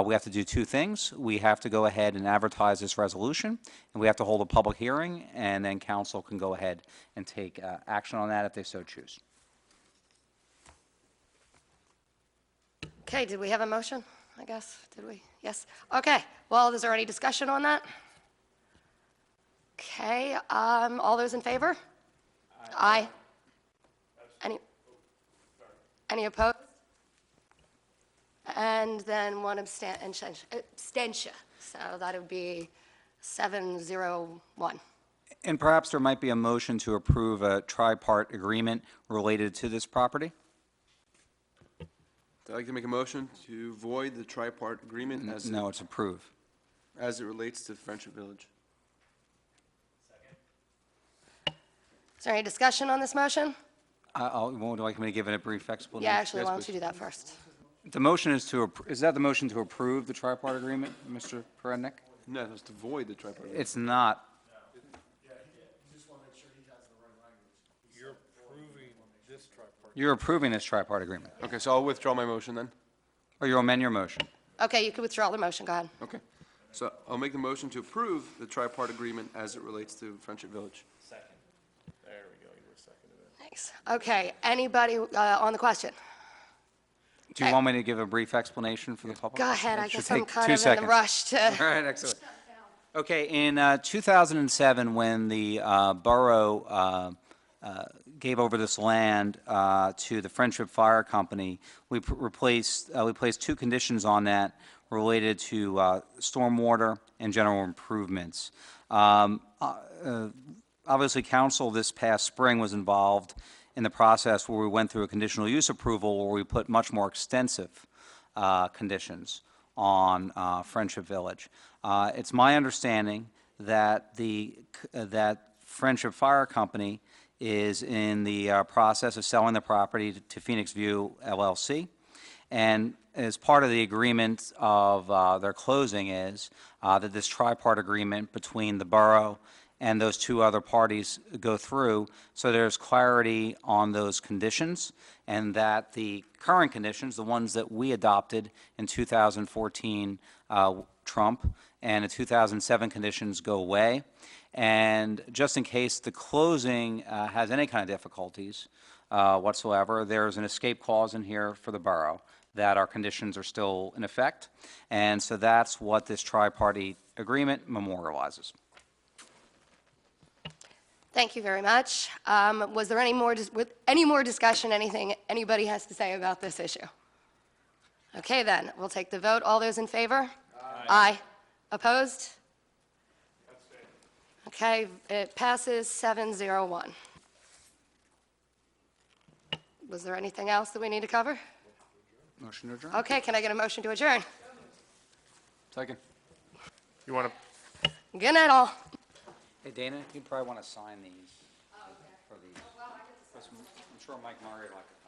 We have to do two things. We have to go ahead and advertise this resolution, and we have to hold a public hearing, and then council can go ahead and take action on that if they so choose. Okay, did we have a motion, I guess? Did we? Yes. Okay, well, is there any discussion on that? Okay, all those in favor? Aye. Any opposed? And then one abstention, so that would be 701. And perhaps there might be a motion to approve a tri-part agreement related to this property? I'd like to make a motion to void the tri-part agreement as No, it's approve. as it relates to Friendship Village. Is there any discussion on this motion? Would you like me to give it a brief explanation? Yeah, actually, Yes, why don't please. you do that first? The motion is to, is that the motion to approve the tri-part agreement, Mr. Perednik? No, it's to void the tri-part agreement. It's not. You're approving this tri-part agreement. Okay, so I'll withdraw my motion then. Or you'll amend your motion. Okay, you can withdraw the motion, go ahead. Okay. So I'll make the motion to approve the tri-part agreement as it relates to Friendship Village. There we go. You were seconded it. Thanks. Okay, anybody on the question? Do you want me to give a brief explanation for the public? Go ahead, I It should guess I'm take kind 2 of in seconds. a rush to. All right, excellent. Okay, in 2007, when the borough gave over this land to the Friendship Fire Company, we placed two conditions on that related to stormwater and general improvements. obviously, council this past spring was involved in the process where we went through a conditional use approval where we put much more extensive conditions on Friendship Village. It's my understanding that that Friendship Fire Company is in the process of selling the property to Phoenixville LLC. And as part of the agreement of their closing is that this tripart agreement between the borough and those two other parties go through, so there's clarity on those conditions, and that the current conditions, the ones that we adopted in 2014, trump, and the 2007 conditions go away. And just in case the closing has any kind of difficulties whatsoever, there's an escape clause in here for the borough that our conditions are still in effect. And so that's what this tri-party agreement memorializes. Thank you very much. Was there any more discussion, anything anybody has to say about this issue? Okay, then, we'll take the vote. All those in favor? Aye. Opposed? Okay, it passes 7-0-1. Was there anything else that we need to cover? Motion to adjourn. Okay, can I get a motion to adjourn? Second. You want to? Good night, all. Hey, Dana, you probably want to sign these for these. I'm sure Mike Murray would like it.